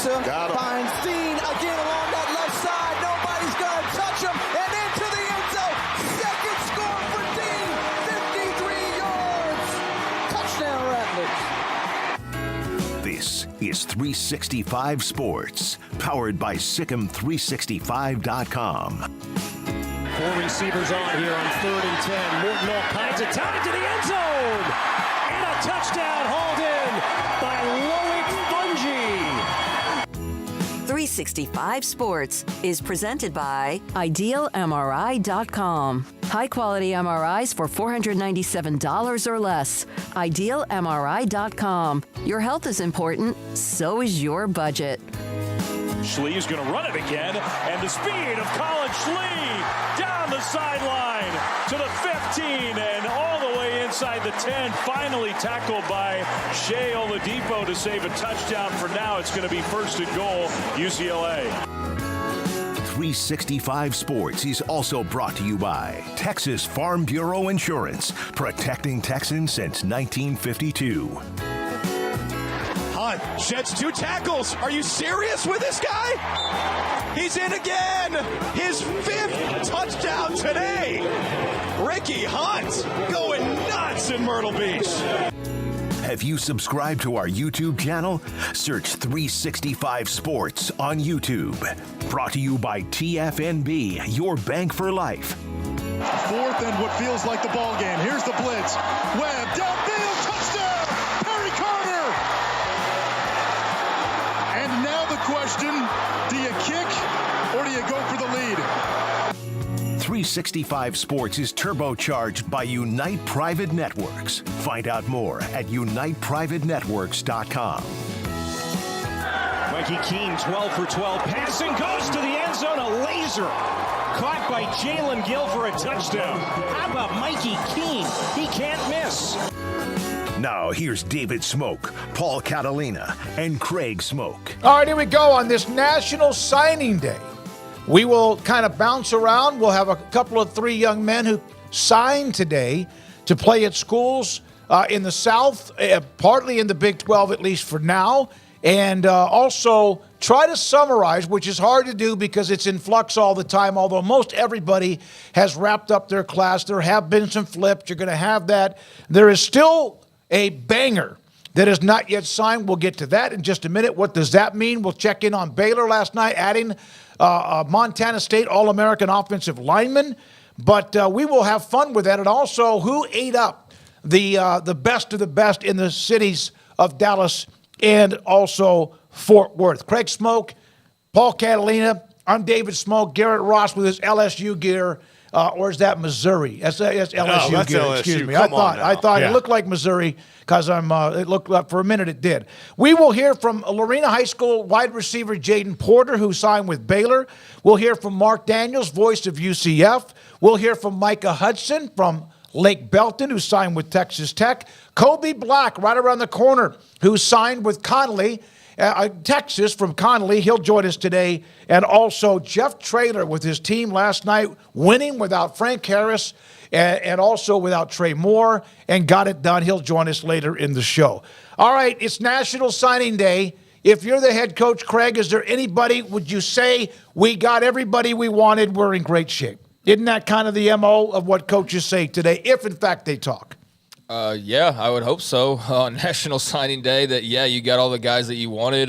Mensa finds Dean again along that left side. Nobody's going to touch him. And into the end zone. Second score for Dean. 53 yards. Touchdown, Rattlers. This is 365 Sports, powered by SicEm365.com. 4 receivers on here on 3rd and 10. Morton all kinds of time to the end zone. And a touchdown hauled in by Loic Fungi. 365 Sports is presented by IdealMRI.com. High-quality MRIs for $497 or less. IdealMRI.com. Your health is important, so is your budget. Schlee is going to run it again, and the speed of Colin Schlee down the sideline to the 15 and all the way inside the 10. Finally tackled by Shea Oladipo to save a touchdown. For now, it's going to be 1st and goal, UCLA. 365 Sports is also brought to you by Texas Farm Bureau Insurance, protecting Texans since 1952. Hunt sheds 2 tackles. Are you serious with this guy? He's in again. His 5th touchdown today. Ricky Hunt going nuts in Myrtle Beach. Have you subscribed to our YouTube channel? Search 365 Sports on YouTube. Brought to you by TFNB, your bank for life. 4th and what feels like the ball game. Here's the blitz. Webb downfield, touchdown, Perry Carter. And now the question, do you kick or do you go for the lead? 365 Sports is turbocharged by Unite Private Networks. Find out more at uniteprivatenetworks.com. Mikey Keene, 12 for 12. Passing goes to the end zone. A laser caught by Jalen Gill for a touchdown. How about Mikey Keene? He can't miss. Now here's David Smoak, Paul Catalina, and Craig Smoak. All right, here we go on this National Signing Day. We will kind of bounce around. We'll have a couple of 3 young men who signed today to play at schools in the South, partly in the Big 12, at least for now, and also try to summarize, which is hard to do because it's in flux all the time, although most everybody has wrapped up their class. There have been some flips. You're going to have that. There is still a banger that is not yet signed. We'll get to that in just a minute. What does that mean? We'll check in on Baylor last night, adding Montana State All-American offensive lineman. But we will have fun with that. And also, who ate up the best of the best in the cities of Dallas and also Fort Worth. Craig Smoak, Paul Catalina. I'm David Smoak. Garrett Ross with his LSU gear. Or is that Missouri? That's LSU that's gear. LSU. Excuse me. Come I thought yeah. It looked like Missouri because it looked like for a minute it did. We will hear from Lorena High School wide receiver Jaden Porter, who signed with Baylor. We'll hear from Mark Daniels, voice of UCF. We'll hear from Micah Hudson from Lake Belton, who signed with Texas Tech. Kobe Black, right around the corner, who signed with Connolly. Texas from Connolly. He'll join us today. And also Jeff Traylor with his team last night, winning without Frank Harris and also without Trey Moore, and got it done. He'll join us later in the show. All right, it's National Signing Day. If you're the head coach, Craig, is there anybody, would you say we got everybody we wanted, we're in great shape? Isn't that kind of the MO of what coaches say today, if in fact they talk? Yeah, I would hope so. On National Signing Day, that you got all the guys that you wanted.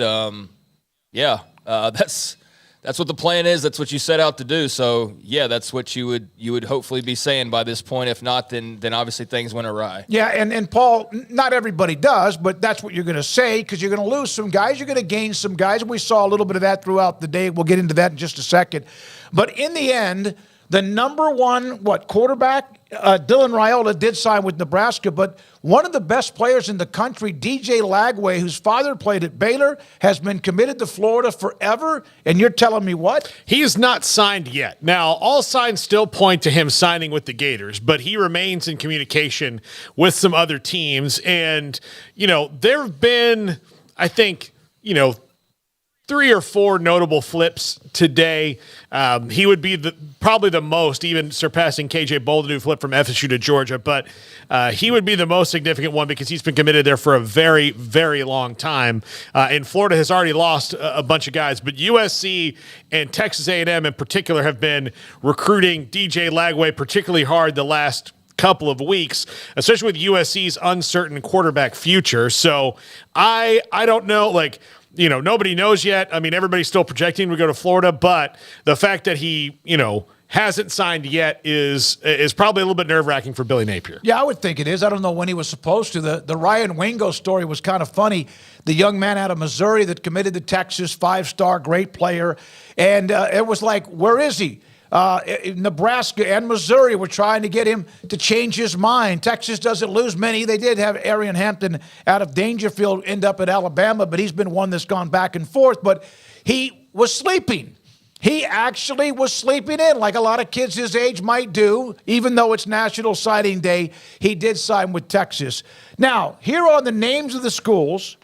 That's what the plan is. That's what you set out to do. So that's what you would hopefully be saying by this point. If not, then obviously things went awry. Yeah, and Paul, not everybody does, but that's what you're going to say because you're going to lose some guys. You're going to gain some guys. We saw a little bit of that throughout the day. We'll get into that in just a second. But in the end, the number one, quarterback, Dylan Raiola did sign with Nebraska, but one of the best players in the country, DJ Lagway, whose father played at Baylor, has been committed to Florida forever, and you're telling me what? He is not signed yet. Now, all signs still point to him signing with the Gators, but he remains in communication with some other teams, and, there have been, I think, 3 or 4 notable flips today. He would be probably the most, even surpassing KJ Bolden, who flipped from FSU to Georgia, but he would be the most significant one because he's been committed there for a very, very long time. And Florida has already lost a bunch of guys, but USC and Texas A&M in particular have been recruiting DJ Lagway particularly hard the last couple of weeks, especially with USC's uncertain quarterback future. So I don't know, nobody knows yet. I mean, everybody's still projecting to go to Florida, but the fact that he, hasn't signed yet is probably a little bit nerve-wracking for Billy Napier. Yeah, I would think it is. I don't know when he was supposed to. The Ryan Wingo story was kind of funny. The young man out of Missouri that committed to Texas, 5-star, great player. And it was like, where is he? Nebraska and Missouri were trying to get him to change his mind. Texas doesn't lose many. They did have Arian Hampton out of Dangerfield end up at Alabama, but he's been one that's gone back and forth. But he was sleeping. He actually was sleeping in, like a lot of kids his age might do. Even though it's National Signing Day, he did sign with Texas. Now, here are the names of the schools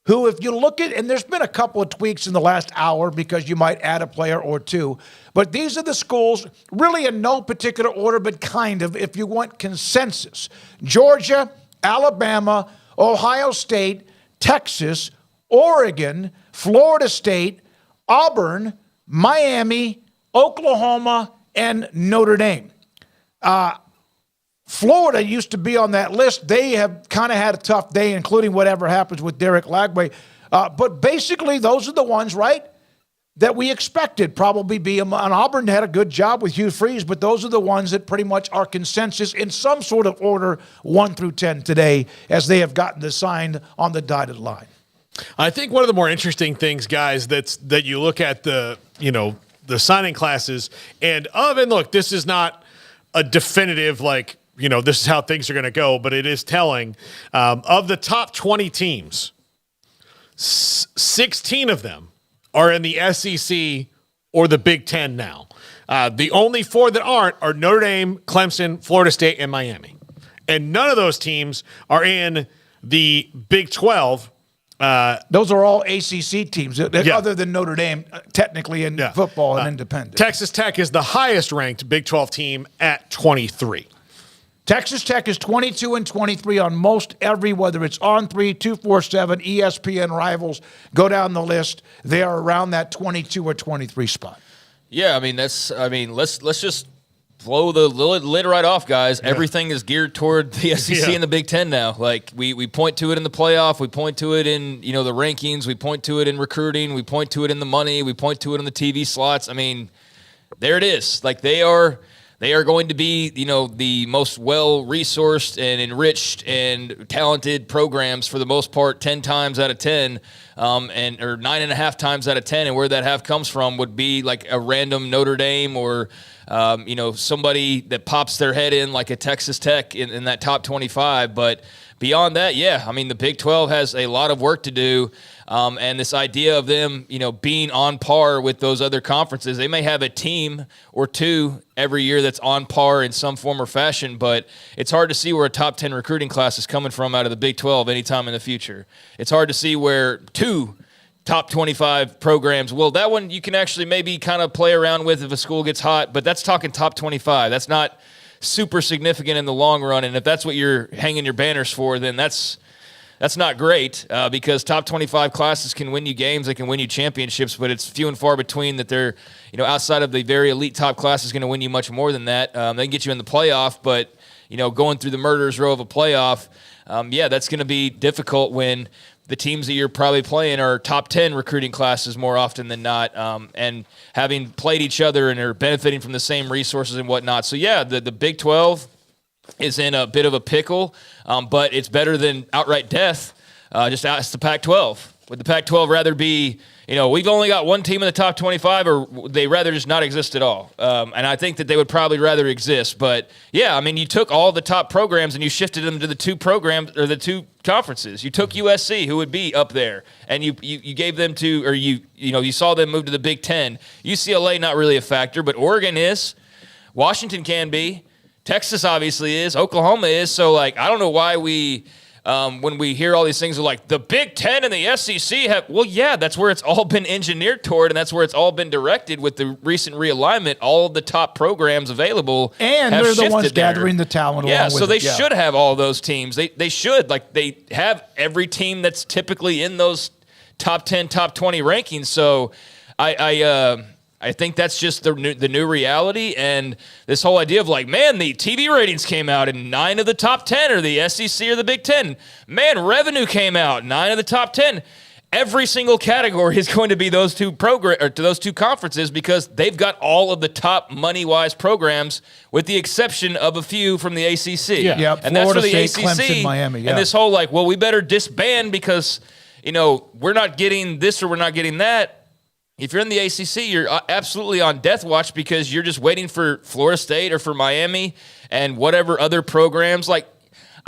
who, if you look at, and there's been a couple of tweaks in the last hour because you might add a player or two, but these are the schools, really in no particular order, but kind of, if you want consensus. Georgia, Alabama, Ohio State, Texas, Oregon, Florida State, Auburn, Miami, Oklahoma, and Notre Dame. Florida used to be on that list. They have kind of had a tough day, including whatever happens with Derek Lagway. But basically, those are the ones, right, that we expected probably be. And Auburn had a good job with Hugh Freeze, but those are the ones that pretty much are consensus in some sort of order, 1 through 10 today, as they have gotten the sign on the dotted line. I think one of the more interesting things, guys, that you look at the signing classes and look, this is not a definitive, this is how things are going to go, but it is telling. Of the top 20 teams, 16 of them are in the SEC or the Big Ten now. The only 4 that aren't are Notre Dame, Clemson, Florida State, and Miami. And none of those teams are in the Big 12. Those are all ACC teams, other than Notre Dame, technically in football and independent. Texas Tech is the highest ranked Big 12 team at 23. Texas Tech is 22 and 23 on most every, whether it's On3, 247, ESPN Rivals, go down the list. They are around that 22 or 23 spot. Yeah, let's just blow the lid right off, guys. Yeah. Everything is geared toward the SEC and the Big Ten now. We point to it in the playoff, we point to it in the rankings, we point to it in recruiting, we point to it in the money, we point to it in the TV slots. There it is. They are going to be, the most well-resourced and enriched and talented programs for the most part 10 times out of 10, or 9.5 times out of 10. And where that half comes from would be like a random Notre Dame or, somebody that pops their head in like a Texas Tech in that top 25. But beyond that, the Big 12 has a lot of work to do. And this idea of them, being on par with those other conferences, they may have a team or two every year that's on par in some form or fashion, but it's hard to see where a top 10 recruiting class is coming from out of the Big 12 anytime in the future. It's hard to see where 2 top 25 programs, well, that one you can actually maybe kind of play around with if a school gets hot, but that's talking top 25. That's not super significant in the long run, and if that's what you're hanging your banners for, then that's not great because top 25 classes can win you games, they can win you championships, but it's few and far between that they're, outside of the very elite top class is going to win you much more than that. They can get you in the playoff, but, going through the murderer's row of a playoff, that's going to be difficult when the teams that you're probably playing are top 10 recruiting classes more often than not, and having played each other and are benefiting from the same resources and whatnot. So, the Big 12 is in a bit of a pickle, but it's better than outright death. Just ask the Pac-12. Would the Pac-12 rather be, we've only got one team in the top 25, or would they rather just not exist at all? And I think that they would probably rather exist. But, you took all the top programs and you shifted them to the 2 programs or the 2 conferences. You took USC, who would be up there, and you gave them to, or you saw them move to the Big Ten. UCLA, not really a factor, but Oregon is. Washington can be. Texas obviously is. Oklahoma is. So, I don't know why we when we hear all these things like the Big Ten and the SEC have, well, yeah, that's where it's all been engineered toward, and that's where it's all been directed with the recent realignment. All of the top programs available, and they're the ones gathering the talent. Yeah, so they should have all those teams. They should, like, they have every team that's typically in those top 10, top 20 rankings. So I think that's just the new reality, and this whole idea of like, man, the TV ratings came out and 9 of the top 10 are the SEC or the Big Ten. Man, revenue came out, 9 of the top 10. Every single category is going to be those two conferences because they've got all of the top money-wise programs, with the exception of a few from the ACC. Yeah, yep. And Florida that's for the State, ACC. Clemson, Miami. Yeah. And this whole like, well, we better disband because we're not getting this or we're not getting that. If you're in the ACC, you're absolutely on death watch because you're just waiting for Florida State or for Miami and whatever other programs. Like,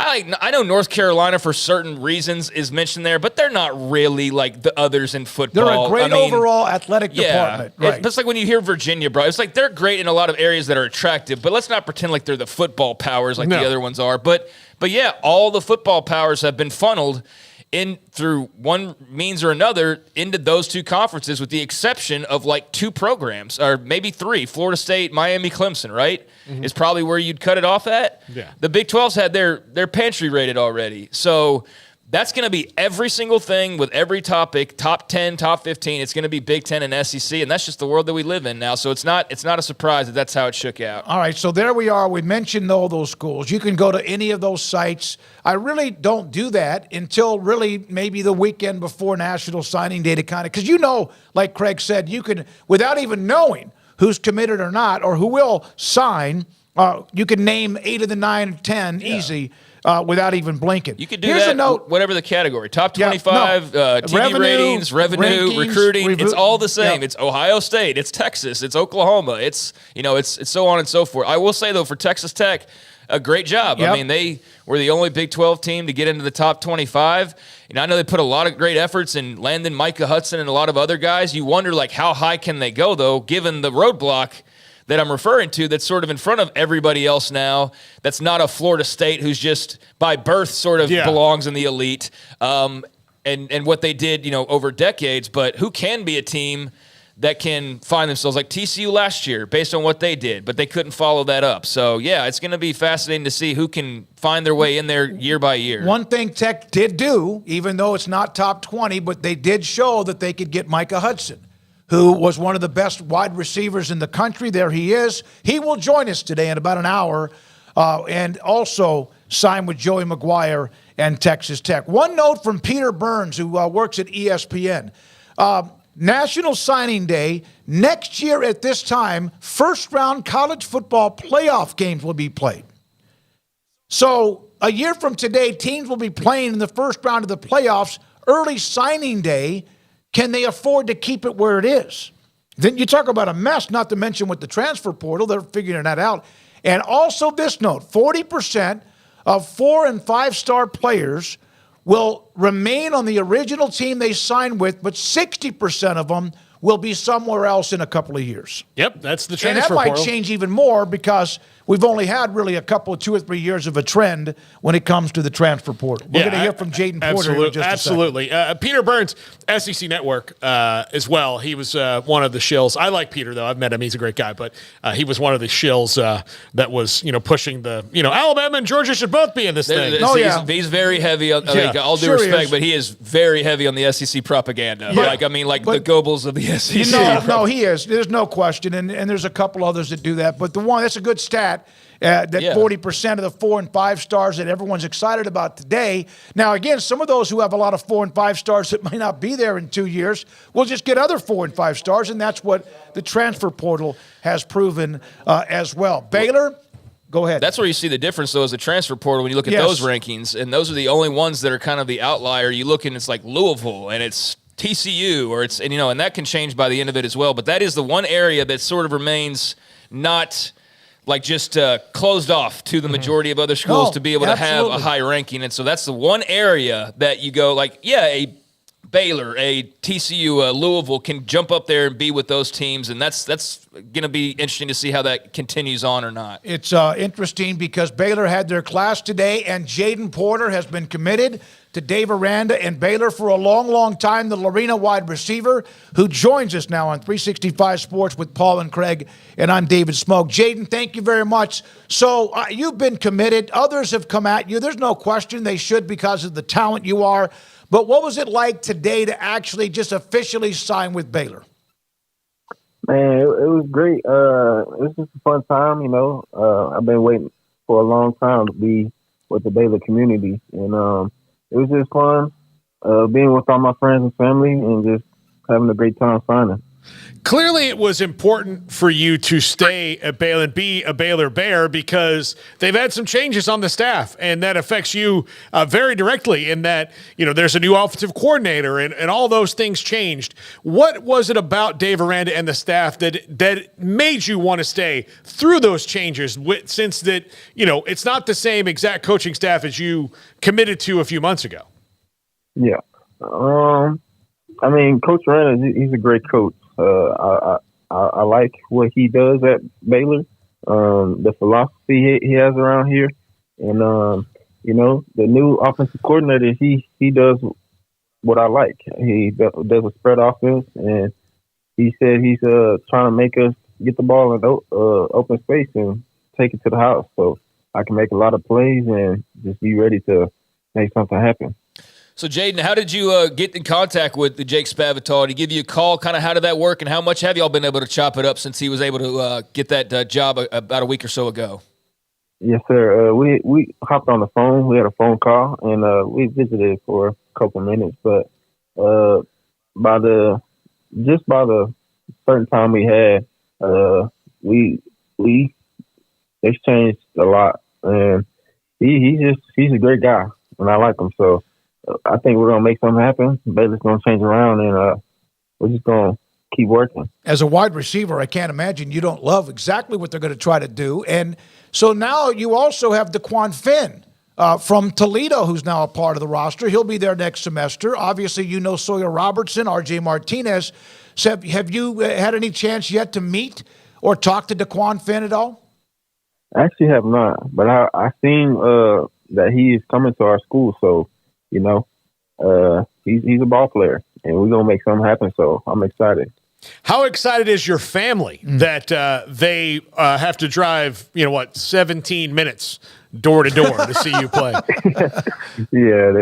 I know North Carolina for certain reasons is mentioned there, but they're not really like the others in football. They're a great overall athletic department. Right. It's like when you hear Virginia, bro. It's like they're great in a lot of areas that are attractive, but let's not pretend like they're the football powers like the other ones are. But yeah, all the football powers have been funneled in through one means or another into those two conferences, with the exception of like 2 programs or maybe 3, Florida State, Miami, Clemson, right? Is probably where you'd cut it off at. Yeah. The Big 12's had their pantry rated already. So that's going to be every single thing with every topic, top 10, top 15. It's going to be Big 10 and SEC, and that's just the world that we live in now. So it's not a surprise that that's how it shook out. All right, so there we are. We mentioned all those schools. You can go to any of those sites. I really don't do that until really maybe the weekend before National Signing Day to kind of, because like Craig said, you can, without even knowing who's committed or not or who will sign, you can name 8 of the 9 or 10 easy. Without even blinking. You could do that, whatever the category. Top 25, TV ratings, revenue, rankings, recruiting. It's all the same. Yep. It's Ohio State. It's Texas. It's Oklahoma. It's so on and so forth. I will say, though, for Texas Tech, a great job. Yep. I mean, they were the only Big 12 team to get into the top 25. I know they put a lot of great efforts in landing Micah Hudson and a lot of other guys. You wonder, like, how high can they go, though, given the roadblock that I'm referring to that's sort of in front of everybody else now, that's not a Florida State who's just by birth sort of belongs in the elite, and what they did, over decades. But who can be a team that can find themselves like TCU last year based on what they did, but they couldn't follow that up. So, yeah, it's going to be fascinating to see who can find their way in there year by year. One thing Tech did do, even though it's not top 20, but they did show that they could get Micah Hudson, who was one of the best wide receivers in the country. There he is. He will join us today in about an hour, and also sign with Joey McGuire and Texas Tech. One note from Peter Burns, who works at ESPN. National Signing Day, next year at this time, first-round college football playoff games will be played. So a year from today, teams will be playing in the first round of the playoffs. Early signing day, can they afford to keep it where it is? Then you talk about a mess, not to mention with the transfer portal. They're figuring that out. And also this note, 40% of 4- and 5-star players will remain on the original team they signed with, but 60% of them will be somewhere else in a couple of years. Yep, that's the transfer portal. And that portal. might change even more because we've only had really a couple of 2 or 3 years of a trend when it comes to the transfer portal. We're going to hear from Jaden Porter in just a second. Peter Burns, SEC Network as well. He was one of the shills. I like Peter, though. I've met him. He's a great guy. But he was one of the shills that was, pushing the, Alabama and Georgia should both be in this thing. He's very heavy. All due respect, but he is very heavy on the SEC propaganda. Yeah. The Goebbels of the SEC. No, he is. There's no question. And there's a couple others that do that. But the one, that's a good stat. That 40% of the 4- and 5-stars that everyone's excited about today. Now, again, some of those who have a lot of 4- and 5-stars that might not be there in 2 years will just get other 4- and 5-stars, and that's what the transfer portal has proven as well. Baylor, go ahead. That's where you see the difference, though, is the transfer portal when you look at those rankings, and those are the only ones that are kind of the outlier. You look and it's like Louisville, and it's TCU, or it's and that can change by the end of it as well. But that is the one area that sort of remains not like just closed off to the majority of other schools to be able to have a high ranking. And so that's the one area that you go like, a Baylor, a TCU, a Louisville can jump up there and be with those teams, and that's going to be interesting to see how that continues on or not. It's interesting because Baylor had their class today, and Jaden Porter has been committed to Dave Aranda and Baylor for a long, long time, the Lorena wide receiver, who joins us now on 365 Sports with Paul and Craig, and I'm David Smoak. Jaden, thank you very much. So you've been committed. Others have come at you. There's no question they should because of the talent you are. But what was it like today to actually just officially sign with Baylor? Man, it was great. It was just a fun time, I've been waiting for a long time to be with the Baylor community. And it was just fun being with all my friends and family and just having a great time signing. Clearly, it was important for you to stay at Baylor and be a Baylor Bear because they've had some changes on the staff, and that affects you very directly in that, there's a new offensive coordinator and all those things changed. What was it about Dave Aranda and the staff that made you want to stay through those changes since that, it's not the same exact coaching staff as you committed to a few months ago? Yeah. Coach Aranda, he's a great coach. I like what he does at Baylor, the philosophy he has around here, and the new offensive coordinator, he does what I like. He does a spread offense, and he said he's trying to make us get the ball in open space and take it to the house, so I can make a lot of plays and just be ready to make something happen. So, Jaden, how did you get in contact with Jake Spavital? Did he give you a call? Kind of how did that work, and how much have y'all been able to chop it up since he was able to get that job about a week or so ago? Yes, sir. We hopped on the phone. We had a phone call, and we visited for a couple minutes. But by the certain time we had, we exchanged a lot, and he's a great guy, and I like him. So I think we're gonna make something happen. Baylor's gonna change around, and we're just gonna keep working. As a wide receiver, I can't imagine you don't love exactly what they're going to try to do. And so now you also have DeQuan Finn from Toledo, who's now a part of the roster. He'll be there next semester. Obviously, Sawyer Robertson, R.J. Martinez. So have you had any chance yet to meet or talk to DeQuan Finn at all? I actually have not, but I seen that he is coming to our school, so he's a ball player, and we're gonna make something happen. So I'm excited. How excited is your family that they have to drive, 17 minutes door to door to see you play? Yeah,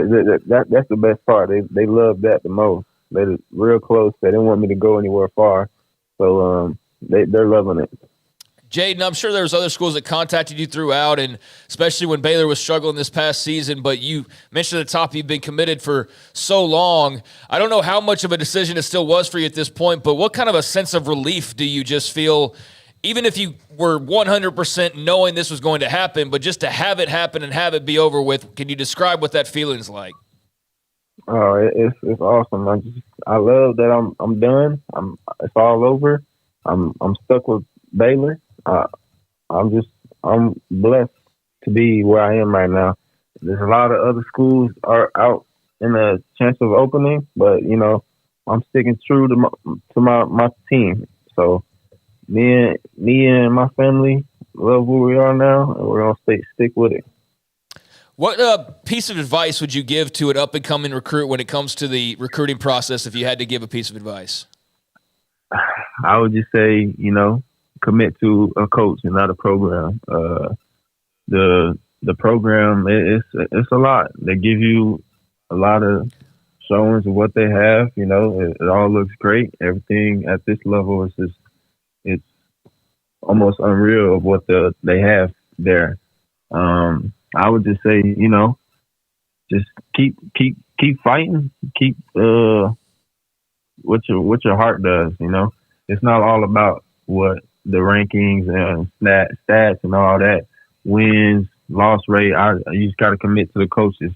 that's the best part. They love that the most. They're real close. They didn't want me to go anywhere far, so they're loving it. Jaden, I'm sure there's other schools that contacted you throughout, and especially when Baylor was struggling this past season, but you mentioned at the top you've been committed for so long. I don't know how much of a decision it still was for you at this point, but what kind of a sense of relief do you just feel, even if you were 100% knowing this was going to happen, but just to have it happen and have it be over with? Can you describe what that feeling's like? Oh, it's awesome. I love that I'm done. It's all over. I'm stuck with Baylor. I'm blessed to be where I am right now. There's a lot of other schools are out in a chance of opening, but I'm sticking true to my team. So me and my family love where we are now, and we're gonna stick with it. What piece of advice would you give to an up-and-coming recruit when it comes to the recruiting process if you had to give a piece of advice? I would just say, commit to a coach and not a program. The program, it's a lot. They give you a lot of showings of what they have. It all looks great. Everything at this level is it's almost unreal of what they have there. I would just say, just keep fighting, keep what your heart does. It's not all about what the rankings and stats and all that, wins, loss rate. You just got to commit to the coaches,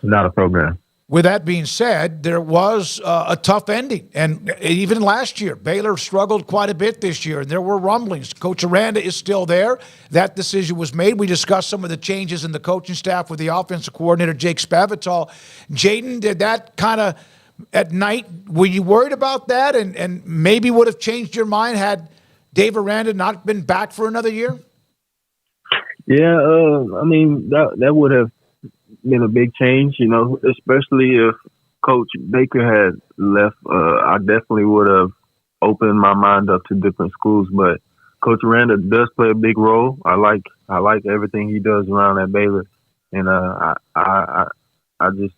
not a program. With that being said, there was a tough ending. And even last year, Baylor struggled quite a bit this year, and there were rumblings. Coach Aranda is still there. That decision was made. We discussed some of the changes in the coaching staff with the offensive coordinator, Jake Spavital. Jaden, did that kind of at night. Were you worried about that and maybe would have changed your mind had Dave Aranda not been back for another year? Yeah, I mean, that would have been a big change, especially if Coach Baker had left. I definitely would have opened my mind up to different schools, but Coach Aranda does play a big role. I like everything he does around at Baylor, and I just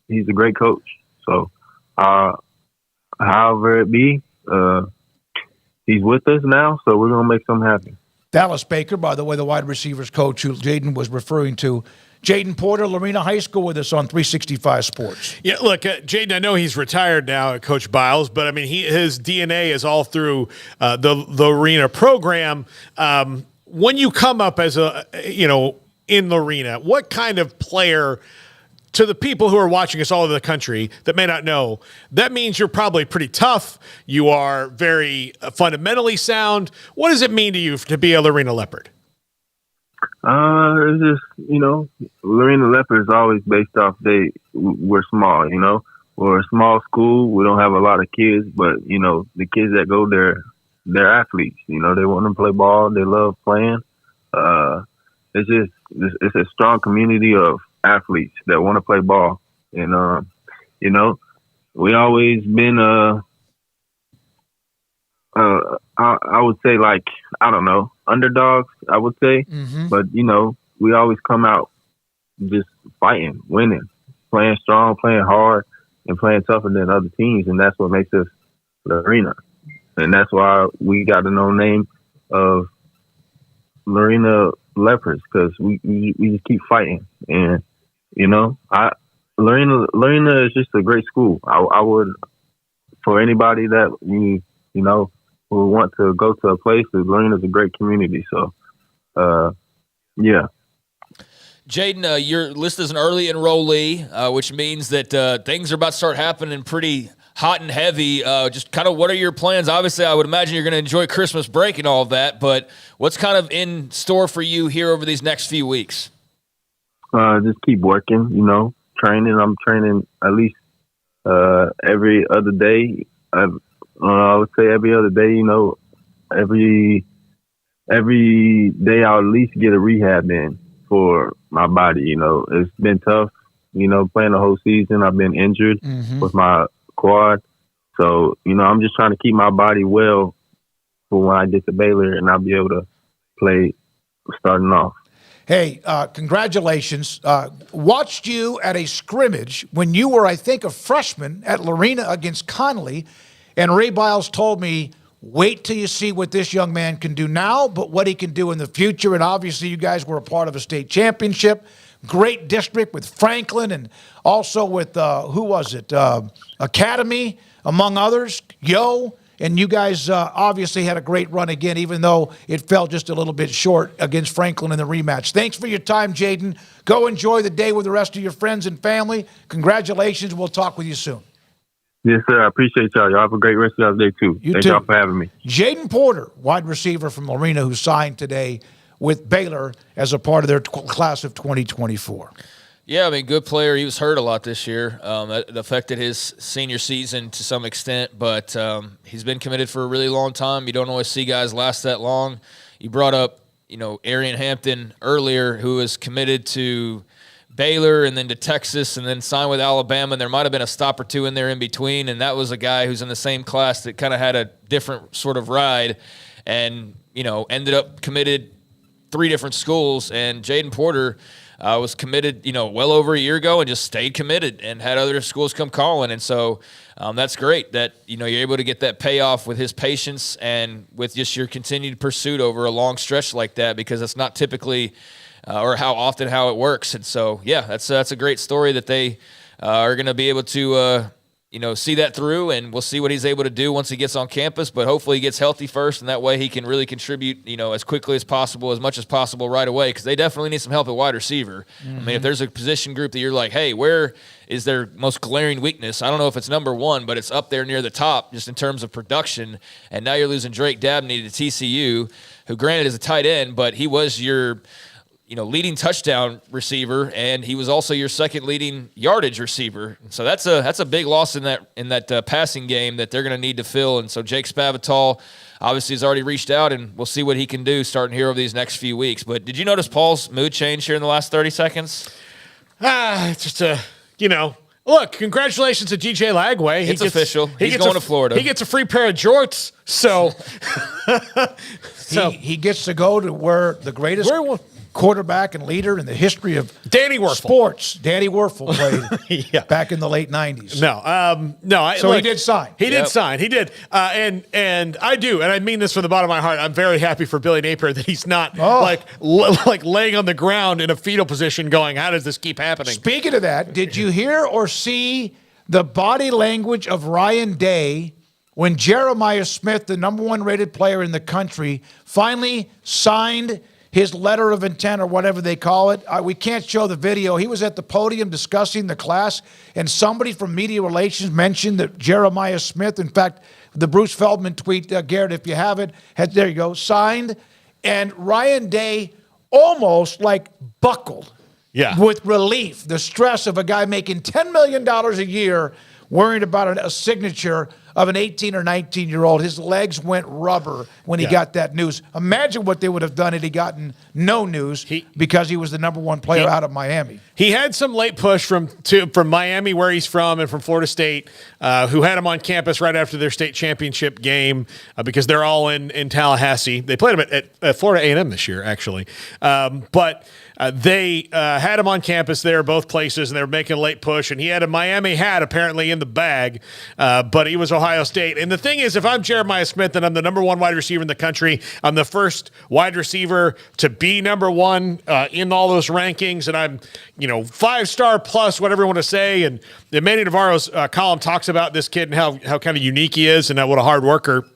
he's a great coach. So, however it be, he's with us now, so we're gonna make something happen. Dallas Baker, by the way, the wide receivers coach who Jaden was referring to. Jaden Porter, Lorena High School, with us on 365 Sports. Yeah, look, Jaden, I know he's retired now, Coach Biles, but I mean, his DNA is all through the arena program. When you come up as in the arena, what kind of player, to the people who are watching us all over the country that may not know, that means you're probably pretty tough. You are very fundamentally sound. What does it mean to you to be a Lorena Leopard? It's just, Lorena Leopard is always based off we're small, we're a small school. We don't have a lot of kids, but, the kids that go there, they're athletes. They want to play ball. They love playing. It's a strong community of athletes that want to play ball. And, we always been, I would say underdogs, I would say. Mm-hmm. But, we always come out just fighting, winning, playing strong, playing hard, and playing tougher than other teams. And that's what makes us the arena. And that's why we got the name of Lorena Leopards, because we just keep fighting. And, Lorena is just a great school. I would, for anybody that who want to go to a place, Lorena is a great community. So, yeah. Jaden, you're listed as an early enrollee, which means that things are about to start happening pretty hot and heavy. Just kind of what are your plans? Obviously, I would imagine you're going to enjoy Christmas break and all of that, but what's kind of in store for you here over these next few weeks? Just keep working, training. I'm training at least every other day. I would say every other day, every day I'll at least get a rehab in for my body. It's been tough, playing the whole season. I've been injured with my quad. So, I'm just trying to keep my body well for when I get to Baylor and I'll be able to play starting off. Hey, congratulations. Watched you at a scrimmage when you were, I think, a freshman at Lorena against Connolly. And Ray Biles told me, wait till you see what this young man can do now, but what he can do in the future. And obviously you guys were a part of a state championship. Great district with Franklin and also with, Academy, among others, And you guys obviously had a great run again, even though it fell just a little bit short against Franklin in the rematch. Thanks for your time, Jaden. Go enjoy the day with the rest of your friends and family. Congratulations. We'll talk with you soon. Yes, sir. I appreciate y'all. Y'all have a great rest of your day, too. Thank y'all for having me. Jaden Porter, wide receiver from Lorena, who signed today with Baylor as a part of their class of 2024. Yeah, I mean, good player. He was hurt a lot this year. That affected his senior season to some extent, but he's been committed for a really long time. You don't always see guys last that long. You brought up, Arian Hampton earlier, who is committed to Baylor and then to Texas and then signed with Alabama, and there might have been a stop or two in there in between, and that was a guy who's in the same class that kind of had a different sort of ride and, ended up committed 3 different schools. And Jaden Porter was committed, well over a year ago and just stayed committed and had other schools come calling. And so that's great that, you're able to get that payoff with his patience and with just your continued pursuit over a long stretch like that, because it's not typically or how it works. And so, yeah, that's a great story that they are going to be able to, see that through, and we'll see what he's able to do once he gets on campus. But hopefully he gets healthy first, and that way he can really contribute, as quickly as possible, as much as possible right away, because they definitely need some help at wide receiver. Mm-hmm. I mean, if there's a position group that you're like, hey, where is their most glaring weakness? I don't know if it's number 1, but it's up there near the top just in terms of production. And now you're losing Drake Dabney to TCU, who granted is a tight end, but he was your leading touchdown receiver, and he was also your second leading yardage receiver. So that's a big loss in that passing game that they're going to need to fill. And so Jake Spavital obviously has already reached out, and we'll see what he can do starting here over these next few weeks. But did you notice Paul's mood change here in the last 30 seconds? It's just look, congratulations to DJ Lagway. It's official. He's going to Florida. He gets a free pair of jorts. So, he gets to go to where the greatest quarterback and leader in the history of Danny Werfel. Sports, Danny Werfel, played back in the late 90s. He did sign. He did sign. He did. And I do, and I mean this from the bottom of my heart. I'm very happy for Billy Napier that he's not like laying on the ground in a fetal position going, how does this keep happening? Speaking of that, did you hear or see the body language of Ryan Day when Jeremiah Smith, the number 1 rated player in the country, finally signed his letter of intent or whatever they call it? We can't show the video. He was at the podium discussing the class, and somebody from media relations mentioned that Jeremiah Smith, in fact, the Bruce Feldman tweet, Garrett, if you have it, there you go, signed, and Ryan Day almost buckled with relief, the stress of a guy making $10 million a year worrying about a signature of an 18 or 19-year-old. His legs went rubber when he got that news. Imagine what they would have done had he gotten no news because he was the number 1 player out of Miami. He had some late push from Miami, where he's from, and from Florida State, who had him on campus right after their state championship game because they're all in Tallahassee. They played him at Florida A&M this year, actually. But they had him on campus there, both places, and they were making a late push, and he had a Miami hat apparently in the bag, but he was Ohio State. And the thing is, if I'm Jeremiah Smith and I'm the number 1 wide receiver in the country, I'm the first wide receiver to be number 1 in all those rankings, and I'm 5-star plus, whatever you want to say. And the Manny Navarro's column talks about this kid and how kind of unique he is and what a hard worker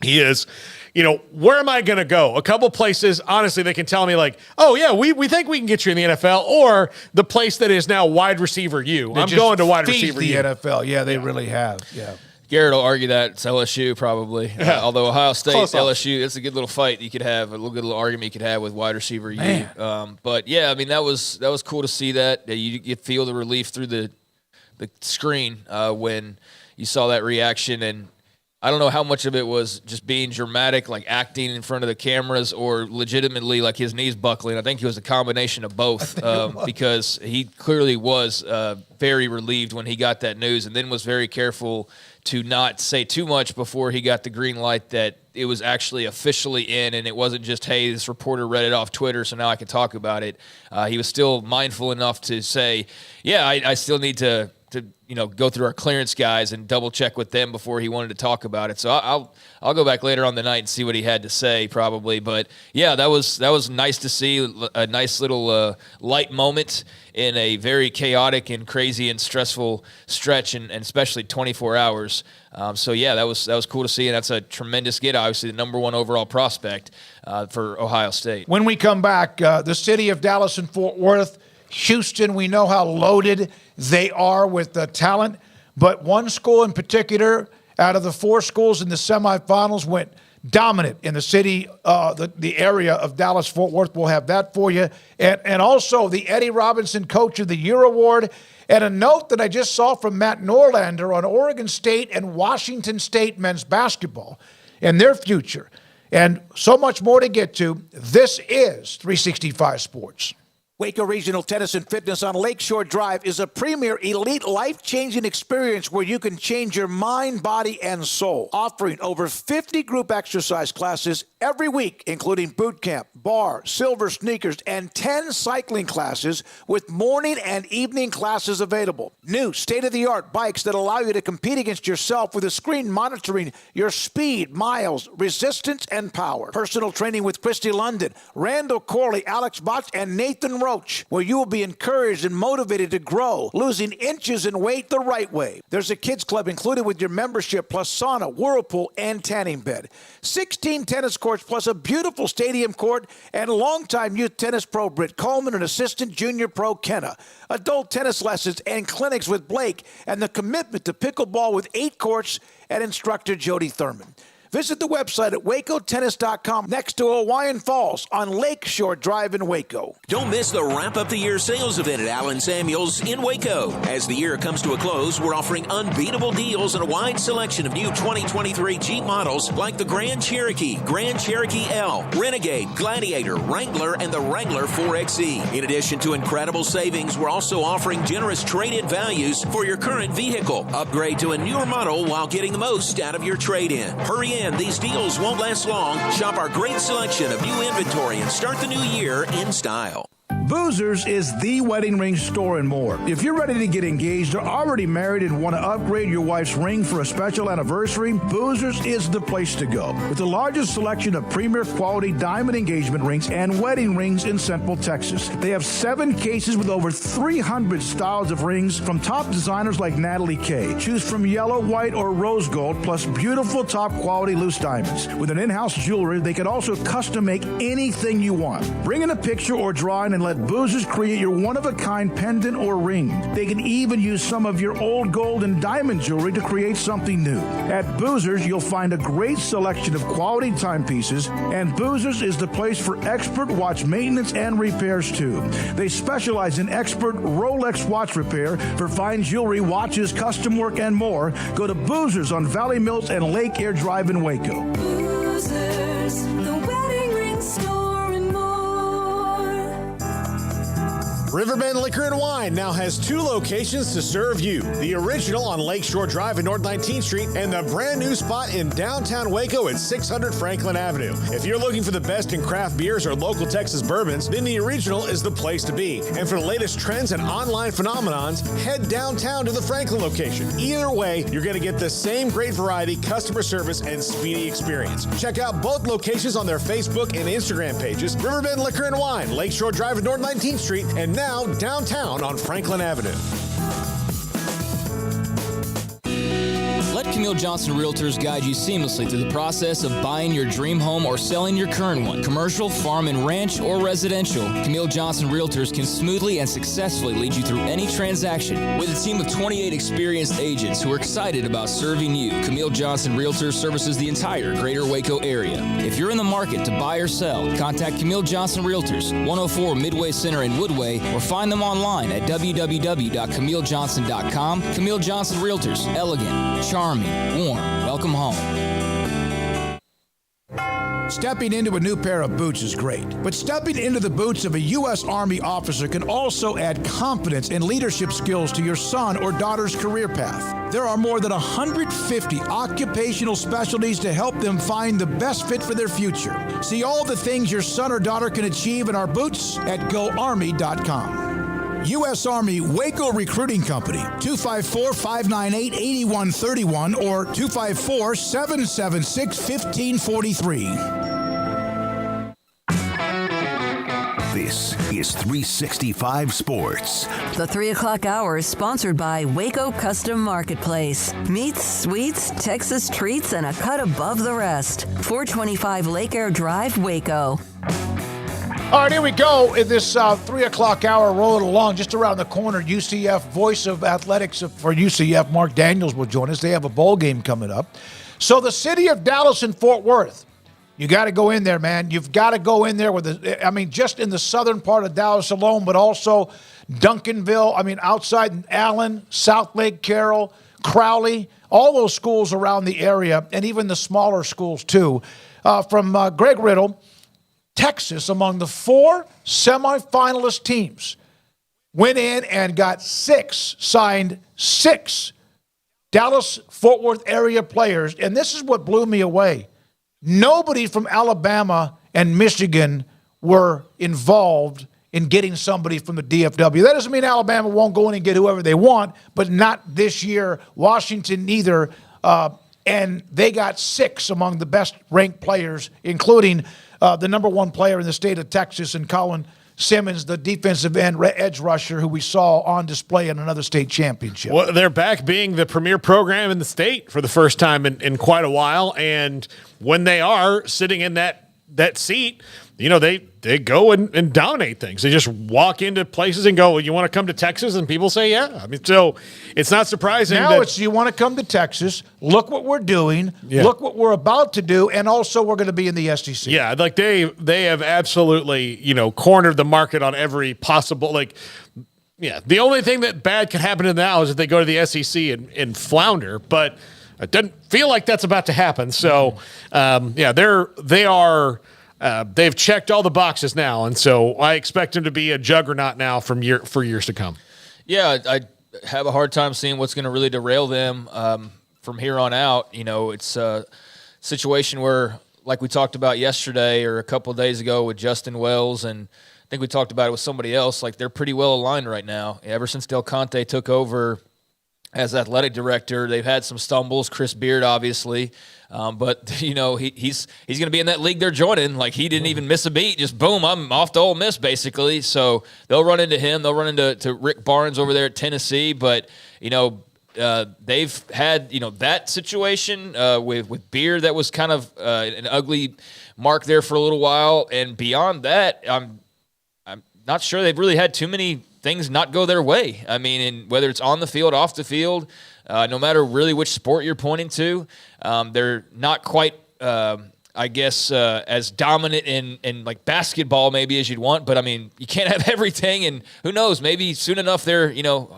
he is. Where am I going to go? A couple places, honestly, they can tell me oh, yeah, we think we can get you in the NFL, or the place that is now wide receiver you. I'm going to wide receiver you. The NFL. Yeah, they really have. Yeah. Garrett will argue that it's LSU probably. Although Ohio State, LSU, it's a good little fight you could have, a good little argument you could have with wide receiver you. But yeah, I mean that was cool to see that. You feel the relief through the screen when you saw that reaction, and I don't know how much of it was just being dramatic, acting in front of the cameras, or legitimately his knees buckling. I think it was a combination of both because he clearly was very relieved when he got that news, and then was very careful to not say too much before he got the green light that it was actually officially in, and it wasn't just, hey, this reporter read it off Twitter, so now I can talk about it. He was still mindful enough to say, yeah, I still need to go through our clearance guys and double check with them before he wanted to talk about it. So I'll go back later on the night and see what he had to say probably. But yeah, that was nice to see, a nice little light moment in a very chaotic and crazy and stressful stretch, and especially 24 hours. So yeah, that was cool to see, and that's a tremendous get. Obviously, the number 1 overall prospect for Ohio State. When we come back, the city of Dallas and Fort Worth, Houston, we know how loaded they are with talent, but one school in particular out of the 4 schools in the semifinals went dominant in the city, the area of Dallas-Fort Worth. We'll have that for you. And also the Eddie Robinson Coach of the Year Award. And a note that I just saw from Matt Norlander on Oregon State and Washington State men's basketball and their future. And so much more to get to. This is 365 Sports. Waco Regional Tennis and Fitness on Lakeshore Drive is a premier elite life-changing experience where you can change your mind, body, and soul. Offering over 50 group exercise classes every week, including boot camp, bar, silver sneakers, and 10 cycling classes with morning and evening classes available. New state-of-the-art bikes that allow you to compete against yourself with a screen monitoring your speed, miles, resistance, and power. Personal training with Christy London, Randall Corley, Alex Botch, and Nathan Roach, where you will be encouraged and motivated to grow, losing inches in weight the right way. There's a kids club included with your membership, plus sauna, whirlpool, and tanning bed. 16 tennis courts plus a beautiful stadium court, and longtime youth tennis pro Britt Coleman and assistant junior pro Kenna. Adult tennis lessons and clinics with Blake, and the commitment to pickleball with 8 courts and instructor Jody Thurman. Visit the website at wacotennis.com next to Hawaiian Falls on Lakeshore Drive in Waco. Don't miss the Wrap Up the Year sales event at Allen Samuels in Waco. As the year comes to a close, we're offering unbeatable deals and a wide selection of new 2023 Jeep models like the Grand Cherokee, Grand Cherokee L, Renegade, Gladiator, Wrangler, and the Wrangler 4XE. In addition to incredible savings, we're also offering generous trade-in values for your current vehicle. Upgrade to a newer model while getting the most out of your trade-in. Hurry in, these deals won't last long. Shop our great selection of new inventory and start the new year in style. Boozers is the wedding ring store and more. If you're ready to get engaged or already married and want to upgrade your wife's ring for a special anniversary, Boozers is the place to go. With the largest selection of premier quality diamond engagement rings and wedding rings in Central Texas. They have 7 cases with over 300 styles of rings from top designers like Natalie Kay. Choose from yellow, white, or rose gold, plus beautiful top quality loose diamonds. With an in-house jewelry, they can also custom make anything you want. Bring in a picture or drawing and let Boozers create your one-of-a-kind pendant or ring. They can even use some of your old gold and diamond jewelry to create something new. At Boozers, you'll find a great selection of quality timepieces, and Boozers is the place for expert watch maintenance and repairs too. They specialize in expert Rolex watch repair for fine jewelry, watches, custom work, and more. Go to Boozers on Valley Mills and Lake Air Drive in Waco. Boozers, the wedding ring store and more. Riverbend Liquor and Wine now has 2 locations to serve you. The original on Lakeshore Drive in North 19th Street and the brand new spot in downtown Waco at 600 Franklin Avenue. If you're looking for the best in craft beers or local Texas bourbons, then the original is the place to be. And for the latest trends and online phenomenons, head downtown to the Franklin location. Either way, you're going to get the same great variety, customer service, and speedy experience. Check out both locations on their Facebook and Instagram pages, Riverbend Liquor and Wine, Lakeshore Drive in North 19th Street, and now downtown on Franklin Avenue. Let Camille Johnson Realtors guide you seamlessly through the process of buying your dream home or selling your current one. Commercial, farm and ranch, or residential, Camille Johnson Realtors can smoothly and successfully lead you through any transaction. With a team of 28 experienced agents who are excited about serving you, Camille Johnson Realtors services the entire greater Waco area. If you're in the market to buy or sell, contact Camille Johnson Realtors, 104 Midway Center in Woodway, or find them online at www.camillejohnson.com. Camille Johnson Realtors, elegant, charming, warm. Welcome home. Stepping into a new pair of boots is great, but stepping into the boots of a U.S. Army officer can also add confidence and leadership skills to your son or daughter's career path. There are more than 150 occupational specialties to help them find the best fit for their future. See all the things your son or daughter can achieve in our boots at GoArmy.com. U.S. Army Waco Recruiting Company, 254-598-8131 or 254-776-1543. This is 365 Sports. The 3 o'clock hour is sponsored by Waco Custom Marketplace. Meats, sweets, Texas treats, and a cut above the rest. 425 Lake Air Drive, Waco. All right, here we go. In this 3 o'clock hour, rolling along just around the corner, UCF voice of athletics for UCF, Mark Daniels, will join us. They have a bowl game coming up. So the city of Dallas and Fort Worth, you got to go in there, man. You've got to go in there just in the southern part of Dallas alone, but also Duncanville, outside in Allen, South Lake Carroll, Crowley, all those schools around the area, and even the smaller schools too. From Greg Riddle, Texas, among the 4 semifinalist teams, went in and signed 6 Dallas-Fort Worth area players. And this is what blew me away. Nobody from Alabama and Michigan were involved in getting somebody from the DFW. That doesn't mean Alabama won't go in and get whoever they want, but not this year. Washington neither. And they got 6 among the best-ranked players, including the number 1 player in the state of Texas, and Colin Simmons, the defensive end edge rusher who we saw on display in another state championship. Well, they're back being the premier program in the state for the first time in quite a while. And when they are sitting in that that seat, they go and dominate things. They just walk into places and go, well, you want to come to Texas? And people say, yeah. I mean, so it's not surprising. Now it's, you want to come to Texas, look what we're doing, look what we're about to do, and also we're going to be in the SEC. Yeah, like they have absolutely, cornered the market on every possible, the only thing that bad can happen to them now is if they go to the SEC and flounder, but it doesn't feel like that's about to happen. So, they've checked all the boxes now, and so I expect them to be a juggernaut now for years to come. Yeah, I have a hard time seeing what's going to really derail them from here on out. It's a situation where, like we talked about yesterday or a couple of days ago with Justin Wells, and I think we talked about it with somebody else, like they're pretty well aligned right now. Ever since Del Conte took over as athletic director, they've had some stumbles. Chris Beard, obviously, but he's going to be in that league they're joining. Like, he didn't even miss a beat; just boom, I'm off to Ole Miss basically. So they'll run into him. They'll run into Rick Barnes over there at Tennessee. But they've had that situation with Beard that was kind of an ugly mark there for a little while. And beyond that, I'm not sure they've really had too many things not go their way. I mean, and whether it's on the field, off the field, no matter really which sport you're pointing to, they're not quite, as dominant in like basketball maybe as you'd want. But I mean, you can't have everything, and who knows? Maybe soon enough they're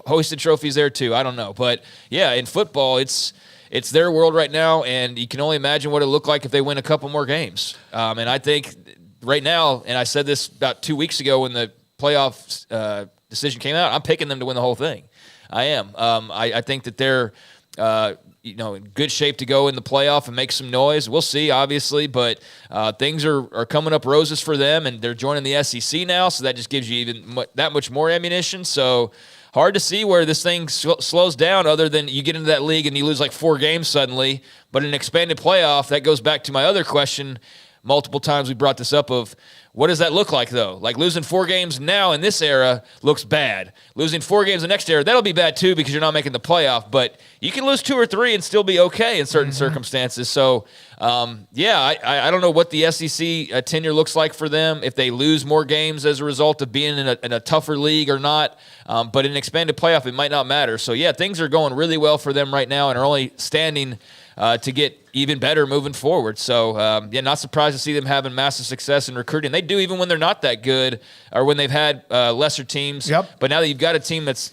hoisted trophies there too. I don't know, but yeah, in football, it's their world right now, and you can only imagine what it looked like if they win a couple more games. And I think right now, and I said this about 2 weeks ago when the playoff decision came out, I'm picking them to win the whole thing. I am. I think that they're in good shape to go in the playoff and make some noise. We'll see, obviously, but things are coming up roses for them, and they're joining the SEC now, so that just gives you even that much more ammunition. So hard to see where this thing slows down, other than you get into that league and you lose like 4 games suddenly. But an expanded playoff, that goes back to my other question. Multiple times we brought this up of, what does that look like, though? Like, losing 4 games now in this era looks bad. Losing 4 games the next era, that'll be bad too, because you're not making the playoff. But you can lose 2 or 3 and still be okay in certain circumstances. So, I don't know what the SEC tenure looks like for them, if they lose more games as a result of being in a tougher league or not. But in an expanded playoff, it might not matter. So, yeah, things are going really well for them right now and are only standing to get even better moving forward. So, not surprised to see them having massive success in recruiting. They do even when they're not that good or when they've had lesser teams. Yep. But now that you've got a team that's,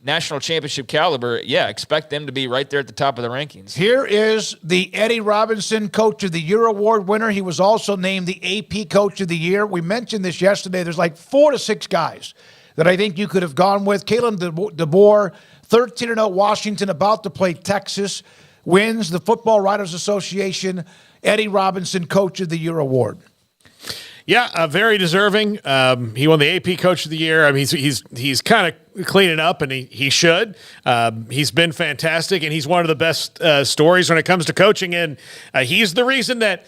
national championship caliber, expect them to be right there at the top of the rankings. Here is the Eddie Robinson Coach of the Year Award winner. He was also named the AP Coach of the Year. We mentioned this yesterday. There's like 4 to 6 guys that I think you could have gone with. Kalen DeBoer, 13-0 Washington, about to play Texas, wins the Football Writers Association Eddie Robinson Coach of the Year Award. Yeah, very deserving. He won the AP Coach of the Year. I mean, he's kind of cleaning up, and he should. He's been fantastic, and he's one of the best stories when it comes to coaching. And he's the reason that,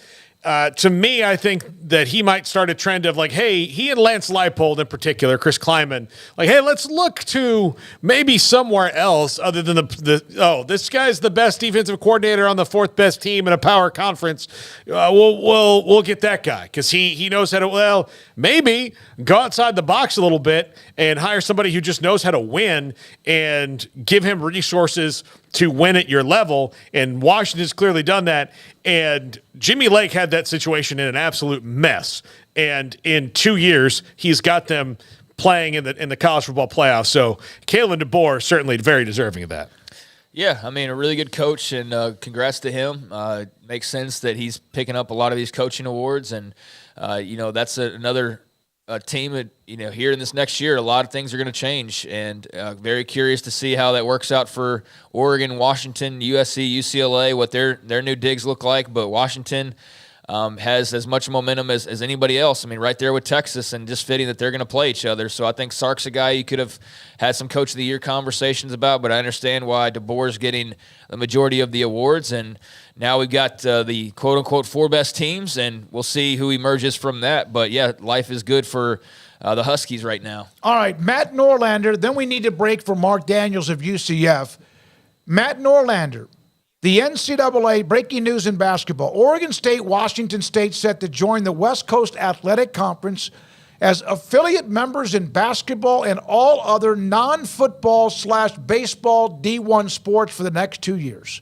to me, I think that he might start a trend of like, hey, he and Lance Leipold in particular, Chris Kleiman, like, hey, let's look to maybe somewhere else other than this guy's the best defensive coordinator on the 4th best team in a power conference. We'll get that guy because he knows how to. Well, maybe go outside the box a little bit and hire somebody who just knows how to win and give him resources to win at your level. And Washington's clearly done that. And Jimmy Lake had that situation in an absolute mess. And in 2 years, he's got them playing in the college football playoffs. So Kalen DeBoer certainly very deserving of that. Yeah, I mean, a really good coach, and congrats to him. Makes sense that he's picking up a lot of these coaching awards, and that's another team that, here in this next year, a lot of things are going to change, and very curious to see how that works out for Oregon, Washington, USC, UCLA, what their new digs look like. But Washington has as much momentum as anybody else. I mean, right there with Texas, and just fitting that they're going to play each other. So I think Sark's a guy you could have had some Coach of the Year conversations about, but I understand why DeBoer's getting the majority of the awards. And now we've got the quote-unquote 4 best teams, and we'll see who emerges from that. But, yeah, life is good for the Huskies right now. All right, Matt Norlander. Then we need to break for Mark Daniels of UCF. Matt Norlander, The NCAA, breaking news in basketball. Oregon State, Washington State set to join the West Coast Athletic Conference as affiliate members in basketball and all other non-football/baseball D1 sports for the next 2 years.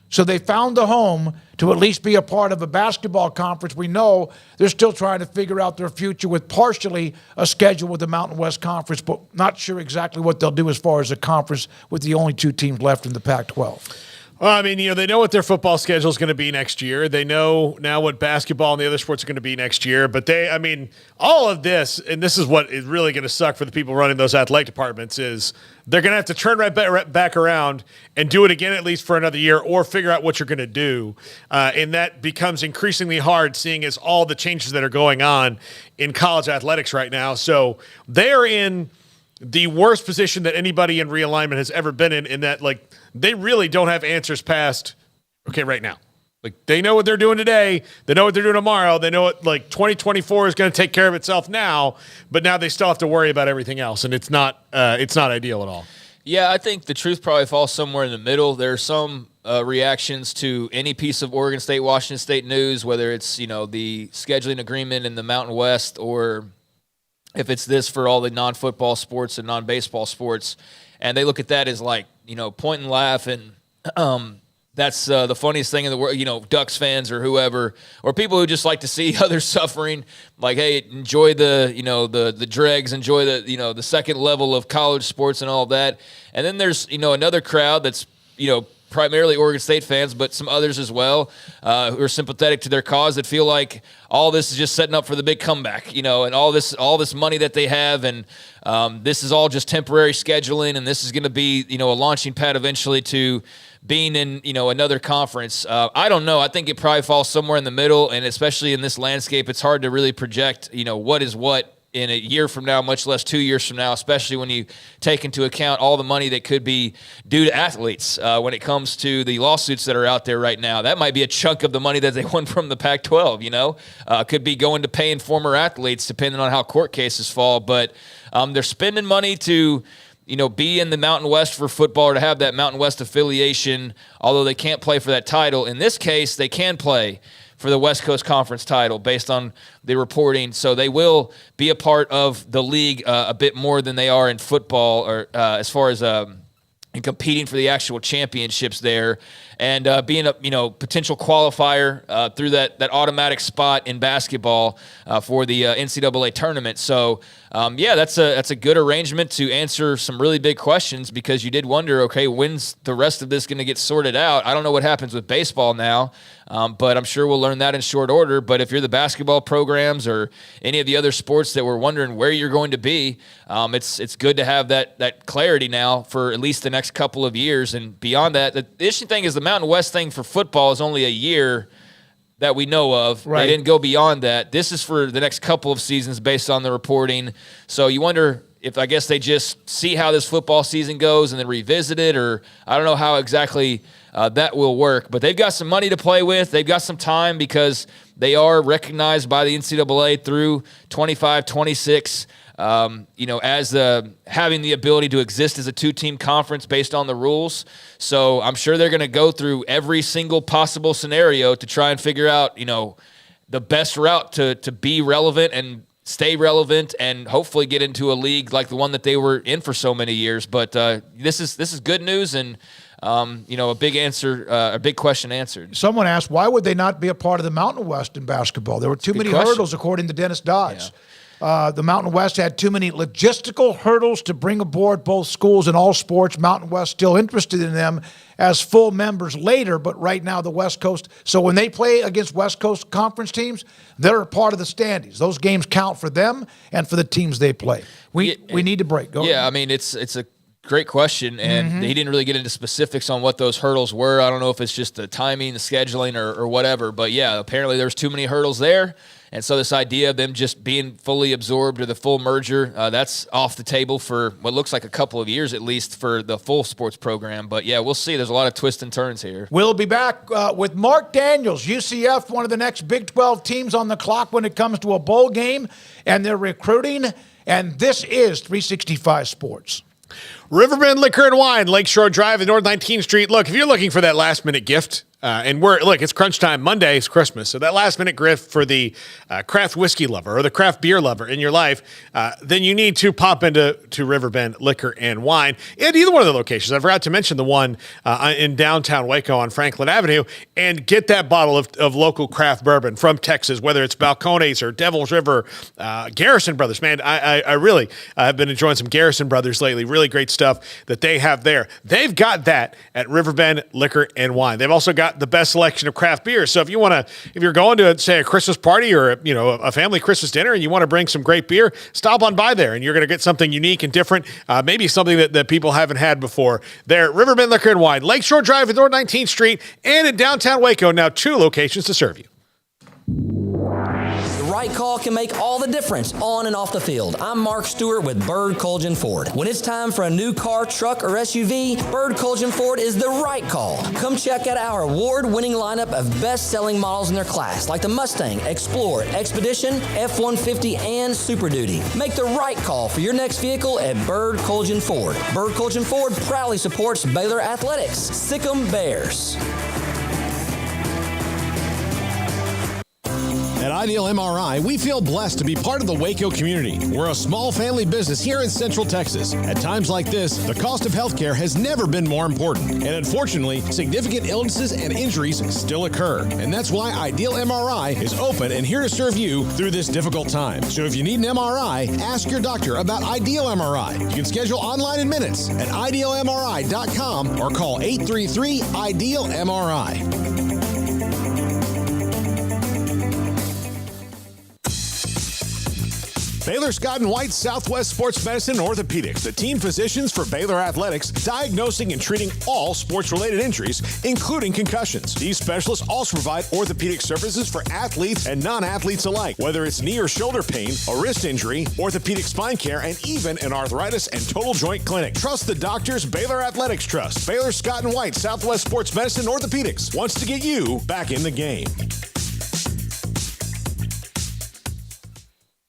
So they found a home to at least be a part of a basketball conference. We know they're still trying to figure out their future with partially a schedule with the Mountain West Conference, but not sure exactly what they'll do as far as a conference with the only 2 teams left in the Pac-12. Well, I mean, they know what their football schedule is going to be next year. They know now what basketball and the other sports are going to be next year. But all of this, and this is what is really going to suck for the people running those athletic departments, is they're going to have to turn right back around and do it again at least for another year or figure out what you're going to do. And that becomes increasingly hard seeing as all the changes that are going on in college athletics right now. So they're in the worst position that anybody in realignment has ever been in that, they really don't have answers past, right now. They know what they're doing today. They know what they're doing tomorrow. They know what, 2024 is going to take care of itself now, but now they still have to worry about everything else, and it's not ideal at all. Yeah, I think the truth probably falls somewhere in the middle. There are some reactions to any piece of Oregon State, Washington State news, whether it's, the scheduling agreement in the Mountain West or if it's this for all the non-football sports and non-baseball sports, and they look at that as point and laugh, and that's the funniest thing in the world. Ducks fans or whoever, or people who just like to see others suffering. Hey, enjoy the dregs, enjoy the second level of college sports and all of that. And then there's another crowd that's primarily Oregon State fans, but some others as well who are sympathetic to their cause that feel like all this is just setting up for the big comeback, and all this money that they have, and this is all just temporary scheduling, and this is going to be, a launching pad eventually to being in, another conference. I don't know. I think it probably falls somewhere in the middle, and especially in this landscape, it's hard to really project, what is what in a year from now, much less 2 years from now, especially when you take into account all the money that could be due to athletes when it comes to the lawsuits that are out there right now. That might be a chunk of the money that they won from the Pac-12, could be going to paying former athletes depending on how court cases fall. But they're spending money to be in the Mountain West for football or to have that Mountain West affiliation, although they can't play for that title. In this case, they can play for the West Coast Conference title based on the reporting. So they will be a part of the league a bit more than they are in football, or as far as in competing for the actual championships there, and being a potential qualifier through that automatic spot in basketball for the NCAA tournament. So that's a good arrangement to answer some really big questions, because you did wonder, okay, when's the rest of this going to get sorted out? I don't know what happens with baseball now, but I'm sure we'll learn that in short order. But if you're the basketball programs or any of the other sports that were wondering where you're going to be, it's good to have that clarity now for at least the next couple of years. And beyond that, the interesting thing is the Mountain West thing for football is only a year that we know of. Right. They didn't go beyond that. This is for the next couple of seasons based on the reporting. So you wonder if, I guess, they just see how this football season goes and then revisit it, or I don't know how exactly that will work. But they've got some money to play with. They've got some time because they are recognized by the NCAA through 25, 26, as having the ability to exist as a 2-team conference based on the rules. So I'm sure they're going to go through every single possible scenario to try and figure out, the best route to be relevant and stay relevant and hopefully get into a league like the one that they were in for so many years. But this is good news, and a big question answered. Someone asked, why would they not be a part of the Mountain West in basketball? There were too many hurdles, according to Dennis Dodds. Yeah. The Mountain West had too many logistical hurdles to bring aboard both schools in all sports. Mountain West still interested in them as full members later, but right now the West Coast. So when they play against West Coast Conference teams, they're a part of the standings. Those games count for them and for the teams they play. We need to break. Go ahead. I mean, it's a great question, and he didn't really get into specifics on what those hurdles were. I don't know if it's just the timing, the scheduling, or whatever, but yeah, apparently there's too many hurdles there. And so this idea of them just being fully absorbed or the full merger, that's off the table for what looks like a couple of years at least for the full sports program. But, yeah, we'll see. There's a lot of twists and turns here. We'll be back with Mark Daniels, UCF, one of the next Big 12 teams on the clock when it comes to a bowl game, and they're recruiting. And this is 365 Sports. Riverbend Liquor and Wine, Lakeshore Drive and North 19th Street. Look, if you're looking for that last-minute gift, it's crunch time. Monday is Christmas, so that last-minute gift for the craft whiskey lover or the craft beer lover in your life, then you need to pop into Riverbend Liquor and Wine at either one of the locations. I forgot to mention the one in downtown Waco on Franklin Avenue, and get that bottle of local craft bourbon from Texas, whether it's Balcones or Devil's River, Garrison Brothers. Man, I really have been enjoying some Garrison Brothers lately. Really great stuff that they have there. They've got that at Riverbend Liquor and Wine. They've also got the best selection of craft beer. So if you're going to, say, a Christmas party or a family Christmas dinner and you want to bring some great beer, stop on by there and you're going to get something unique and different, maybe something that people haven't had before. There at Riverbend Liquor and Wine, Lakeshore Drive at North 19th Street, and in downtown Waco. Now 2 locations to serve you. The right call can make all the difference on and off the field. I'm Mark Stewart with Bird Colgan Ford. When it's time for a new car, truck, or SUV, Bird Colgan Ford is the right call. Come check out our award-winning lineup of best-selling models in their class, like the Mustang, Explorer, Expedition, F-150, and Super Duty. Make the right call for your next vehicle at Bird Colgan Ford. Bird Colgan Ford proudly supports Baylor Athletics. Sic 'em Bears. At Ideal MRI, we feel blessed to be part of the Waco community. We're a small family business here in Central Texas. At times like this, the cost of healthcare has never been more important. And unfortunately, significant illnesses and injuries still occur. And that's why Ideal MRI is open and here to serve you through this difficult time. So if you need an MRI, ask your doctor about Ideal MRI. You can schedule online in minutes at idealmri.com or call 833-IDEAL-MRI. Baylor Scott & White Southwest Sports Medicine and Orthopedics, the team physicians for Baylor Athletics, diagnosing and treating all sports-related injuries, including concussions. These specialists also provide orthopedic services for athletes and non-athletes alike, whether it's knee or shoulder pain, a wrist injury, orthopedic spine care, and even an arthritis and total joint clinic. Trust the doctors Baylor Athletics trust. Baylor Scott & White Southwest Sports Medicine and Orthopedics wants to get you back in the game.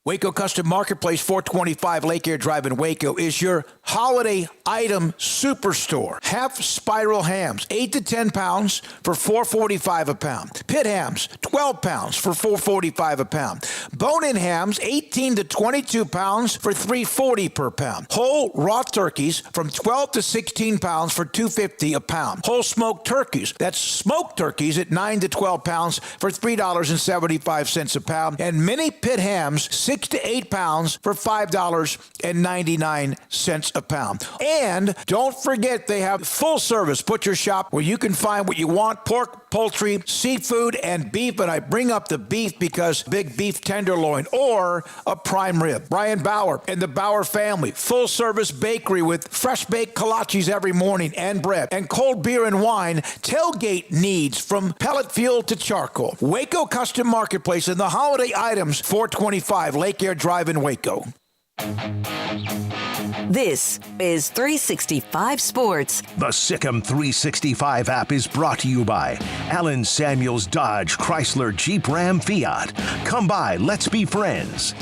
Waco Custom Marketplace, 425 Lake Air Drive in Waco, is your holiday item superstore. Half spiral hams, 8 to 10 pounds for $4.45 a pound. Pit hams, 12 pounds for $4.45 a pound. Bone-in hams, 18 to 22 pounds for $3.40 per pound. Whole raw turkeys from 12 to 16 pounds for $2.50 a pound. Whole smoked turkeys, that's smoked turkeys at 9 to 12 pounds for $3.75 a pound. And mini pit hams, 6 to 8 pounds for $5.99 a pound. And don't forget, they have full service butcher shop where you can find what you want: pork, poultry, seafood, and beef. And I bring up the beef because big beef tenderloin or a prime rib. Brian Bauer and the Bauer family, full service bakery with fresh baked kolaches every morning and bread and cold beer and wine. Tailgate needs from pellet fuel to charcoal. Waco Custom Marketplace and the holiday items, 425 Lake Air Drive in Waco. This is 365 Sports. The Sick'em 365 app is brought to you by Allen Samuels Dodge Chrysler Jeep Ram Fiat. Come by, let's be friends.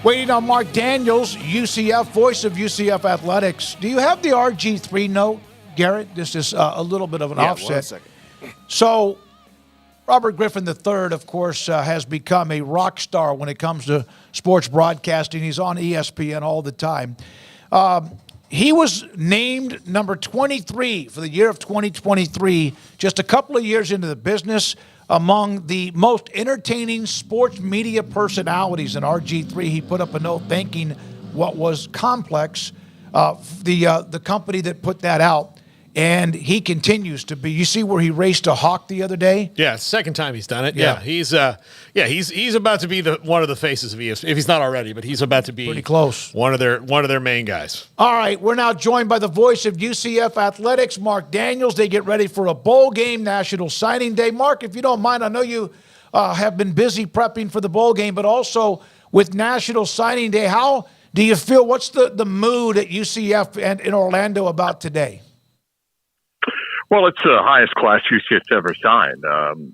Waiting on Mark Daniels, UCF, voice of UCF Athletics. Do you have the RG3 note, Garrett? This is a little bit of an offset. 1 second. So, Robert Griffin III, of course, has become a rock star when it comes to sports broadcasting. He's on ESPN all the time. He was named number 23 for the year of 2023, just a couple of years into the business, among the most entertaining sports media personalities. In RG3, he put up a note thanking what was Complex, the company that put that out. And he continues to be. You see where he raced a hawk the other day? Yeah, second time he's done it. Yeah, he's about to be one of the faces of ESPN, if he's not already, but he's about to be pretty close. One of their main guys. All right, we're now joined by the voice of UCF Athletics, Mark Daniels. They get ready for a bowl game, National Signing Day. Mark, if you don't mind, I know you have been busy prepping for the bowl game, but also with National Signing Day. How do you feel? What's the mood at UCF and in Orlando about today? Well, it's the highest class UCF's ever signed.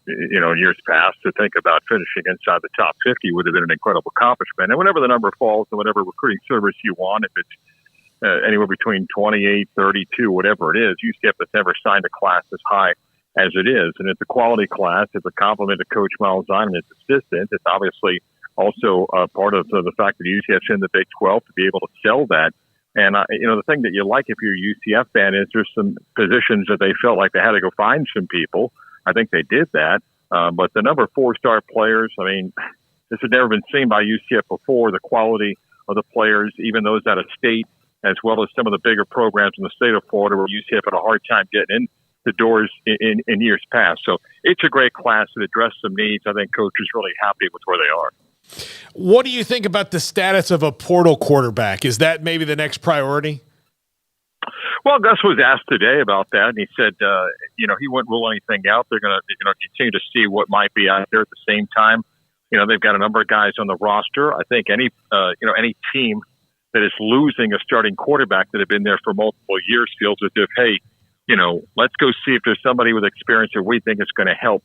In years past, to think about finishing inside the top 50 would have been an incredible accomplishment. And whatever the number falls and whatever recruiting service you want, if it's anywhere between 28, 32, whatever it is, UCF has never signed a class as high as it is. And it's a quality class. It's a compliment to Coach Malzahn and his assistant. It's obviously also part of the fact that UCF's in the Big 12 to be able to sell that. And, the thing that you like if you're a UCF fan is there's some positions that they felt like they had to go find some people. I think they did that. But the number 4-star players, this had never been seen by UCF before. The quality of the players, even those out of state, as well as some of the bigger programs in the state of Florida where UCF had a hard time getting in the doors in years past. So it's a great class that addressed some needs. I think Coach is really happy with where they are. What do you think about the status of a portal quarterback? Is that maybe the next priority? Well, Gus was asked today about that, and he said, he wouldn't rule anything out. They're going to, continue to see what might be out there at the same time. They've got a number of guys on the roster. I think any team that is losing a starting quarterback that have been there for multiple years feels as if, hey, let's go see if there's somebody with experience that we think is going to help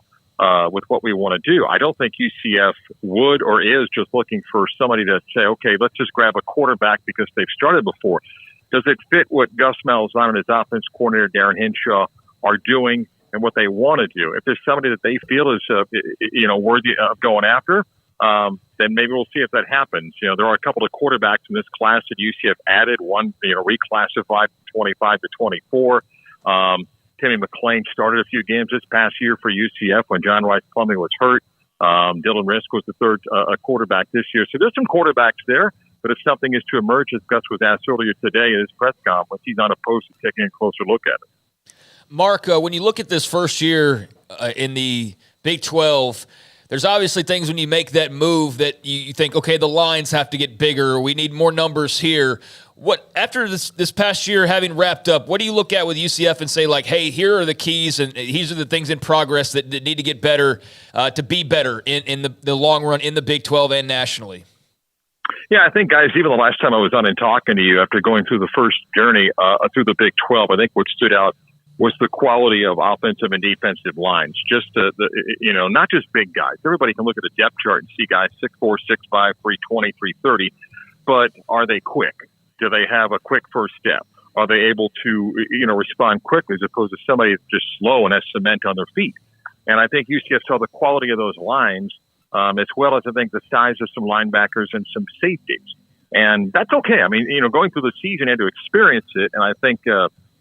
with what we want to do. I don't think UCF would or is just looking for somebody to say, okay, let's just grab a quarterback because they've started before. Does it fit what Gus Malzahn and his offense coordinator, Darren Hinshaw, are doing and what they want to do? If there's somebody that they feel is, worthy of going after, then maybe we'll see if that happens. There are a couple of quarterbacks in this class that UCF added, one, reclassified from 25 to 24. Timmy McClain started a few games this past year for UCF when John Rice Plumlee was hurt. Dylan Risk was the third quarterback this year. So there's some quarterbacks there, but if something is to emerge, as Gus was asked earlier today in his press conference, he's not opposed to taking a closer look at it. Mark, when you look at this first year in the Big 12, there's obviously things when you make that move that you think, okay, the lines have to get bigger. We need more numbers here. What after this past year having wrapped up, what do you look at with UCF and say, like, hey, here are the keys and these are the things in progress that need to get better to be better in the long run in the Big 12 and nationally? Yeah, I think, guys, even the last time I was on and talking to you after going through the first journey through the Big 12, I think what stood out was the quality of offensive and defensive lines. Just not just big guys. Everybody can look at a depth chart and see guys 6'4", 6'5", 320, 330, but are they quick? Do they have a quick first step? Are they able to, respond quickly as opposed to somebody that's just slow and has cement on their feet? And I think UCF saw the quality of those lines, as well as I think the size of some linebackers and some safeties. And that's okay. Going through the season and to experience it, and I think,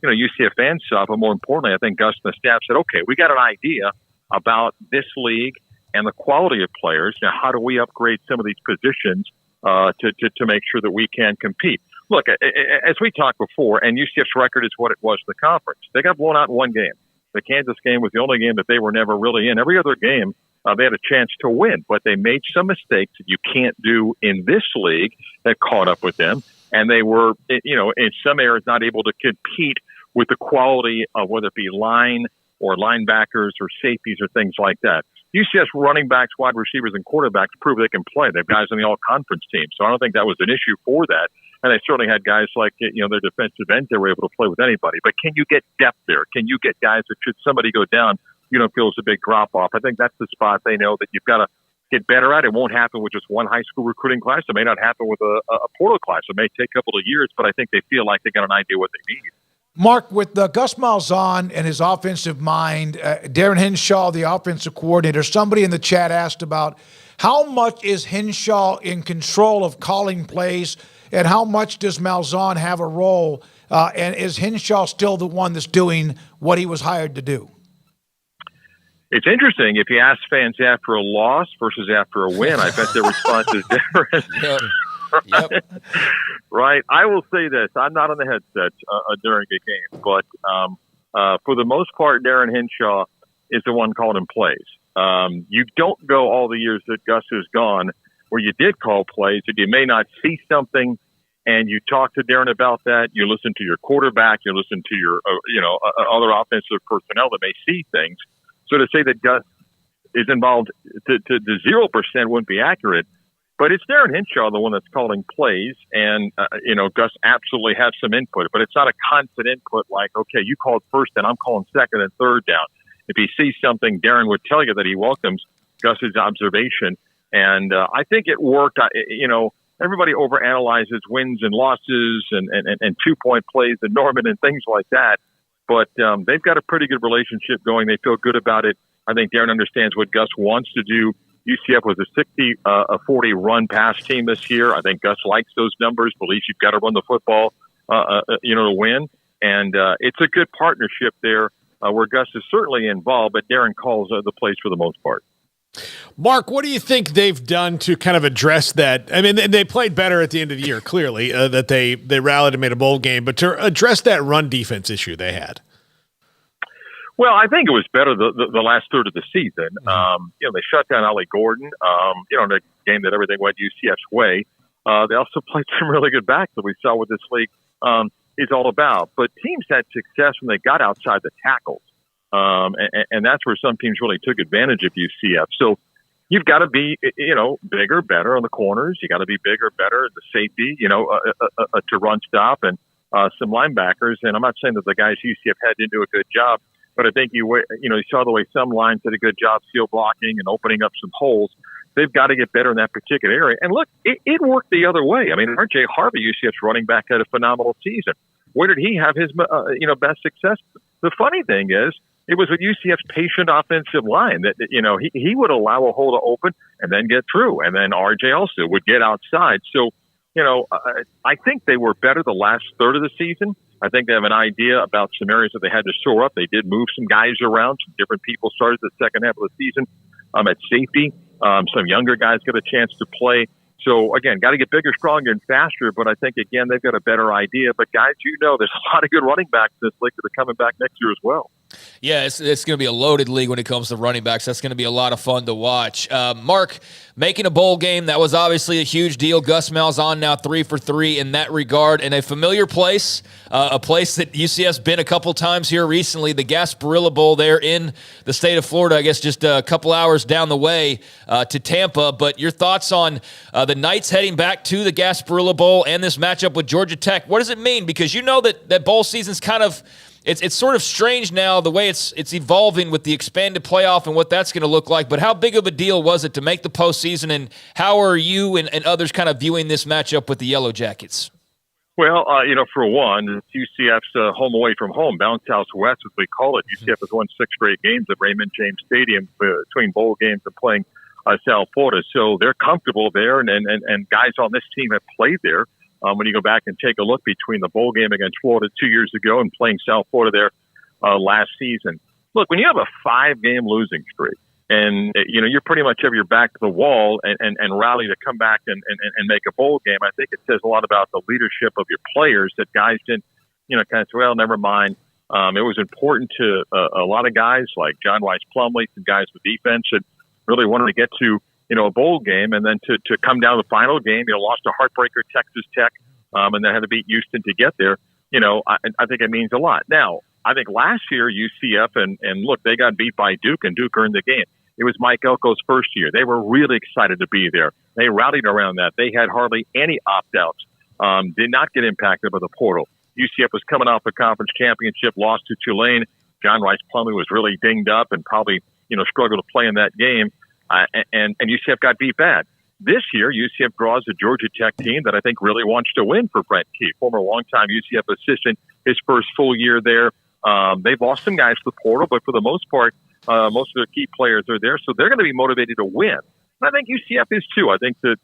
UCF fans saw, but more importantly, I think Gus and the staff said, okay, we got an idea about this league and the quality of players. Now, how do we upgrade some of these positions to make sure that we can compete? Look, as we talked before, and UCF's record is what it was in the conference. They got blown out in one game. The Kansas game was the only game that they were never really in. Every other game, they had a chance to win, but they made some mistakes that you can't do in this league that caught up with them. And they were, in some areas not able to compete with the quality of whether it be line or linebackers or safeties or things like that. UCF's running backs, wide receivers, and quarterbacks prove they can play. They have guys on the all-conference team, so I don't think that was an issue for that. And they certainly had guys like, their defensive ends they were able to play with anybody. But can you get depth there? Can you get guys that should somebody go down, feel it's a big drop-off? I think that's the spot they know that you've got to get better at. It won't happen with just one high school recruiting class. It may not happen with a portal class. It may take a couple of years, but I think they feel like they got an idea what they need. Mark, with Gus Malzahn and his offensive mind, Darren Hinshaw, the offensive coordinator, somebody in the chat asked about how much is Hinshaw in control of calling plays and how much does Malzahn have a role? And is Hinshaw still the one that's doing what he was hired to do? It's interesting. If you ask fans after a loss versus after a win, I bet their response is different. Yep. Right. I will say this. I'm not on the headset during a game, but for the most part, Darren Hinshaw is the one calling plays. You don't go all the years that Gus is gone where you did call plays and you may not see something and you talk to Darren about that. You listen to your quarterback. You listen to your, other offensive personnel that may see things. So to say that Gus is involved to 0% wouldn't be accurate. But it's Darren Hinshaw, the one that's calling plays, and, Gus absolutely has some input, but it's not a constant input like, okay, you called first and I'm calling second and third down. If he sees something, Darren would tell you that he welcomes Gus's observation. And I think it worked. Everybody overanalyzes wins and losses and 2-point plays and Norman and things like that. But they've got a pretty good relationship going. They feel good about it. I think Darren understands what Gus wants to do. UCF was a 60-40 run pass team this year. I think Gus likes those numbers, believes you've got to run the football, to win. And it's a good partnership there where Gus is certainly involved, but Darren calls the plays for the most part. Mark, what do you think they've done to kind of address that? I mean, they played better at the end of the year, clearly, that they rallied and made a bowl game, but to address that run defense issue they had. Well, I think it was better the last third of the season. They shut down Ollie Gordon, in a game that everything went UCF's way. They also played some really good backs that we saw what this league is all about. But teams had success when they got outside the tackles. And that's where some teams really took advantage of UCF. So you've got to be, bigger, better on the corners. You got to be bigger, better at the safety, to run stop and some linebackers. And I'm not saying that the guys UCF had didn't do a good job, but I think you saw the way some lines did a good job seal blocking and opening up some holes. They've got to get better in that particular area. And look, it worked the other way. I mean, R.J. Harvey, UCF's running back, had a phenomenal season. Where did he have his, best success? The funny thing is, it was with UCF's patient offensive line that, he would allow a hole to open and then get through. And then RJ also would get outside. So, I think they were better the last third of the season. I think they have an idea about some areas that they had to shore up. They did move some guys around. Some different people started the second half of the season at safety. Some younger guys got a chance to play. So, again, got to get bigger, stronger, and faster. But I think, again, they've got a better idea. But, guys, there's a lot of good running backs in this league that are coming back next year as well. Yeah, it's going to be a loaded league when it comes to running backs. That's going to be a lot of fun to watch. Mark, making a bowl game, that was obviously a huge deal. Gus Malzahn now 3 for 3 in that regard. And a familiar place, a place that UCF's been a couple times here recently, the Gasparilla Bowl there in the state of Florida, I guess just a couple hours down the way to Tampa. But your thoughts on the Knights heading back to the Gasparilla Bowl and this matchup with Georgia Tech? What does it mean? Because that bowl season's kind of – It's sort of strange now the way it's evolving with the expanded playoff and what that's going to look like. But how big of a deal was it to make the postseason, and how are you and others kind of viewing this matchup with the Yellow Jackets? Well, for one, UCF's home away from home, bounce house west, as we call it. UCF has won 6 straight games at Raymond James Stadium between bowl games and playing South Florida. So they're comfortable there, and guys on this team have played there. When you go back and take a look between the bowl game against Florida 2 years ago and playing South Florida there last season. Look, when you have a 5-game losing streak and, you're pretty much have your back to the wall and rally to come back and make a bowl game, I think it says a lot about the leadership of your players that guys didn't, kind of say, well, never mind. It was important to a lot of guys like John Weiss Plumlee, some guys with defense that really wanted to get to, a bowl game, and then to come down to the final game, lost a heartbreaker, Texas Tech, and then had to beat Houston to get there. I think it means a lot. Now, I think last year UCF and look, they got beat by Duke, and Duke earned the game. It was Mike Elko's first year. They were really excited to be there. They rallied around that. They had hardly any opt-outs. Did not get impacted by the portal. UCF was coming off the conference championship, lost to Tulane. John Rice Plumlee was really dinged up and probably struggled to play in that game. And UCF got beat bad. This year, UCF draws a Georgia Tech team that I think really wants to win for Brent Key, former longtime UCF assistant, his first full year there. They've lost some guys to the portal, but for the most part, most of their key players are there, so they're going to be motivated to win. And I think UCF is too. I think that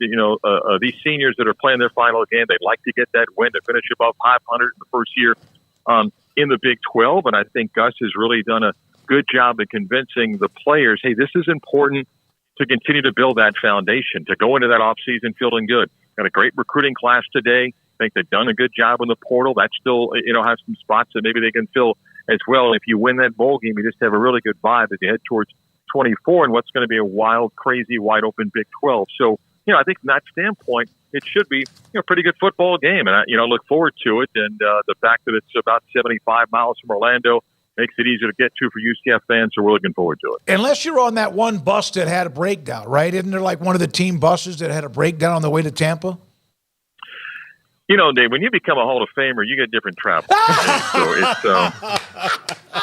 these seniors that are playing their final game, they'd like to get that win to finish above 500 in the first year in the Big 12. And I think Gus has really done a good job of convincing the players, hey, this is important to continue to build that foundation, to go into that offseason feeling good. Got a great recruiting class today. I think they've done a good job in the portal. That still, has some spots that maybe they can fill as well. If you win that bowl game, you just have a really good vibe as you head towards 24 and what's going to be a wild, crazy, wide-open Big 12. So, I think from that standpoint, it should be a pretty good football game. And, I look forward to it. And the fact that it's about 75 miles from Orlando, makes it easier to get to for UCF fans, so we're looking forward to it. Unless you're on that one bus that had a breakdown, right? Isn't there like one of the team buses that had a breakdown on the way to Tampa? You know, Dave, when you become a Hall of Famer, you get different travel. So it's,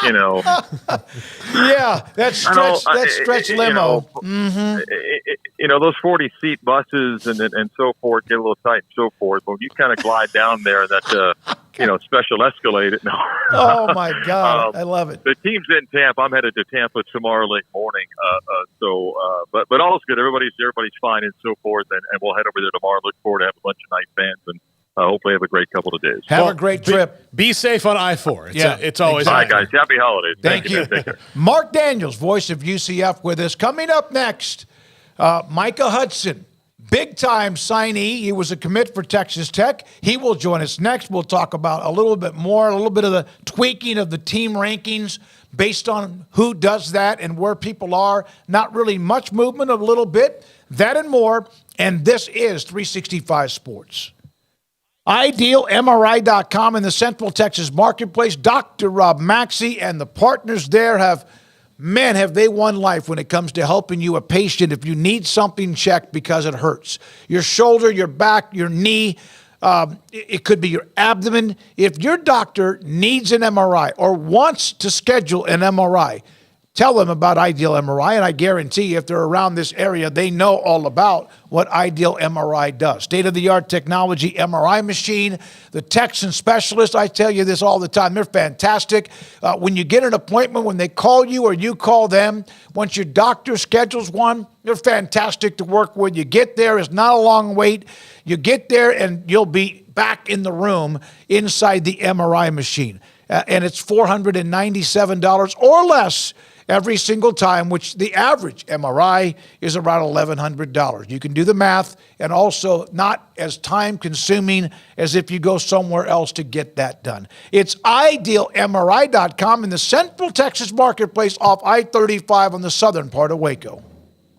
you know. Yeah, that stretch limo. You know, those 40-seat buses and so forth get a little tight and so forth. But you kind of glide down there, that, special Escalade. No. Oh, my God. I love it. The team's in Tampa. I'm headed to Tampa tomorrow late morning. But all's good. Everybody's fine and so forth. And we'll head over there tomorrow. Look forward to have a bunch of nice fans and hopefully have a great couple of days. Have a great trip. Be safe on I-4. It's always all right, guys. Happy holidays. Thank you. Take care. Mark Daniels, voice of UCF, with us. Coming up next, Micah Hudson, big-time signee. He was a commit for Texas Tech. He will join us next. We'll talk about a little bit of the tweaking of the team rankings based on who does that and where people are. Not really much movement, a little bit. That and more. And this is 365 Sports. IdealMRI.com in the Central Texas marketplace. Dr. Rob Maxey and the partners there have they won life when it comes to helping you, a patient, if you need something checked because it hurts. Your shoulder, your back, your knee, it could be your abdomen. If your doctor needs an MRI or wants to schedule an MRI, tell them about Ideal MRI, and I guarantee you, if they're around this area, they know all about what Ideal MRI does. State-of-the-art technology MRI machine. The techs and specialists, I tell you this all the time, they're fantastic. When you get an appointment, when they call you or you call them, once your doctor schedules one, they're fantastic to work with. You get there, it's not a long wait. You get there, and you'll be back in the room inside the MRI machine. And it's $497 or less every single time, which the average MRI is around $1,100. You can do the math, and also not as time-consuming as if you go somewhere else to get that done. It's IdealMRI.com in the Central Texas marketplace off I-35 on the southern part of Waco.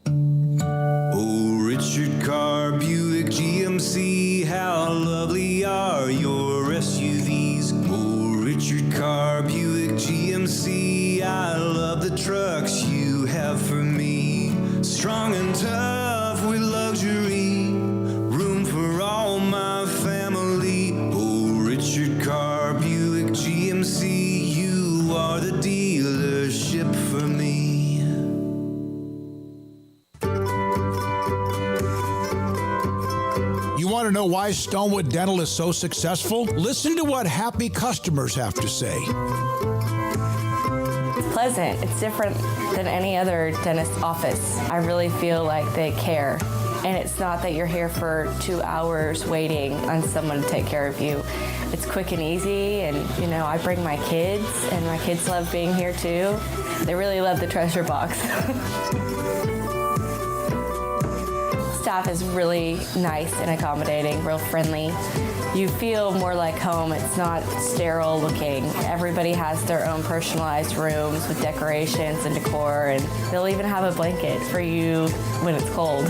Oh, Richard Carr, Buick, GMC, how lovely are your SUVs. Oh, Richard Carr, Buick, GMC, I love the trucks you have for me. Strong and tough with luxury, room for all my family. Oh, Richard Carr, Buick, GMC, you are the dealership for me. You want to know why Stonewood Dental is so successful? Listen to what happy customers have to say. It's pleasant. It's different than any other dentist office. I really feel like they care. And it's not that you're here for 2 hours waiting on someone to take care of you. It's quick and easy, and I bring my kids, and my kids love being here too. They really love the treasure box. Staff is really nice and accommodating, real friendly. You feel more like home. It's not sterile looking. Everybody has their own personalized rooms with decorations and decor, and they'll even have a blanket for you when it's cold.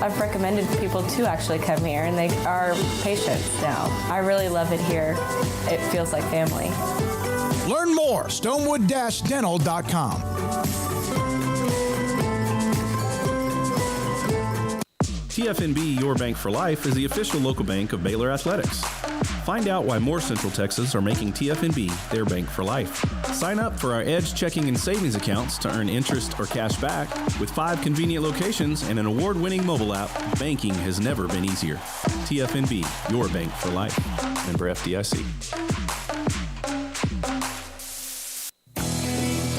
I've recommended people to actually come here, and they are patients now. I really love it here. It feels like family. Learn more, stonewood-dental.com. TFNB Your Bank for Life is the official local bank of Baylor Athletics. Find out why more Central Texas are making TFNB their bank for life. Sign up for our Edge checking and savings accounts to earn interest or cash back. With 5 convenient locations and an award-winning mobile app, banking has never been easier. TFNB Your Bank for Life. Member FDIC.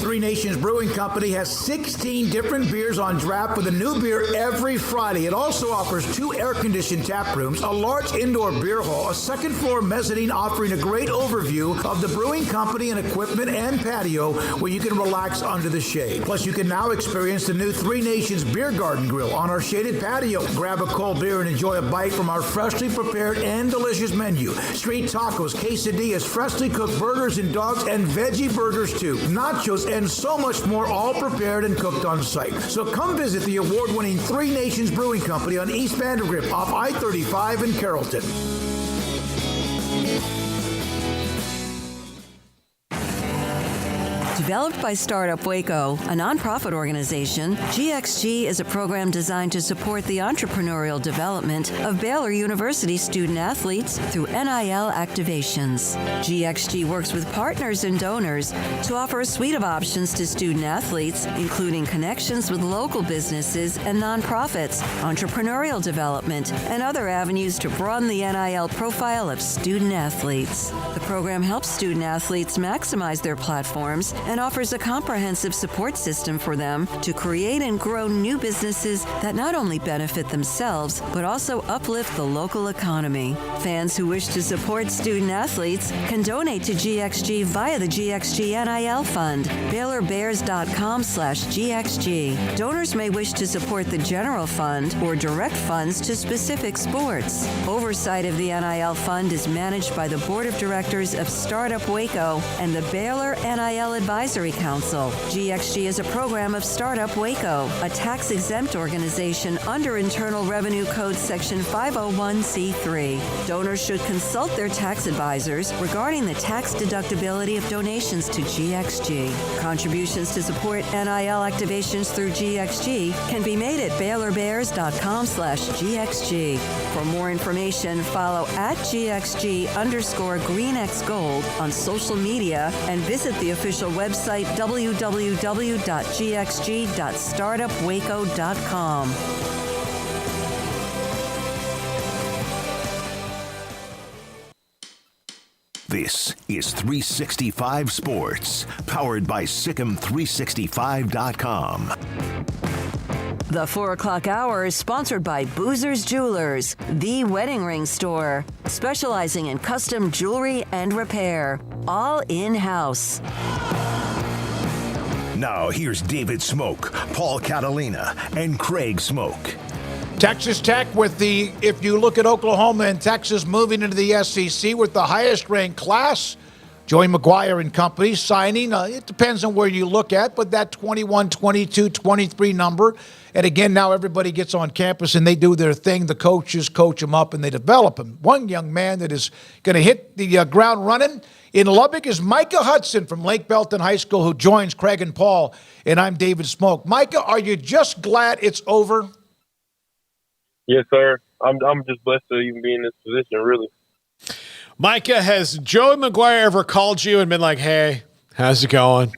Three Nations Brewing Company has 16 different beers on draft with a new beer every Friday. It also offers 2 air-conditioned tap rooms, a large indoor beer hall, a second-floor mezzanine offering a great overview of the brewing company and equipment and patio where you can relax under the shade. Plus, you can now experience the new Three Nations Beer Garden Grill on our shaded patio. Grab a cold beer and enjoy a bite from our freshly prepared and delicious menu. Street tacos, quesadillas, freshly cooked burgers and dogs, and veggie burgers too. Nachos and so much more, all prepared and cooked on site. So come visit the award-winning Three Nations Brewing Company on East Vandergrift off I-35 in Carrollton. Developed by Startup Waco, a nonprofit organization, GXG is a program designed to support the entrepreneurial development of Baylor University student athletes through NIL activations. GXG works with partners and donors to offer a suite of options to student athletes, including connections with local businesses and nonprofits, entrepreneurial development, and other avenues to broaden the NIL profile of student athletes. The program helps student athletes maximize their platforms and offers a comprehensive support system for them to create and grow new businesses that not only benefit themselves, but also uplift the local economy. Fans who wish to support student athletes can donate to GXG via the GXG NIL Fund, BaylorBears.com/GXG. Donors may wish to support the general fund or direct funds to specific sports. Oversight of the NIL Fund is managed by the Board of Directors of Startup Waco and the Baylor NIL Advisory Council. GXG is a program of Startup Waco, a tax-exempt organization under Internal Revenue Code Section 501c3. Donors should consult their tax advisors regarding the tax deductibility of donations to GXG. Contributions to support NIL activations through GXG can be made at BaylorBears.com/GXG. For more information, follow @GXG_GreenXGold on social media and visit the official website www.gxg.startupwaco.com. This is 365 Sports, powered by Sikkim365.com. The 4 o'clock hour is sponsored by Boozer's Jewelers, the wedding ring store, specializing in custom jewelry and repair, all in-house. Now here's David Smoak, Paul Catalina, and Craig Smoak. Texas Tech if you look at Oklahoma and Texas moving into the SEC with the highest ranked class, Joey McGuire and company signing, it depends on where you look at, but that 21, 22, 23 number. And again, now everybody gets on campus and they do their thing. The coaches coach them up and they develop them. One young man that is going to hit the ground running in Lubbock is Micah Hudson from Lake Belton High School, who joins Craig and Paul. And I'm David Smoak. Micah, are you just glad it's over? Yes, sir. I'm just blessed to even be in this position, really. Micah, has Joey McGuire ever called you and been like, hey, how's it going?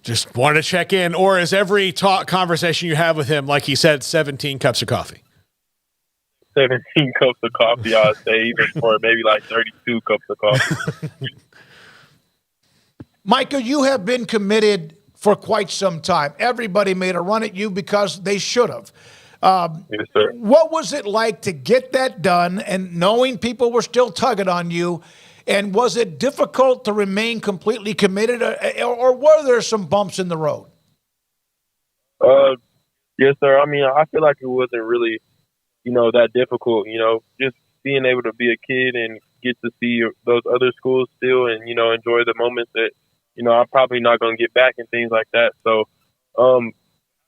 Just wanted to check in. Or is every conversation you have with him, like he said, 17 cups of coffee? 17 cups of coffee, I'd say, even for maybe like 32 cups of coffee. Micah, you have been committed for quite some time. Everybody made a run at you because they should have. Yes, sir. What was it like to get that done and knowing people were still tugging on you? And was it difficult to remain completely committed, or were there some bumps in the road? Yes, sir. I mean, I feel like it wasn't really, that difficult. Just being able to be a kid and get to see those other schools still and, enjoy the moments that, I'm probably not going to get back and things like that. So,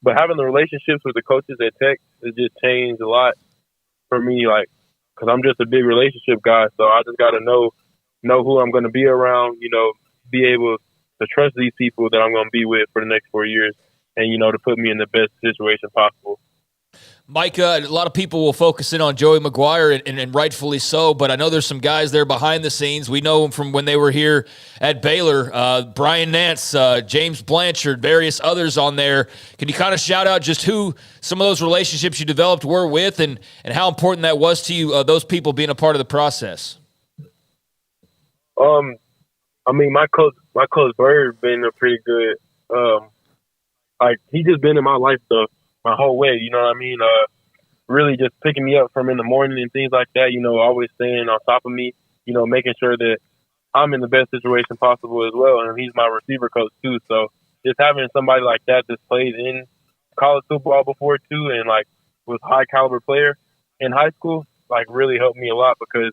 but having the relationships with the coaches at Tech, it just changed a lot for me, because I'm just a big relationship guy. So I just got to know who I'm going to be around, be able to trust these people that I'm going to be with for the next 4 years and, to put me in the best situation possible. Micah, a lot of people will focus in on Joey McGuire, and rightfully so, but I know there's some guys there behind the scenes. We know them from when they were here at Baylor. Brian Nance, James Blanchard, various others on there. Can you kind of shout out just who some of those relationships you developed were with and how important that was to you, those people being a part of the process? I mean, my coach Bird been a pretty good, he just been in my life my whole way, you know what I mean? Really just picking me up from in the morning and things like that, always staying on top of me, making sure that I'm in the best situation possible as well. And he's my receiver coach too. So just having somebody like that that's played in college football before too and was a high caliber player in high school, really helped me a lot because,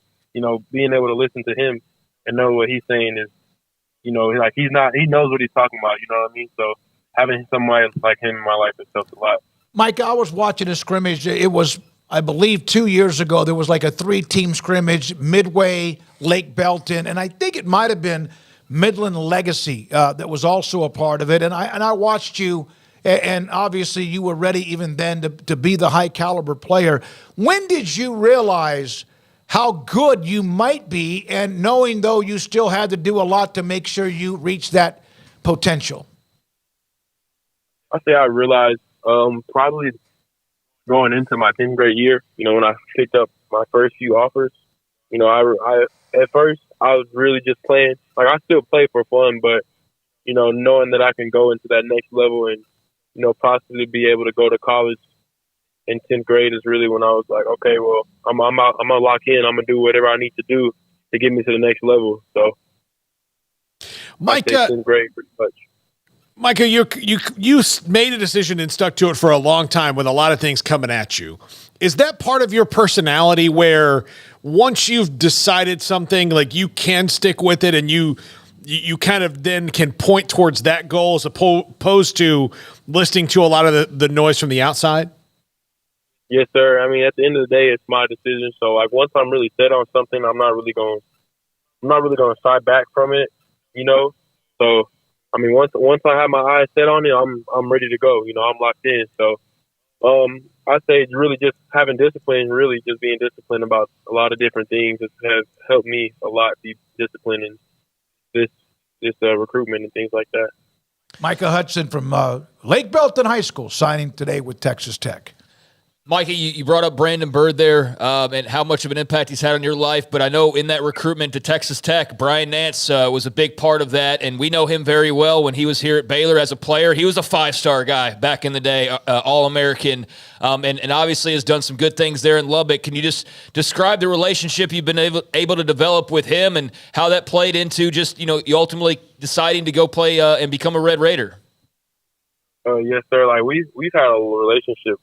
being able to listen to him and know what he's saying is, he knows what he's talking about, you know what I mean? So having somebody like him in my life has helped a lot. Mike, I was watching a scrimmage. It was, I believe, 2 years ago. There was a 3-team scrimmage, Midway, Lake Belton, and I think it might have been Midland legacy that was also a part of it. And I watched you, and obviously you were ready even then to be the high caliber player. When did you realize how good you might be, and knowing though you still had to do a lot to make sure you reached that potential? I say I realized probably going into my 10th grade year, when I picked up my first few offers, I at first I was really just playing. Like, I still play for fun, but, knowing that I can go into that next level and, possibly be able to go to college in 10th grade is really when I was like, okay, well, I'm gonna lock in. I'm gonna do whatever I need to do to get me to the next level. So, Micah, 10th grade pretty much. Micah, you made a decision and stuck to it for a long time with a lot of things coming at you. Is that part of your personality where once you've decided something, like, you can stick with it and you kind of then can point towards that goal as opposed to listening to a lot of the noise from the outside? Yes, sir. I mean, at the end of the day, it's my decision. So, like, once I'm really set on something, I'm not really going to side back from it, So, I mean, once I have my eyes set on it, I'm ready to go. I'm locked in. So, I say it's really just having discipline, really just being disciplined about a lot of different things has helped me a lot be disciplined in this recruitment and things like that. Micah Hudson from Lake Belton High School signing today with Texas Tech. Micah, you brought up Brandon Bird there and how much of an impact he's had on your life. But I know in that recruitment to Texas Tech, Brian Nance was a big part of that. And we know him very well when he was here at Baylor as a player. He was a 5-star guy back in the day, All-American, and obviously has done some good things there in Lubbock. Can you just describe the relationship you've been able to develop with him and how that played into just, you ultimately deciding to go play and become a Red Raider? Yes, sir. Like, we've had a relationship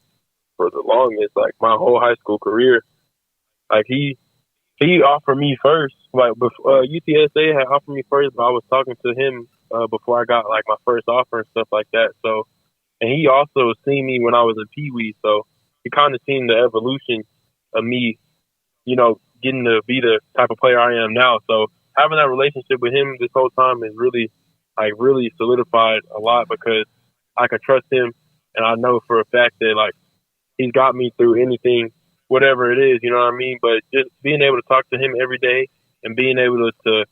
for the longest, like my whole high school career. Like, he offered me first. Like, UTSA had offered me first, but I was talking to him before I got like my first offer and stuff like that. So, and he also seen me when I was in Pee Wee, so he kind of seen the evolution of me, getting to be the type of player I am now. So having that relationship with him this whole time is really solidified a lot, because I can trust him, and I know for a fact that, like, he's got me through anything, whatever it is, you know what I mean? But just being able to talk to him every day and being able to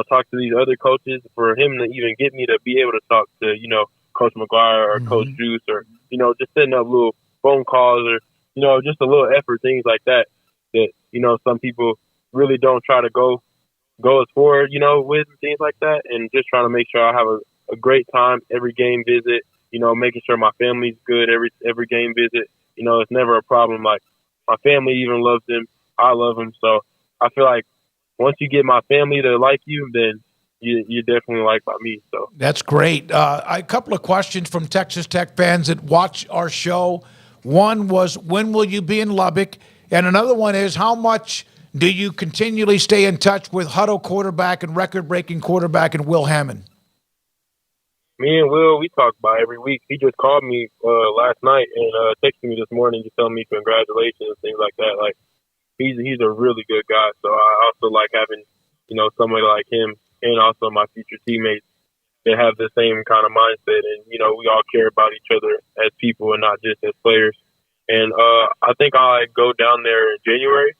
talk to these other coaches, for him to even get me to be able to talk to, Coach McGuire or Coach Juice, or, just setting up little phone calls, or, just a little effort, things like that, some people really don't try to go as forward, with things like that, and just trying to make sure I have a great time every game visit, making sure my family's good every game visit. It's never a problem. Like, my family even loves him. I love him. So I feel like once you get my family to like you, then you're definitely liked by me. So that's great. A couple of questions from Texas Tech fans that watch our show. One was, when will you be in Lubbock? And another one is, how much do you continually stay in touch with Huddle quarterback and record-breaking quarterback and Will Hammond? Me and Will, we talk about every week. He just called me last night and texted me this morning just telling me congratulations and things like that. Like, he's a really good guy. So I also like having, somebody like him, and also my future teammates that have the same kind of mindset. And, we all care about each other as people and not just as players. And I think I go down there in January.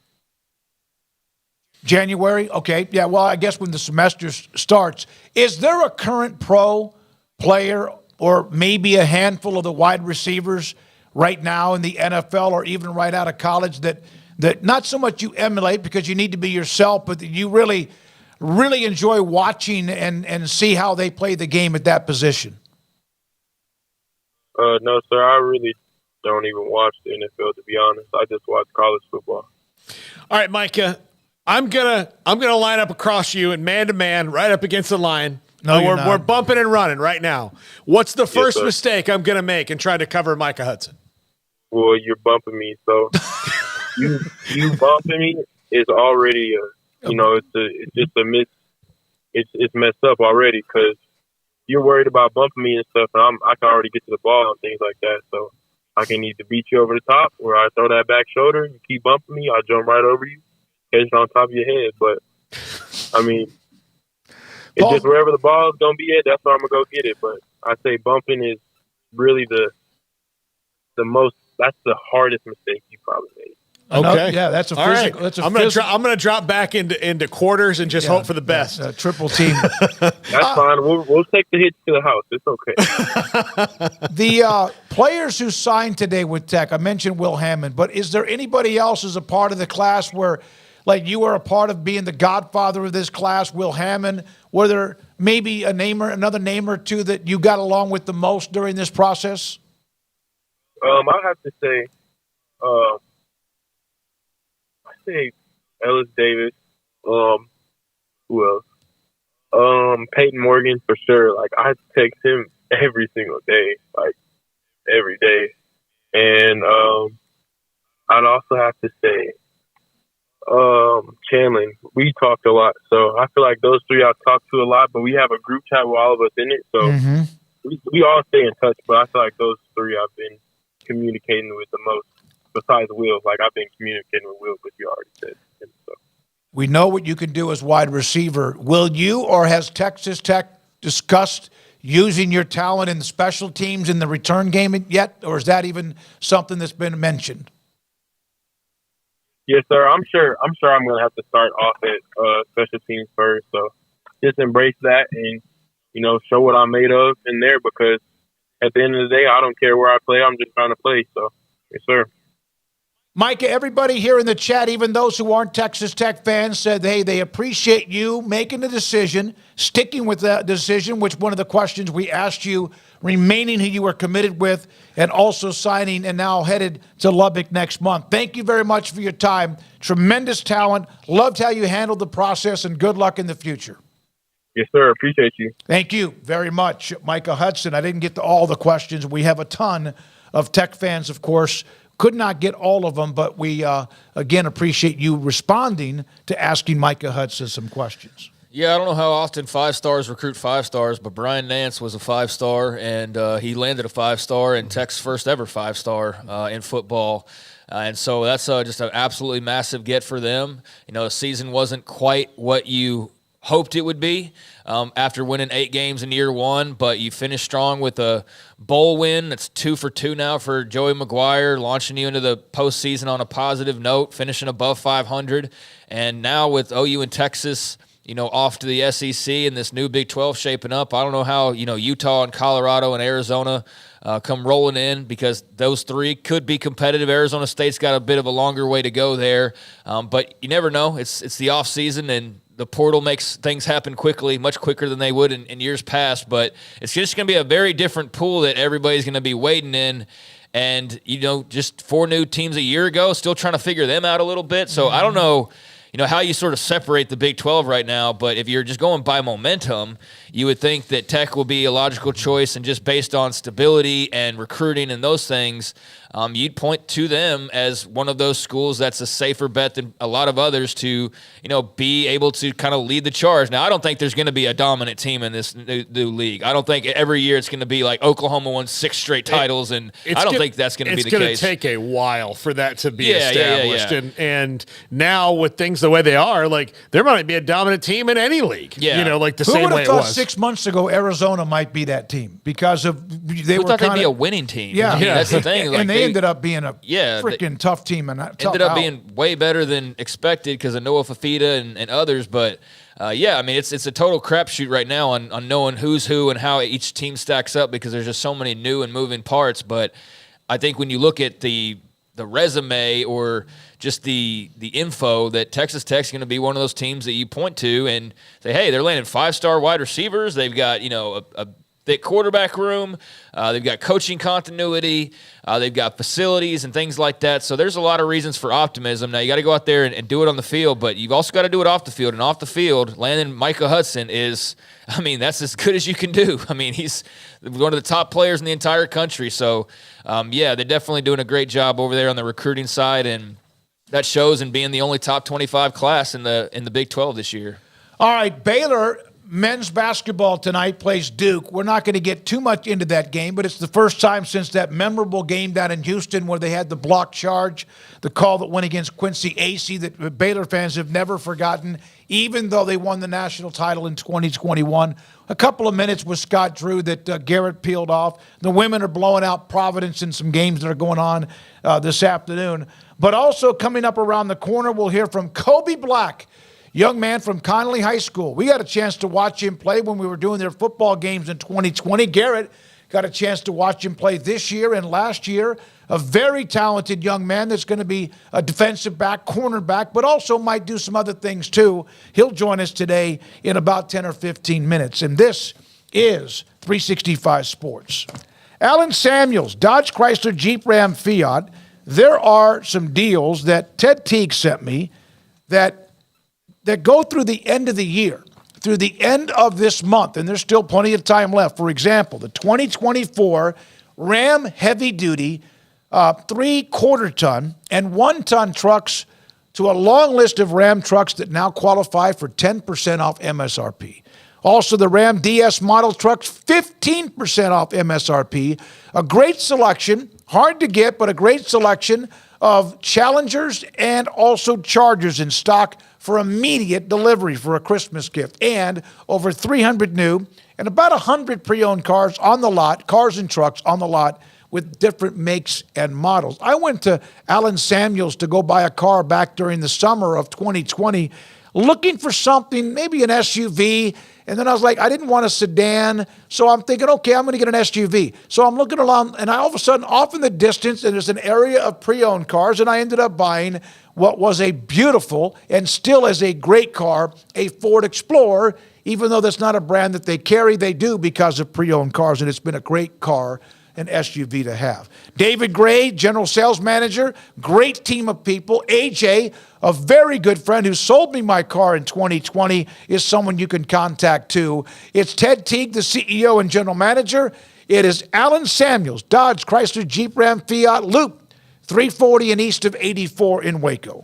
January? Okay. Yeah, well, I guess when the semester starts. Is there a current pro player, or maybe a handful of the wide receivers right now in the NFL, or even right out of college, that not so much you emulate because you need to be yourself, but that you really, really enjoy watching and see how they play the game at that position? No, sir. I really don't even watch the NFL, to be honest. I just watch college football. All right, Micah, I'm gonna line up across you and man to man, right up against the line. No, we're bumping and running right now. What's the first mistake I'm going to make in trying to cover Micah Hudson? Well, you're bumping me, so you bumping me is already it's just a miss. It's messed up already, because you're worried about bumping me and stuff, and I can already get to the ball and things like that. So I can either beat you over the top, or I throw that back shoulder. You keep bumping me, I jump right over you, catch it on top of your head. But I mean, It's just wherever the ball is going to be at, that's where I'm going to go get it. But I say bumping is really the most, that's the hardest mistake you probably made. Okay. Yeah, that's a All physical. right. That's a I'm gonna drop back into quarters and just hope for the best. Triple team. That's fine. We'll take the hits to the house. It's okay. The players who signed today with Tech, I mentioned Will Hammond, but is there anybody else as a part of the class where, like, you were a part of being the godfather of this class, Will Hammond? Were there maybe another name or two that you got along with the most during this process? I have to say, Ellis Davis. Who else? Peyton Morgan for sure. Like, I text him every single day, like every day. And I'd also have to say Chandler. We talked a lot, so I feel like those three I talk to a lot. But we have a group chat with all of us in it, so we all stay in touch. But I feel like those three I've been communicating with the most. Besides Will, like I've been communicating with Will, but you already said. So. We know what you can do as wide receiver. Will you, or has Texas Tech discussed using your talent in the special teams in the return game yet, or is that even something that's been mentioned? Yes, sir. I'm sure I'm going to have to start off at special teams first. So just embrace that and, show what I'm made of in there, because at the end of the day, I don't care where I play. I'm just trying to play. So, yes, sir. Micah, everybody here in the chat, even those who aren't Texas Tech fans, said, hey, they appreciate you making the decision, sticking with that decision, which one of the questions we asked you, remaining who you were committed with, and also signing and now headed to Lubbock next month. Thank you very much for your time. Tremendous talent. Loved how you handled the process, and good luck in the future. Yes, sir. Appreciate you. Thank you very much, Micah Hudson. I didn't get to all the questions. We have a ton of Tech fans, of course. Could not get all of them, but we, again, appreciate you responding to asking Micah Hudson some questions. Yeah, I don't know how often 5-stars recruit 5-stars, but Brian Nance was a 5-star, and he landed a 5-star and Tech's first ever 5-star in football. And so that's just an absolutely massive get for them. The season wasn't quite what you hoped it would be after winning 8 games in year one, but you finished strong with a bowl win. That's 2 for 2 now for Joey McGuire, launching you into the postseason on a positive note, finishing above 500. And now with OU and Texas, off to the SEC and this new Big 12 shaping up, I don't know how, Utah and Colorado and Arizona come rolling in, because those three could be competitive. Arizona State's got a bit of a longer way to go there, but you never know. It's the off season, and the portal makes things happen quickly, much quicker than they would in years past. But it's just going to be a very different pool that everybody's going to be wading in. And, just 4 new teams a year ago, still trying to figure them out a little bit. So I don't know, how you sort of separate the Big 12 right now. But if you're just going by momentum, you would think that Tech will be a logical choice. And just based on stability and recruiting and those things, you'd point to them as one of those schools that's a safer bet than a lot of others to, be able to kind of lead the charge. Now, I don't think there's going to be a dominant team in this new league. I don't think every year it's going to be like Oklahoma won 6 straight titles, and I don't think that's going to be the case. It's going to take a while for that to be established. Yeah. And now with things the way they are, like, there might be a dominant team in any league, like the same way it was. Who would have thought 6 months ago Arizona might be that team, because of they Who were thought they'd be a winning team? Yeah, that's the thing. And they ended up being a freaking tough team, and ended up being way better than expected because of Noah Fafita and others. But it's a total crapshoot right now on knowing who's who and how each team stacks up, because there's just so many new and moving parts. But I think when you look at the resume or just the info, that Texas Tech's going to be one of those teams that you point to and say, hey, they're landing 5-star wide receivers. They've got a thick quarterback room. They've got coaching continuity. They've got facilities and things like that. So there's a lot of reasons for optimism. Now, you got to go out there and do it on the field, but you've also got to do it off the field. And off the field, landing Micah Hudson is, that's as good as you can do. He's one of the top players in the entire country. So, they're definitely doing a great job over there on the recruiting side, and that shows in being the only top 25 class in the Big 12 this year. All right, Baylor men's basketball tonight plays Duke. We're not going to get too much into that game, but it's the first time since that memorable game down in Houston where they had the block charge, the call that went against Quincy Acey that Baylor fans have never forgotten, even though they won the national title in 2021. A couple of minutes with Scott Drew that Garrett peeled off. The women are blowing out Providence in some games that are going on this afternoon. But also coming up around the corner, we'll hear from Kobe Black, young man from Connolly High School. We got a chance to watch him play when we were doing their football games in 2020. Garrett got a chance to watch him play this year and last year. A very talented young man that's going to be a defensive back, cornerback, but also might do some other things too. He'll join us today in about 10 or 15 minutes. And this is 365 Sports. Alan Samuels, Dodge Chrysler Jeep Ram Fiat. There are some deals that Ted Teague sent me that go through the end of the year, through the end of this month, and there's still plenty of time left. For example, the 2024 Ram Heavy Duty 3/4-ton and 1-ton trucks to a long list of Ram trucks that now qualify for 10% off MSRP. Also, the Ram DS model trucks, 15% off MSRP. A great selection, hard to get, but a great selection of Challengers and also Chargers in stock for immediate delivery for a Christmas gift. And over 300 new and about 100 pre-owned cars on the lot, cars and trucks on the lot with different makes and models. I went to Alan Samuels to go buy a car back during the summer of 2020, looking for something, maybe an SUV. And then I was like, I didn't want a sedan. So I'm thinking, okay, I'm going to get an SUV. So I'm looking along, and I all of a sudden, off in the distance, and there's an area of pre-owned cars, and I ended up buying what was a beautiful and still is a great car, a Ford Explorer. Even though that's not a brand that they carry, they do because of pre-owned cars, and it's been a great car, an SUV to have. David Gray, general sales manager, great team of people. AJ, a very good friend who sold me my car in 2020, is someone you can contact too. It's Ted Teague, the CEO and general manager. It is Alan Samuels, Dodge, Chrysler, Jeep, Ram, Fiat, Loop, 340 and east of 84 in Waco.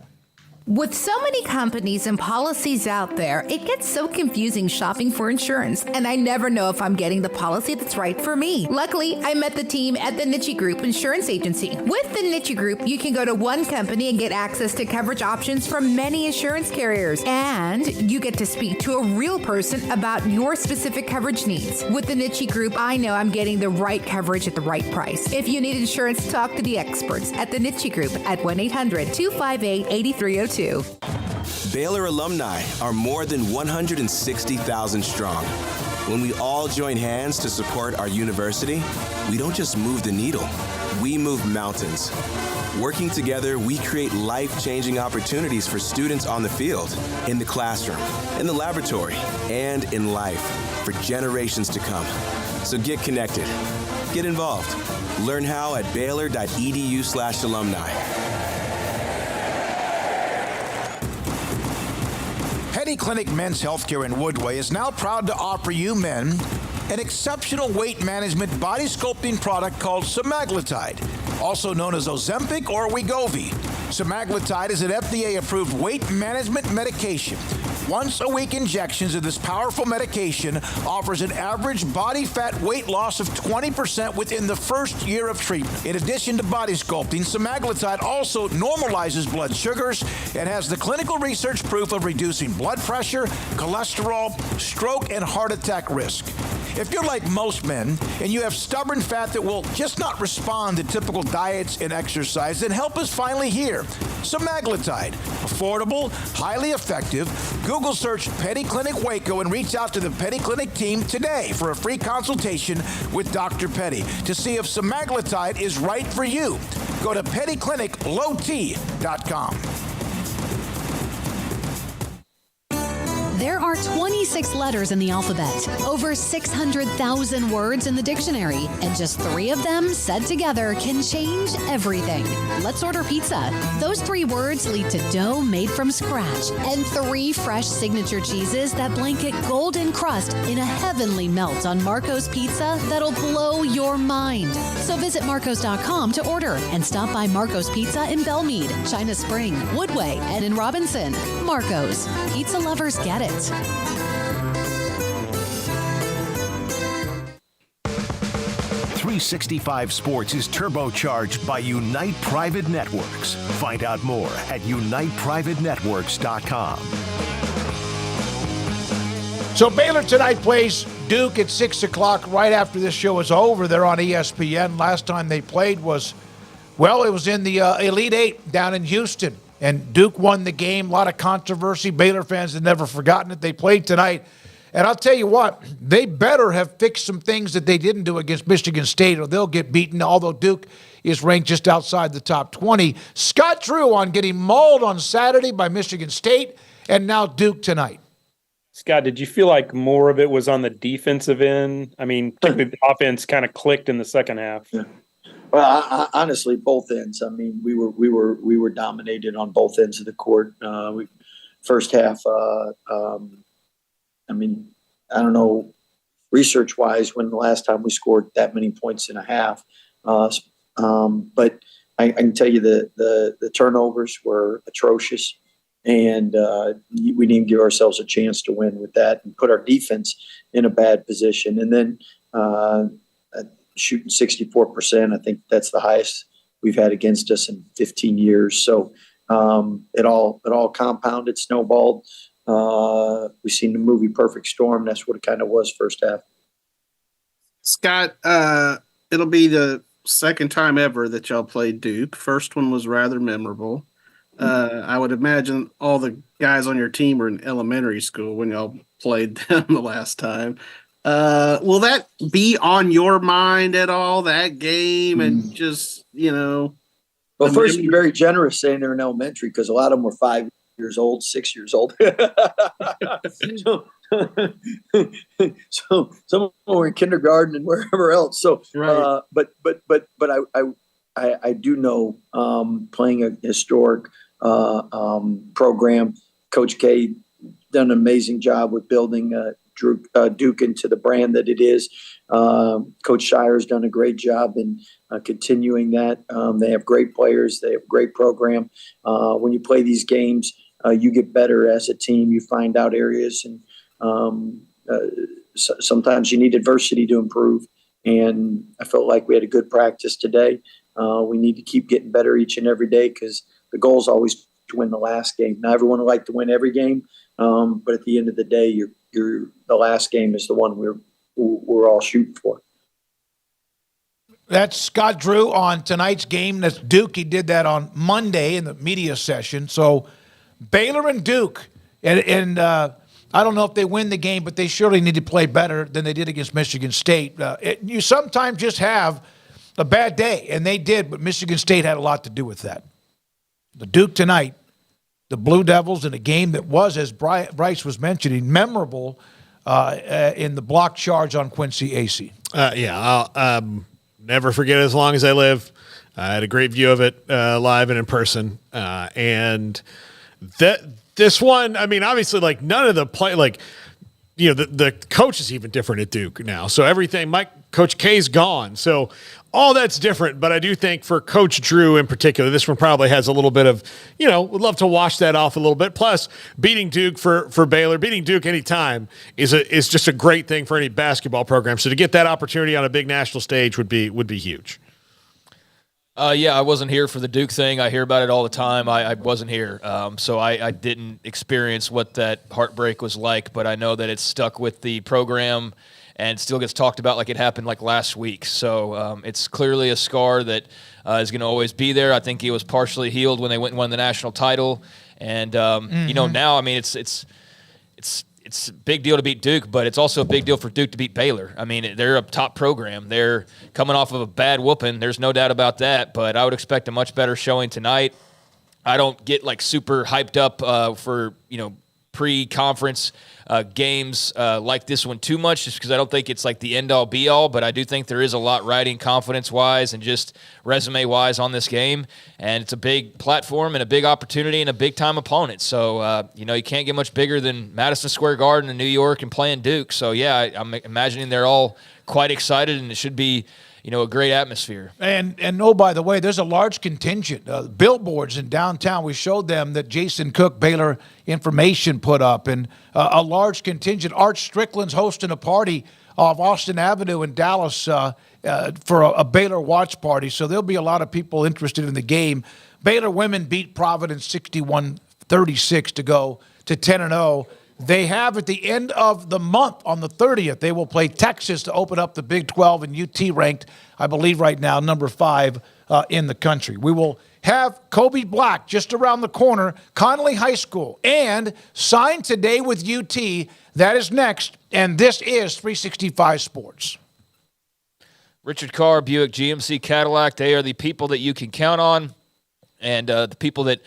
With so many companies and policies out there, it gets so confusing shopping for insurance, and I never know if I'm getting the policy that's right for me. Luckily, I met the team at the Niche Group Insurance Agency. With the Niche Group, you can go to one company and get access to coverage options from many insurance carriers, and you get to speak to a real person about your specific coverage needs. With the Niche Group, I know I'm getting the right coverage at the right price. If you need insurance, talk to the experts at the Niche Group at 1-800-258-8302. Baylor alumni are more than 160,000 strong. When we all join hands to support our university, we don't just move the needle, we move mountains. Working together, we create life-changing opportunities for students on the field, in the classroom, in the laboratory, and in life for generations to come. So get connected. Get involved. Learn how at baylor.edu/alumni. Petty Clinic Men's Healthcare in Woodway is now proud to offer you men an exceptional weight management body sculpting product called semaglutide, also known as Ozempic or Wegovy. Semaglutide is an FDA-approved weight management medication. Once-a-week injections of this powerful medication offers an average body fat weight loss of 20% within the first year of treatment. In addition to body sculpting, semaglutide also normalizes blood sugars and has the clinical research proof of reducing blood pressure, cholesterol, stroke, and heart attack risk. If you're like most men and you have stubborn fat that will just not respond to typical diets and exercise, then help is finally here. Semaglutide, affordable, highly effective. Google search Petty Clinic Waco and reach out to the Petty Clinic team today for a free consultation with Dr. Petty to see if semaglutide is right for you. Go to pettycliniclowt.com. There are 26 letters in the alphabet, over 600,000 words in the dictionary, and just 3 of them said together can change everything. Let's order pizza. Those 3 words lead to dough made from scratch and 3 fresh signature cheeses that blanket golden crust in a heavenly melt on Marco's Pizza that'll blow your mind. So visit Marcos.com to order and stop by Marco's Pizza in Belmead, China Spring, Woodway, and in Robinson. Marco's. Pizza lovers get it. 365 Sports is turbocharged by Unite Private Networks. Find out more at uniteprivatenetworks.com. So Baylor tonight plays Duke at 6 o'clock right after this show is over. They're on ESPN. Last time they played was in the Elite Eight down in Houston. And Duke won the game. A lot of controversy. Baylor fans have never forgotten it. They played tonight. And I'll tell you what, they better have fixed some things that they didn't do against Michigan State or they'll get beaten, although Duke is ranked just outside the top 20. Scott Drew on getting mauled on Saturday by Michigan State and now Duke tonight. Scott, did you feel like more of it was on the defensive end? I mean, particularly the offense kind of clicked in the second half. Yeah. Well, honestly, both ends. I mean, we were dominated on both ends of the court. First half. I mean, I don't know, research-wise, when the last time we scored that many points in a half. But I can tell you the turnovers were atrocious, and we didn't give ourselves a chance to win with that and put our defense in a bad position. And then shooting 64%, I think that's the highest we've had against us in 15 years. So it all compounded, snowballed. We've seen the movie Perfect Storm. That's what it kind of was first half. Scott, it'll be the second time ever that y'all played Duke. First one was rather memorable. I would imagine all the guys on your team were in elementary school when y'all played them the last time. Will that be on your mind at all, that game? And just, Well, first, you're very generous saying they're in elementary because a lot of them were 5 years old, 6 years old. so some of them were in kindergarten and wherever else. So, right. But I do know playing a historic program. Coach K done an amazing job with building Duke into the brand that it is. Coach Shire's done a great job in continuing that. They have great players. They have a great program. When you play these games, you get better as a team. You find out areas, and sometimes you need adversity to improve. And I felt like we had a good practice today. We need to keep getting better each and every day because the goal is always to win the last game. Now, everyone would like to win every game, but at the end of the day, the last game is the one we're all shooting for. That's Scott Drew on tonight's game. That's Duke. He did that on Monday in the media session. So Baylor and Duke, and I don't know if they win the game, but they surely need to play better than they did against Michigan State. You sometimes just have a bad day, and they did, but Michigan State had a lot to do with that. The Duke tonight, the Blue Devils in a game that was, as Bryce was mentioning, memorable in the block charge on Quincy Acee. I'll never forget it as long as I live. I had a great view of it live and in person. And this one, I mean, obviously, like, none of the play, like, you know, the coach is even different at Duke now. So everything, Coach K's gone. So all that's different. But I do think for Coach Drew in particular, this one probably has a little bit of, would love to wash that off a little bit. Plus, beating Duke for Baylor, beating Duke anytime is just a great thing for any basketball program. So to get that opportunity on a big national stage would be huge. I wasn't here for the Duke thing. I hear about it all the time. I wasn't here. So I didn't experience what that heartbreak was like, but I know that it's stuck with the program and still gets talked about like it happened like last week. So it's clearly a scar that is going to always be there. I think he was partially healed when they went and won the national title. And, now, I mean, it's a big deal to beat Duke, but it's also a big deal for Duke to beat Baylor. I mean, they're a top program. They're coming off of a bad whooping. There's no doubt about that, but I would expect a much better showing tonight. I don't get like super hyped up for, pre-conference games like this one too much, just because I don't think it's like the end-all be-all, but I do think there is a lot riding confidence-wise and just resume-wise on this game, and it's a big platform and a big opportunity and a big-time opponent. So, you can't get much bigger than Madison Square Garden in New York and playing Duke. So, I'm imagining they're all quite excited, and it should be a great atmosphere. And oh, by the way, there's a large contingent. Billboards in downtown, we showed them that Jason Cook, Baylor Information, put up. And a large contingent. Art Strickland's hosting a party off Austin Avenue in Dallas for a Baylor watch party. So there'll be a lot of people interested in the game. Baylor women beat Providence 61-36 to go to 10-0. They have at the end of the month, on the 30th, they will play Texas to open up the Big 12, and UT ranked, I believe right now, number 5 in the country. We will have Kobe Black just around the corner, Connolly High School, and signed today with UT. That is next, and this is 365 Sports. Richard Carr, Buick GMC Cadillac, they are the people that you can count on, and the people that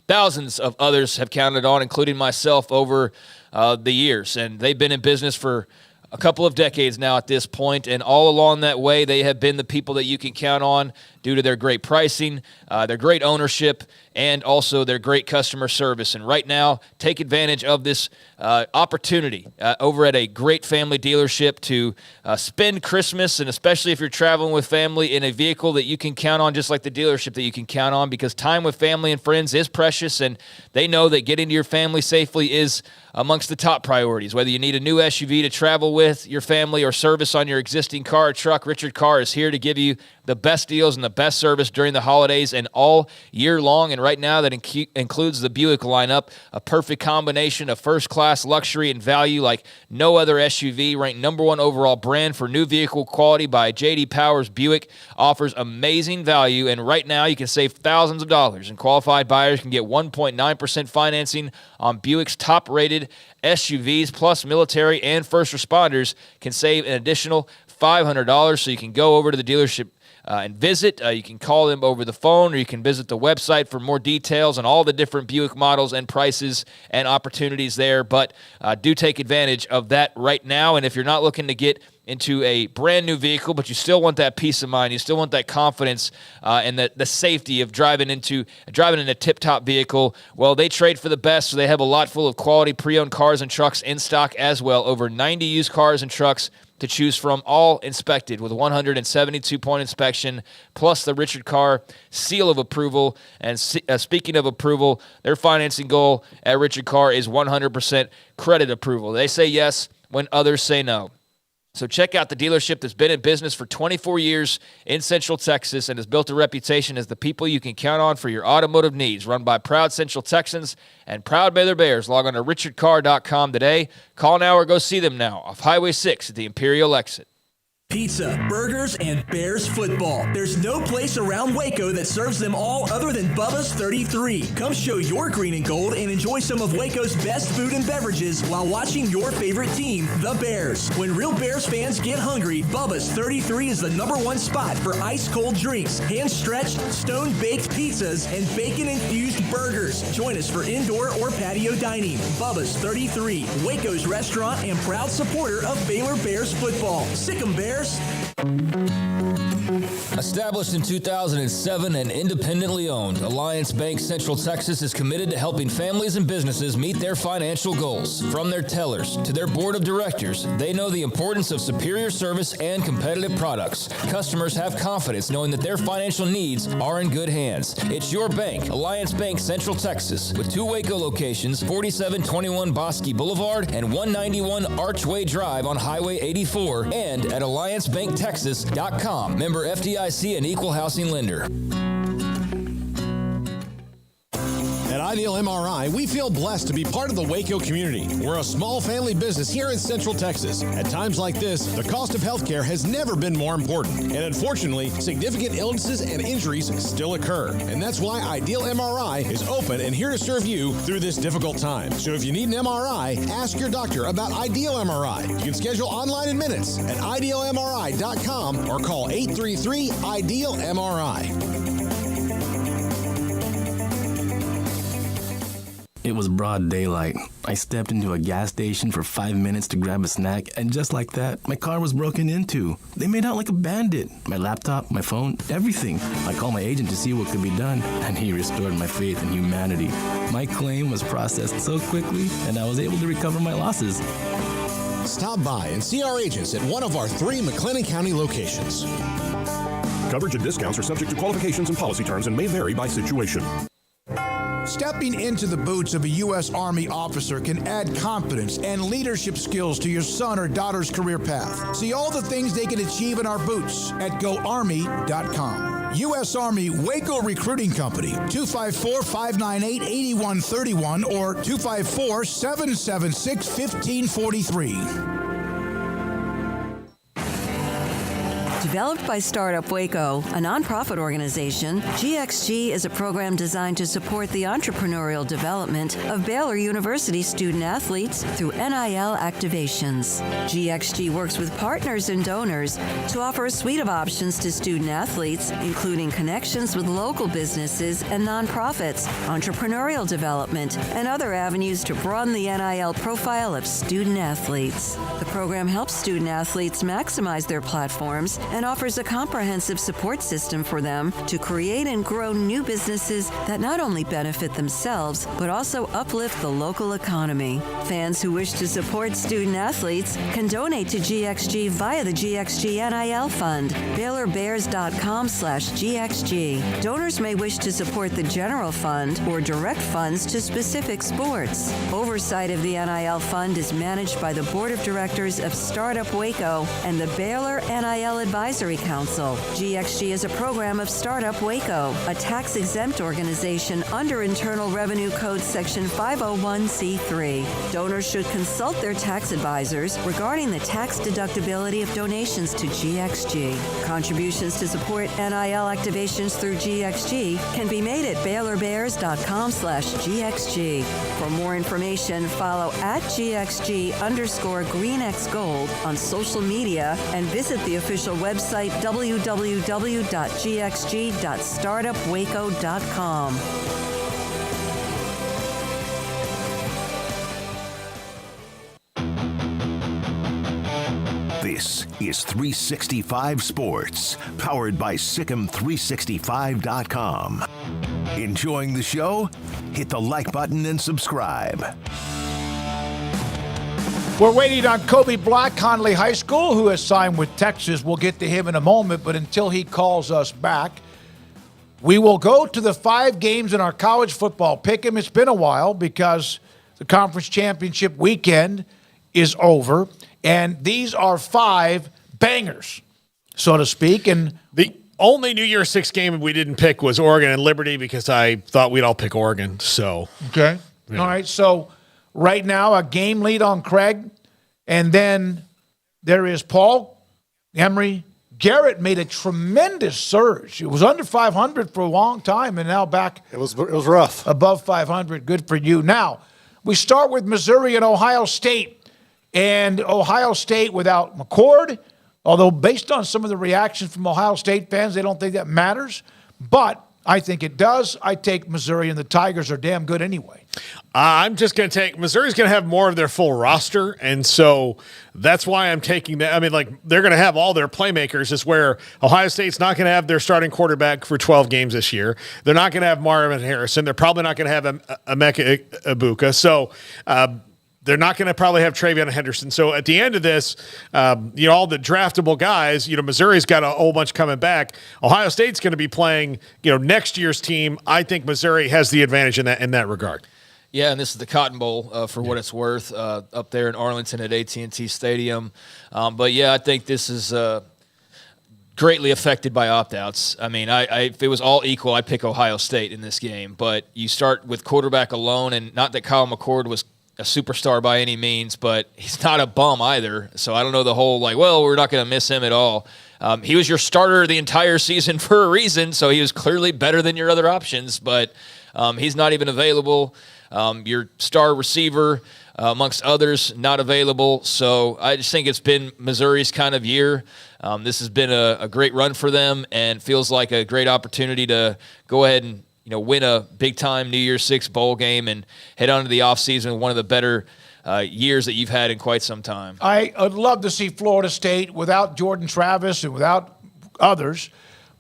thousands of others have counted on, including myself, over the years. And they've been in business for a couple of decades now at this point, and all along that way, they have been the people that you can count on due to their great pricing, their great ownership, and also their great customer service. And right now, take advantage of this opportunity over at a great family dealership to spend Christmas, and especially if you're traveling with family, in a vehicle that you can count on, just like the dealership that you can count on, because time with family and friends is precious, and they know that getting to your family safely is amongst the top priorities. Whether you need a new SUV to travel with your family or service on your existing car or truck, Richard Carr is here to give you the best deals and the best service during the holidays and all year long. And right now that includes the Buick lineup, a perfect combination of first-class luxury and value like no other SUV. Ranked number 1 overall brand for new vehicle quality by J.D. Powers, Buick offers amazing value. And right now you can save thousands of dollars, and qualified buyers can get 1.9% financing on Buick's top-rated SUVs, plus military and first responders can save an additional $500. So you can go over to the dealership and visit. You can call them over the phone, or you can visit the website for more details on all the different Buick models and prices and opportunities there. But do take advantage of that right now. And if you're not looking to get into a brand new vehicle, but you still want that peace of mind, you still want that confidence and the safety of driving in a tip-top vehicle, well, they trade for the best, so they have a lot full of quality pre-owned cars and trucks in stock as well. Over 90 used cars and trucks to choose from, all inspected with a 172-point inspection, plus the Richard Carr seal of approval. And speaking of approval, their financing goal at Richard Carr is 100% credit approval. They say yes when others say no. So check out the dealership that's been in business for 24 years in Central Texas and has built a reputation as the people you can count on for your automotive needs. Run by proud Central Texans and proud Baylor Bears. Log on to richardcarr.com today. Call now or go see them now off Highway 6 at the Imperial exit. Pizza, burgers, and Bears football. There's no place around Waco that serves them all other than Bubba's 33. Come show your green and gold and enjoy some of Waco's best food and beverages while watching your favorite team, the Bears. When real Bears fans get hungry, Bubba's 33 is the #1 spot for ice-cold drinks, hand-stretched, stone-baked pizzas, and bacon-infused burgers. Join us for indoor or patio dining. Bubba's 33, Waco's restaurant and proud supporter of Baylor Bears football. Sick 'em, Bears. Established in 2007 and independently owned, Alliance Bank Central Texas is committed to helping families and businesses meet their financial goals. From their tellers to their board of directors, they know the importance of superior service and competitive products. Customers have confidence knowing that their financial needs are in good hands. It's your bank, Alliance Bank Central Texas, with 2 Waco locations, 4721 Bosque Boulevard and 191 Archway Drive on Highway 84, and at AllianceBankTexas.com. Member FDIC and Equal Housing Lender. At Ideal MRI, we feel blessed to be part of the Waco community. We're a small family business here in Central Texas. At times like this, the cost of healthcare has never been more important. And unfortunately, significant illnesses and injuries still occur. And that's why Ideal MRI is open and here to serve you through this difficult time. So if you need an MRI, ask your doctor about Ideal MRI. You can schedule online in minutes at idealmri.com or call 833-IDEAL-MRI. It was broad daylight. I stepped into a gas station for 5 minutes to grab a snack, and just like that, my car was broken into. They made out like a bandit. My laptop, my phone, everything. I called my agent to see what could be done, and he restored my faith in humanity. My claim was processed so quickly, and I was able to recover my losses. Stop by and see our agents at one of our 3 McLennan County locations. Coverage and discounts are subject to qualifications and policy terms and may vary by situation. Stepping into the boots of a U.S. Army officer can add confidence and leadership skills to your son or daughter's career path. See all the things they can achieve in our boots at GoArmy.com. U.S. Army Waco Recruiting Company, 254-598-8131 or 254-776-1543. Developed by Startup Waco, a nonprofit organization, GXG is a program designed to support the entrepreneurial development of Baylor University student athletes through NIL activations. GXG works with partners and donors to offer a suite of options to student athletes, including connections with local businesses and nonprofits, entrepreneurial development, and other avenues to broaden the NIL profile of student athletes. The program helps student athletes maximize their platforms and offers a comprehensive support system for them to create and grow new businesses that not only benefit themselves, but also uplift the local economy. Fans who wish to support student athletes can donate to GXG via the GXG NIL Fund, BaylorBears.com/GXG. Donors may wish to support the general fund or direct funds to specific sports. Oversight of the NIL Fund is managed by the Board of Directors of Startup Waco and the Baylor NIL Advisory Council. GXG is a program of Startup Waco, a tax-exempt organization under Internal Revenue Code Section 501c3. Donors should consult their tax advisors regarding the tax deductibility of donations to GXG. Contributions to support NIL activations through GXG can be made at BaylorBears.com/GXG. For more information, follow at GXG_GreenXGold on social media and visit the official website www.gxg.startupwaco.com. This is 365 Sports, powered by Sikkim365.com. Enjoying the show? Hit the like button and subscribe. We're waiting on Kobe Black, Conley High School, who has signed with Texas. We'll get to him in a moment, but until he calls us back, we will go to the 5 games in our college football pick'em. It's been a while because the conference championship weekend is over, and these are 5 bangers, so to speak. And the only New Year's Six game we didn't pick was Oregon and Liberty because I thought we'd all pick Oregon. So okay, yeah. All right. So right now, a game lead on Craig, and then there is Paul Emery. Garrett made a tremendous surge. It was under 500 for a long time, and now back. It was rough. Above 500. Good for you. Now we start with Missouri and Ohio State, and Ohio State without McCord. Although based on some of the reactions from Ohio State fans, they don't think that matters. But I think it does. I take Missouri, and the Tigers are damn good anyway. I'm just going to take – Missouri's going to have more of their full roster, and so that's why I'm taking that. I mean, like, they're going to have all their playmakers, is where Ohio State's not going to have their starting quarterback for 12 games this year. They're not going to have Marvin Harrison. They're probably not going to have Emeka Ibuka. So they're not going to probably have Travion Henderson. So at the end of this, all the draftable guys, Missouri's got a whole bunch coming back. Ohio State's going to be playing, next year's team. I think Missouri has the advantage in that regard. Yeah, and this is the Cotton Bowl for what it's worth up there in Arlington at AT&T Stadium. But, yeah, I think this is greatly affected by opt-outs. I mean, if it was all equal, I'd pick Ohio State in this game. But you start with quarterback alone, and not that Kyle McCord was a superstar by any means, but he's not a bum either. So I don't know the whole, we're not going to miss him at all. He was your starter the entire season for a reason, so he was clearly better than your other options, but he's not even available. Your star receiver, amongst others, not available. So I just think it's been Missouri's kind of year. This has been a great run for them and feels like a great opportunity to go ahead and win a big-time New Year's Six bowl game and head on to the offseason with one of the better years that you've had in quite some time. I would love to see Florida State without Jordan Travis and without others,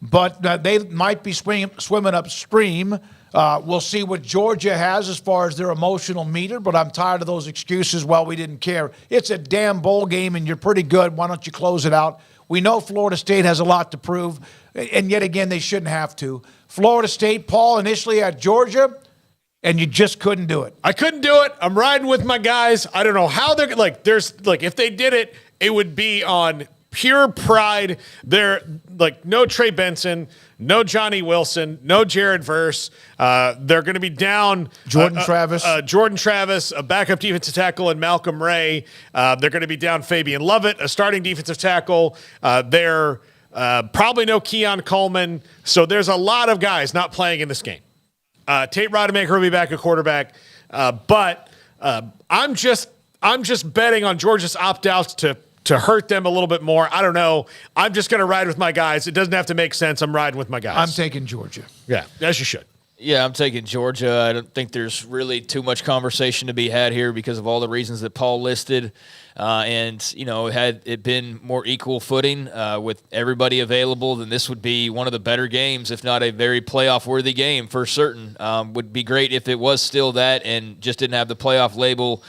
but they might be swimming upstream. We'll see what Georgia has as far as their emotional meter, but I'm tired of those excuses. Well, we didn't care. It's a damn bowl game, and you're pretty good. Why don't you close it out? We know Florida State has a lot to prove, and yet again, they shouldn't have to. Florida State, Paul, initially at Georgia, and you just couldn't do it. I couldn't do it. I'm riding with my guys. I don't know how they're like. There's like if they did it, it would be on pure pride. They're like no Trey Benson, no Johnny Wilson, no Jared Verse. They're going to be down Jordan Travis, a backup defensive tackle, and Malcolm Ray. They're going to be down Fabian Lovett, a starting defensive tackle. They're probably no Keon Coleman. So there's a lot of guys not playing in this game. Tate Rodemaker will be back at quarterback, but I'm just betting on Georgia's opt-outs to hurt them a little bit more. I don't know. I'm just going to ride with my guys. It doesn't have to make sense. I'm riding with my guys. I'm taking Georgia. Yeah, as you should. Yeah, I'm taking Georgia. I don't think there's really too much conversation to be had here because of all the reasons that Paul listed. And, had it been more equal footing with everybody available, then this would be one of the better games, if not a very playoff-worthy game for certain. Would be great if it was still that and just didn't have the playoff label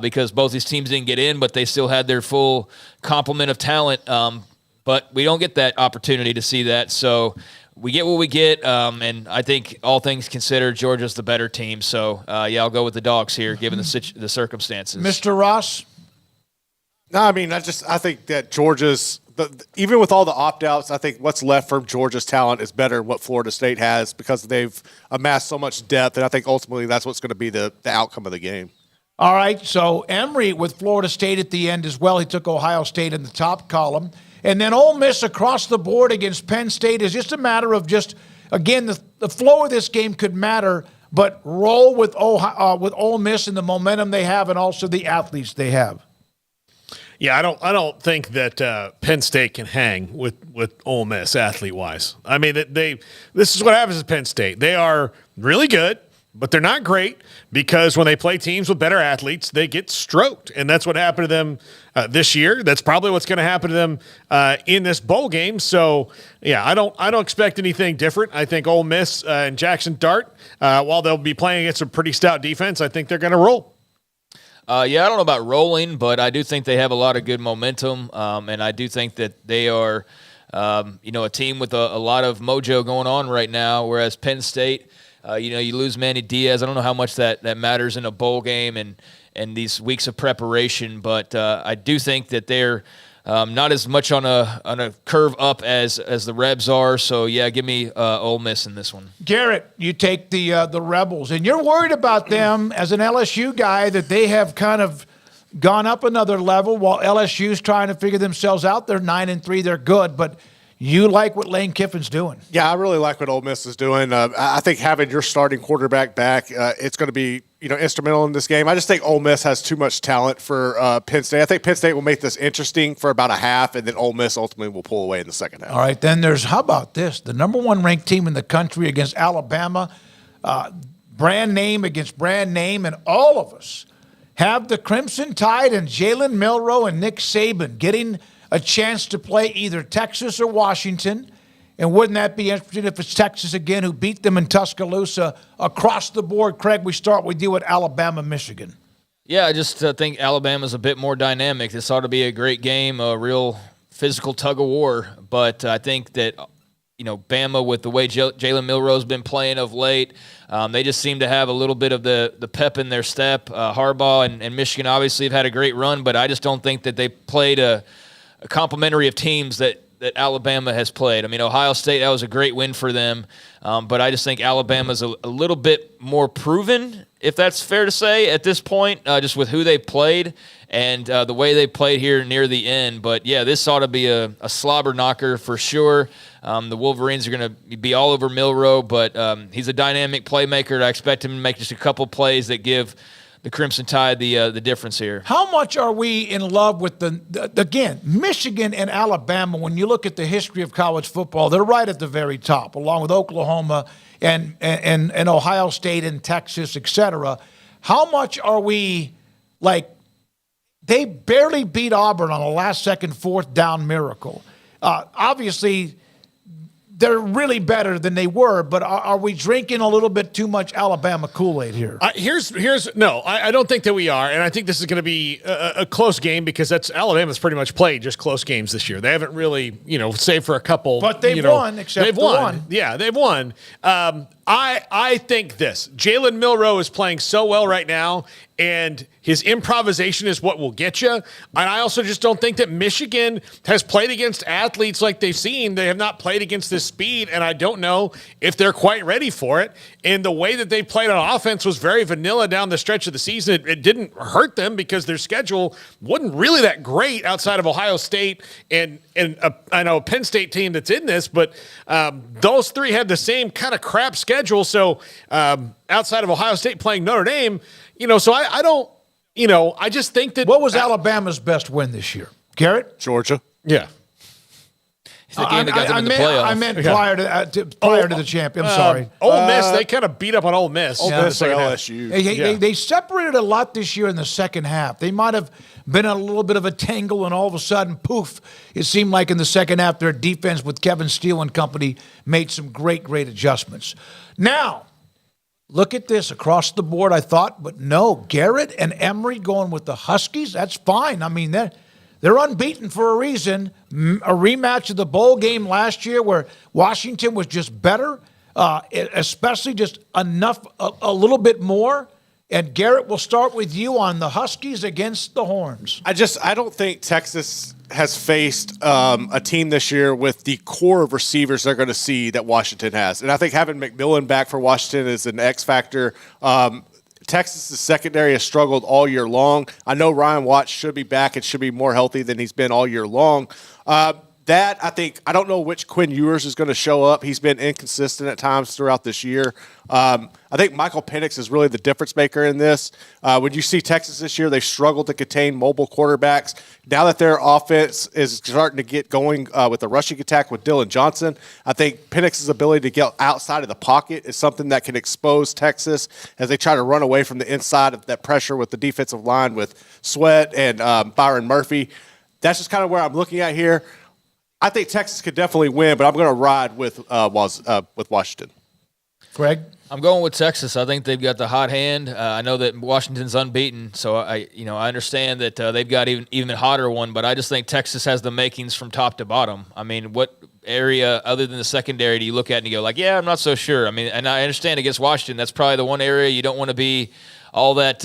because both these teams didn't get in, but they still had their full complement of talent. But we don't get that opportunity to see that, so we get what we get, and I think all things considered, Georgia's the better team. So, I'll go with the Dogs here, given the circumstances. Mr. Ross? No, I mean, I think that Georgia's even with all the opt-outs, I think what's left from Georgia's talent is better than what Florida State has because they've amassed so much depth, and I think ultimately that's what's going to be the outcome of the game. All right, so Emory with Florida State at the end as well. He took Ohio State in the top column. And then Ole Miss across the board against Penn State is just a matter of again, the flow of this game could matter, but roll with Ole Miss and the momentum they have and also the athletes they have. Yeah, I don't think that Penn State can hang with Ole Miss athlete-wise. I mean, this is what happens at Penn State. They are really good, but they're not great because when they play teams with better athletes, they get stroked, and that's what happened to them this year. That's probably what's going to happen to them in this bowl game. So, yeah, I don't expect anything different. I think Ole Miss and Jackson Dart, while they'll be playing against a pretty stout defense, I think they're going to roll. I don't know about rolling, but I do think they have a lot of good momentum, and I do think that they are, a team with a lot of mojo going on right now, whereas Penn State, you lose Manny Diaz. I don't know how much that matters in a bowl game and these weeks of preparation, but I do think that they're not as much on a curve up as the Rebs are. So, yeah, give me Ole Miss in this one. Garrett, you take the Rebels, and you're worried about them as an LSU guy that they have kind of gone up another level while LSU's trying to figure themselves out. They're 9-3. They're good, but you like what Lane Kiffin's doing. Yeah, I really like what Ole Miss is doing. I think having your starting quarterback back, it's going to be instrumental in this game. I just think Ole Miss has too much talent for Penn State. I think Penn State will make this interesting for about a half, and then Ole Miss ultimately will pull away in the second half. All right, then how about this? The number one ranked team in the country against Alabama, brand name against brand name, and all of us have the Crimson Tide and Jalen Milroe and Nick Saban getting a chance to play either Texas or Washington. And wouldn't that be interesting if it's Texas again who beat them in Tuscaloosa across the board? Craig, we start with you at Alabama, Michigan. Yeah, I just think Alabama's a bit more dynamic. This ought to be a great game, a real physical tug of war. But I think that, Bama, with the way Jalen Milroe's been playing of late, they just seem to have a little bit of the pep in their step. Harbaugh and Michigan obviously have had a great run, but I just don't think that they played a complementary of teams that Alabama has played. I mean, Ohio State, that was a great win for them, but I just think Alabama's a little bit more proven, if that's fair to say, at this point, just with who they played and the way they played here near the end. But, yeah, this ought to be a slobber knocker for sure. The Wolverines are going to be all over Milroe, but he's a dynamic playmaker. I expect him to make just a couple plays that give the Crimson Tide the difference here. How much are we in love with again, Michigan and Alabama? When you look at the history of college football, they're right at the very top, along with Oklahoma and Ohio State and Texas, etc. How much are we like? They barely beat Auburn on a last-second fourth down miracle. Obviously, they're really better than they were, but are we drinking a little bit too much Alabama Kool-Aid here? No, I don't think that we are, and I think this is going to be a close game because Alabama's pretty much played just close games this year. They haven't really, save for a couple. But they've won, except they've the won. one. Yeah, they've won. I think this. Jalen Milroe is playing so well right now, and his improvisation is what will get you. And I also just don't think that Michigan has played against athletes like they've seen. They have not played against this speed, and I don't know if they're quite ready for it. And the way that they played on offense was very vanilla down the stretch of the season. It didn't hurt them because their schedule wasn't really that great outside of Ohio State and I know a Penn State team that's in this, but those three had the same kind of crap schedule. So outside of Ohio State playing Notre Dame, so I don't, I just think that. What was Alabama's best win this year? Garrett? Georgia. Yeah. It's the game that got them in the playoff. I meant prior to the champion. I'm sorry. Ole Miss, they kind of beat up on Ole Miss. Ole Miss or LSU. They separated a lot this year in the second half. They might have been in a little bit of a tangle, and all of a sudden, poof, it seemed like in the second half their defense with Kevin Steele and company made some great adjustments. Now, look at this across the board, I thought, but no, Garrett and Emory going with the Huskies, that's fine. I mean, they're unbeaten for a reason. A rematch of the bowl game last year where Washington was just better, especially just enough, a little bit more. And Garrett, we'll start with you on the Huskies against the Horns. I don't think Texas has faced a team this year with the core of receivers they're going to see that Washington has. And I think having McMillan back for Washington is an X factor. Texas' secondary has struggled all year long. I know Ryan Watts should be back and should be more healthy than he's been all year long. I don't know which Quinn Ewers is going to show up. He's been inconsistent at times throughout this year. I think Michael Penix is really the difference maker in this. When you see Texas this year, they've struggled to contain mobile quarterbacks. Now that their offense is starting to get going with the rushing attack with Dylan Johnson, I think Penix's ability to get outside of the pocket is something that can expose Texas as they try to run away from the inside of that pressure with the defensive line with Sweat and Byron Murphy. That's just kind of where I'm looking at here. I think Texas could definitely win, but I'm going to ride with Washington. Greg? I'm going with Texas. I think they've got the hot hand. I know that Washington's unbeaten, so I understand that they've got even hotter one. But I just think Texas has the makings from top to bottom. I mean, what area other than the secondary do you look at and you go like, yeah, I'm not so sure. I mean, and I understand against Washington, that's probably the one area you don't want to be all that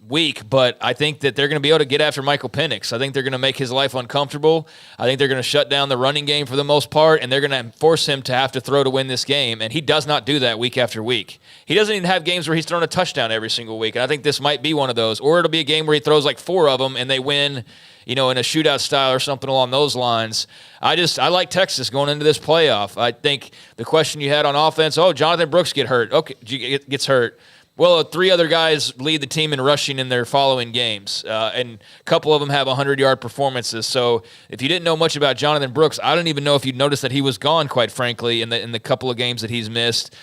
weak, but I think that they're going to be able to get after Michael Penix. I think they're going to make his life uncomfortable. I think they're going to shut down the running game for the most part, and they're going to force him to have to throw to win this game, and he does not do that week after week. He doesn't even have games where he's thrown a touchdown every single week, and I think this might be one of those, or it'll be a game where he throws like 4 of them and they win, in a shootout style or something along those lines. I like Texas going into this playoff. I think the question you had on offense, Jonathan Brooks gets hurt. Well, 3 other guys lead the team in rushing in their following games, and a couple of them have 100-yard performances. So if you didn't know much about Jonathan Brooks, I don't even know if you'd noticed that he was gone, quite frankly, in the couple of games that he's missed.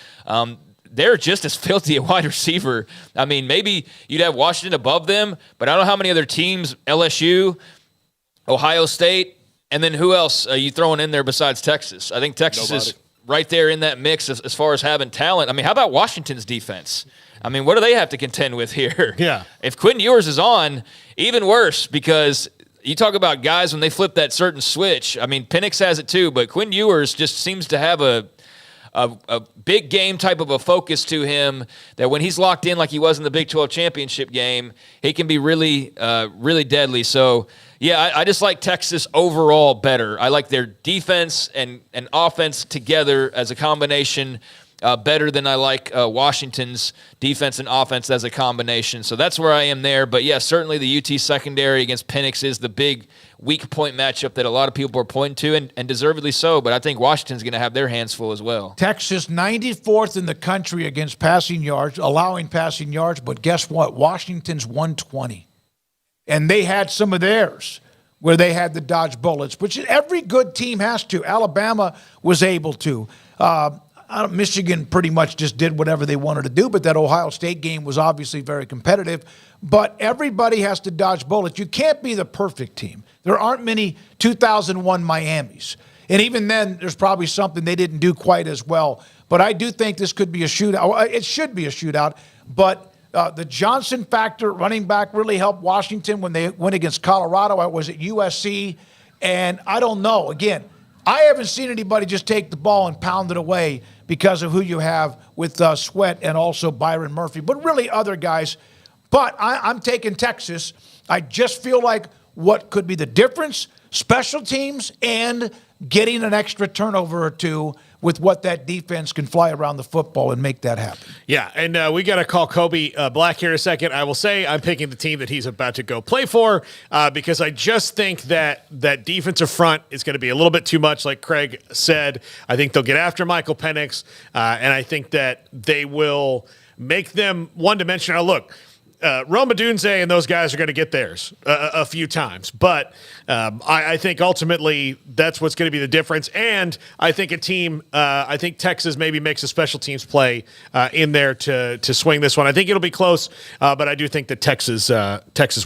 They're just as filthy a wide receiver. I mean, maybe you'd have Washington above them, but I don't know how many other teams, LSU, Ohio State, and then who else are you throwing in there besides Texas? I think Texas is right there in that mix as far as having talent. I mean, how about Washington's defense? I mean, what do they have to contend with here? Yeah. If Quinn Ewers is on, even worse, because you talk about guys when they flip that certain switch. I mean, Penix has it too, but Quinn Ewers just seems to have a big game type of a focus to him that when he's locked in like he was in the Big 12 championship game, he can be really, really deadly. So, yeah, I just like Texas overall better. I like their defense and offense together as a combination better than I like Washington's defense and offense as a combination. So that's where I am there. But, yeah, certainly the UT secondary against Penix is the big weak point matchup that a lot of people are pointing to, and deservedly so. But I think Washington's going to have their hands full as well. Texas, 94th in the country against passing yards, allowing passing yards. But guess what? Washington's 120. And they had some of theirs where they had to dodge bullets, which every good team has to. Alabama was able to. Michigan pretty much just did whatever they wanted to do, but that Ohio State game was obviously very competitive. But everybody has to dodge bullets. You can't be the perfect team. There aren't many 2001 Miamis. And even then, there's probably something they didn't do quite as well. But I do think this could be a shootout. It should be a shootout. But the Johnson factor, running back, really helped Washington when they went against Colorado. I was at USC. And I don't know. Again, I haven't seen anybody just take the ball and pound it away because of who you have with Sweat and also Byron Murphy, but really other guys. But I'm taking Texas. I just feel like what could be the difference, special teams and getting an extra turnover or two with what that defense can fly around the football and make that happen. Yeah, and we got to call Kobe Black here in a second. I will say I'm picking the team that he's about to go play for because I just think that defensive front is going to be a little bit too much, like Craig said. I think they'll get after Michael Penix, and I think that they will make them one-dimensional. Look, Roma Dunze and those guys are going to get theirs a few times. But I think ultimately that's what's going to be the difference. And I think I think Texas maybe makes a special teams play in there to swing this one. I think it'll be close, but I do think that Texas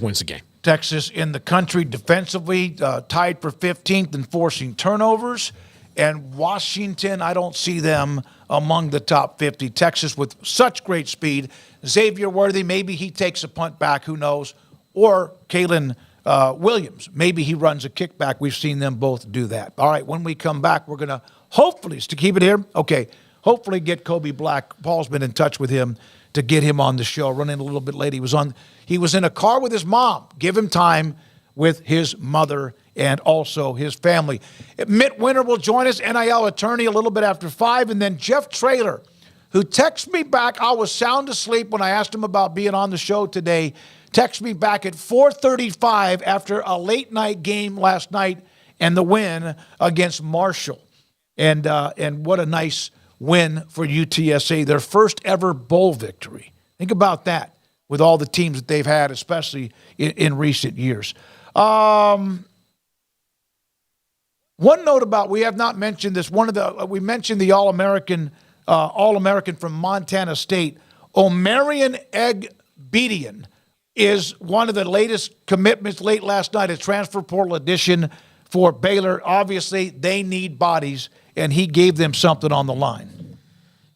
wins the game. Texas in the country defensively, tied for 15th in forcing turnovers. And Washington, I don't see them among the top 50. Texas with such great speed. Xavier Worthy, maybe he takes a punt back, who knows? Or Kalen Williams, maybe he runs a kickback. We've seen them both do that. All right, when we come back, we're going to hopefully, to keep it here, okay, hopefully get Kobe Black. Paul's been in touch with him to get him on the show. Running a little bit late. He was in a car with his mom. Give him time with his mother and also his family. Mitt Winter will join us, NIL attorney, a little bit after 5. And then Jeff Traylor, who texted me back. I was sound asleep when I asked him about being on the show today. Texted me back at 4:35 after a late night game last night and the win against Marshall. And what a nice win for UTSA, their first ever bowl victory. Think about that with all the teams that they've had, especially in recent years. One note about, we have not mentioned this. We mentioned the All-American from Montana State. Omarion Egbedian is one of the latest commitments late last night, a transfer portal addition for Baylor. Obviously, they need bodies, and he gave them something on the line.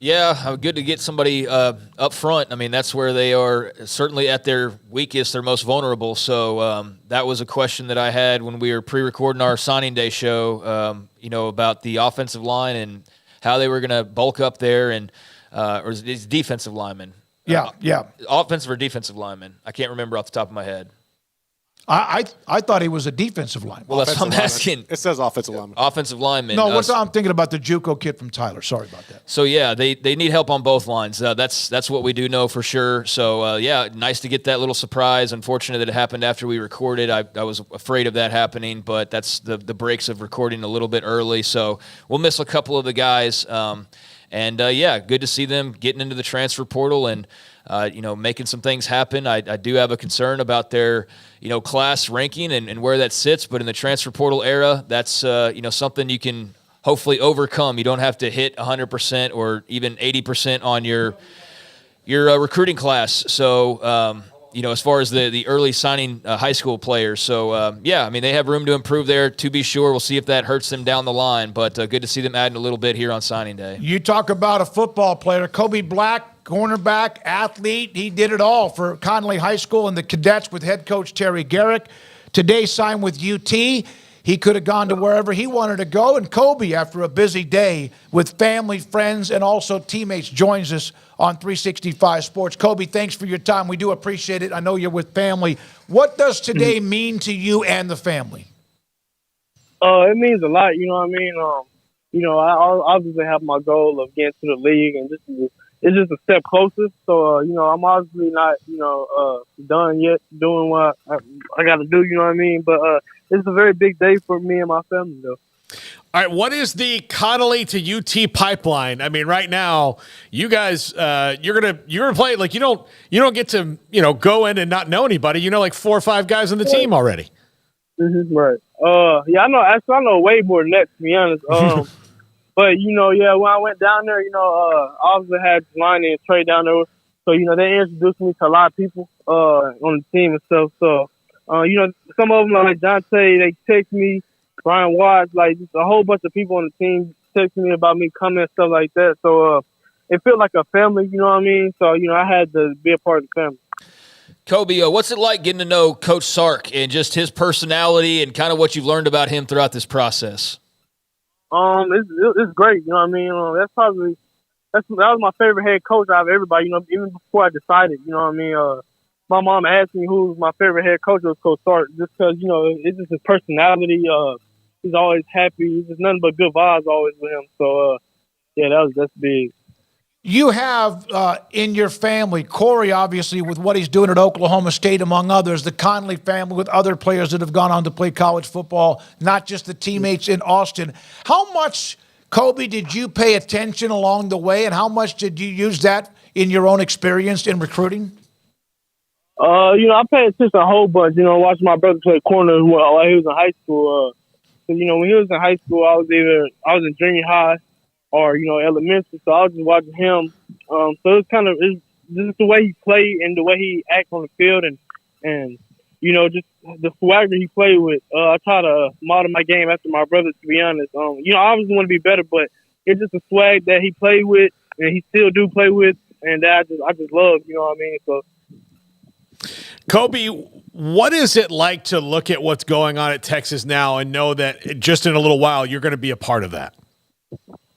Yeah, good to get somebody up front. I mean, that's where they are certainly at their weakest, their most vulnerable. So that was a question that I had when we were pre-recording our signing day show, about the offensive line and how they were going to bulk up there, and or is defensive linemen. Yeah. Offensive or defensive lineman? I can't remember off the top of my head. I thought he was a defensive lineman. Well, that's what I'm asking. It says offensive lineman. Offensive lineman. No, I'm thinking about the JUCO kid from Tyler. Sorry about that. So, yeah, they need help on both lines. That's what we do know for sure. So, nice to get that little surprise. Unfortunate that it happened after we recorded. I was afraid of that happening, but that's the breaks of recording a little bit early. So we'll miss a couple of the guys. Good to see them getting into the transfer portal and making some things happen. I do have a concern about their, class ranking and where that sits, but in the transfer portal era, that's, something you can hopefully overcome. You don't have to hit 100% or even 80% on your recruiting class. So, as far as the early signing high school players. So, they have room to improve there, to be sure. We'll see if that hurts them down the line, but good to see them adding a little bit here on signing day. You talk about a football player, Kobe Black, cornerback, athlete. He did it all for Connolly High School and the cadets with head coach Terry Garrick. Today signed with UT. He could have gone to wherever he wanted to go. And Kobe, after a busy day with family, friends, and also teammates, joins us on 365 Sports. Kobe, thanks for your time. We do appreciate it. I know you're with family. What does today mean to you and the family? It means a lot. You know what I mean? I obviously have my goal of getting to the league, and it's just a step closer. So, I'm obviously not, done yet doing what I got to do, you know what I mean? But it's a very big day for me and my family, though. All right, what is the Connolly to UT pipeline? I mean, right now, you guys, you're gonna play like you don't get to go in and not know anybody. You know, like 4 or 5 guys on the team already. Mm-hmm, right. I know. Actually, I know way more than that, to be honest. But when I went down there, I obviously had Catalina and Trey down there, so they introduced me to a lot of people on the team and stuff. So some of them like Dante, they text me. Brian Watts, like just a whole bunch of people on the team texting me about me coming and stuff like that. So it felt like a family, you know what I mean? So, I had to be a part of the family. Kobe, what's it like getting to know Coach Sark and just his personality and kind of what you've learned about him throughout this process? It's great. You know what I mean? That was my favorite head coach out of everybody. You know, even before I decided. You know what I mean? My mom asked me who was my favorite head coach. It was Coach Sark, just because it's just his personality. He's always happy. He's just nothing but good vibes always with him. So yeah, that's big. You have in your family, Corey, obviously, with what he's doing at Oklahoma State, among others, the Conley family with other players that have gone on to play college football, not just the teammates in Austin. How much, Kobe, did you pay attention along the way, and how much did you use that in your own experience in recruiting? I paid attention a whole bunch. Watching my brother play corner while he was in high school. When he was in high school, I was in junior high or elementary, so I was just watching him. So it's just the way he played and the way he acts on the field, and just the swagger he played with. I try to model my game after my brother, to be honest. I obviously want to be better, but it's just a swag that he played with and he still do play with, and that I just love. You know what I mean? So. Kobe, what is it like to look at what's going on at Texas now and know that just in a little while you're going to be a part of that?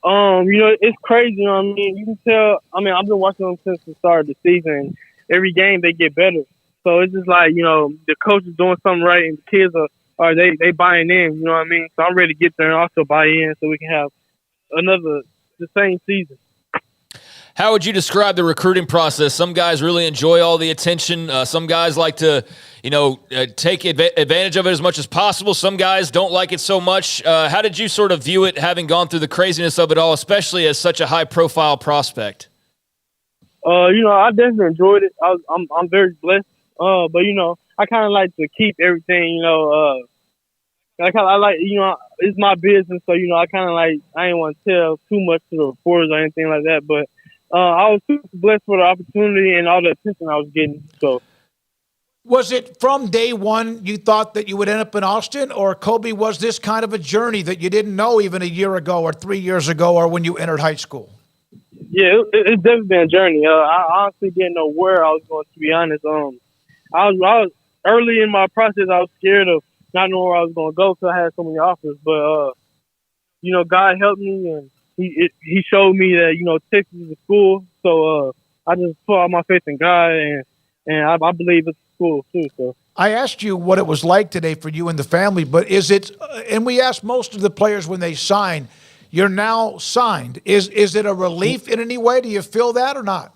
It's crazy. You know what I mean? You can tell. I mean, I've been watching them since the start of the season. Every game they get better. So it's just like the coach is doing something right, and the kids are they buying in. You know what I mean? So I'm ready to get there and also buy in, so we can have the same season. How would you describe the recruiting process? Some guys really enjoy all the attention. Some guys like to, take advantage of it as much as possible. Some guys don't like it so much. How did you sort of view it, having gone through the craziness of it all, especially as such a high-profile prospect? I definitely enjoyed it. I'm very blessed. But I kind of like to keep everything. I like it's my business, so I kind of like I ain't want to tell too much to the reporters or anything like that, but. I was super blessed for the opportunity and all the attention I was getting. So, was it from day one you thought that you would end up in Austin, or Kobe, was this kind of a journey that you didn't know even a year ago or 3 years ago or when you entered high school? Yeah, it's definitely been a journey. I honestly didn't know where I was going, to be honest. I was early in my process. I was scared of not knowing where I was going to go because I had so many offers. But God helped me, and He showed me that Texas is a school, so I just put all my faith in God, and I believe it's a school too. So I asked you what it was like today for you and the family, but is it? And we asked most of the players when they sign. You're now signed. Is it a relief in any way? Do you feel that or not?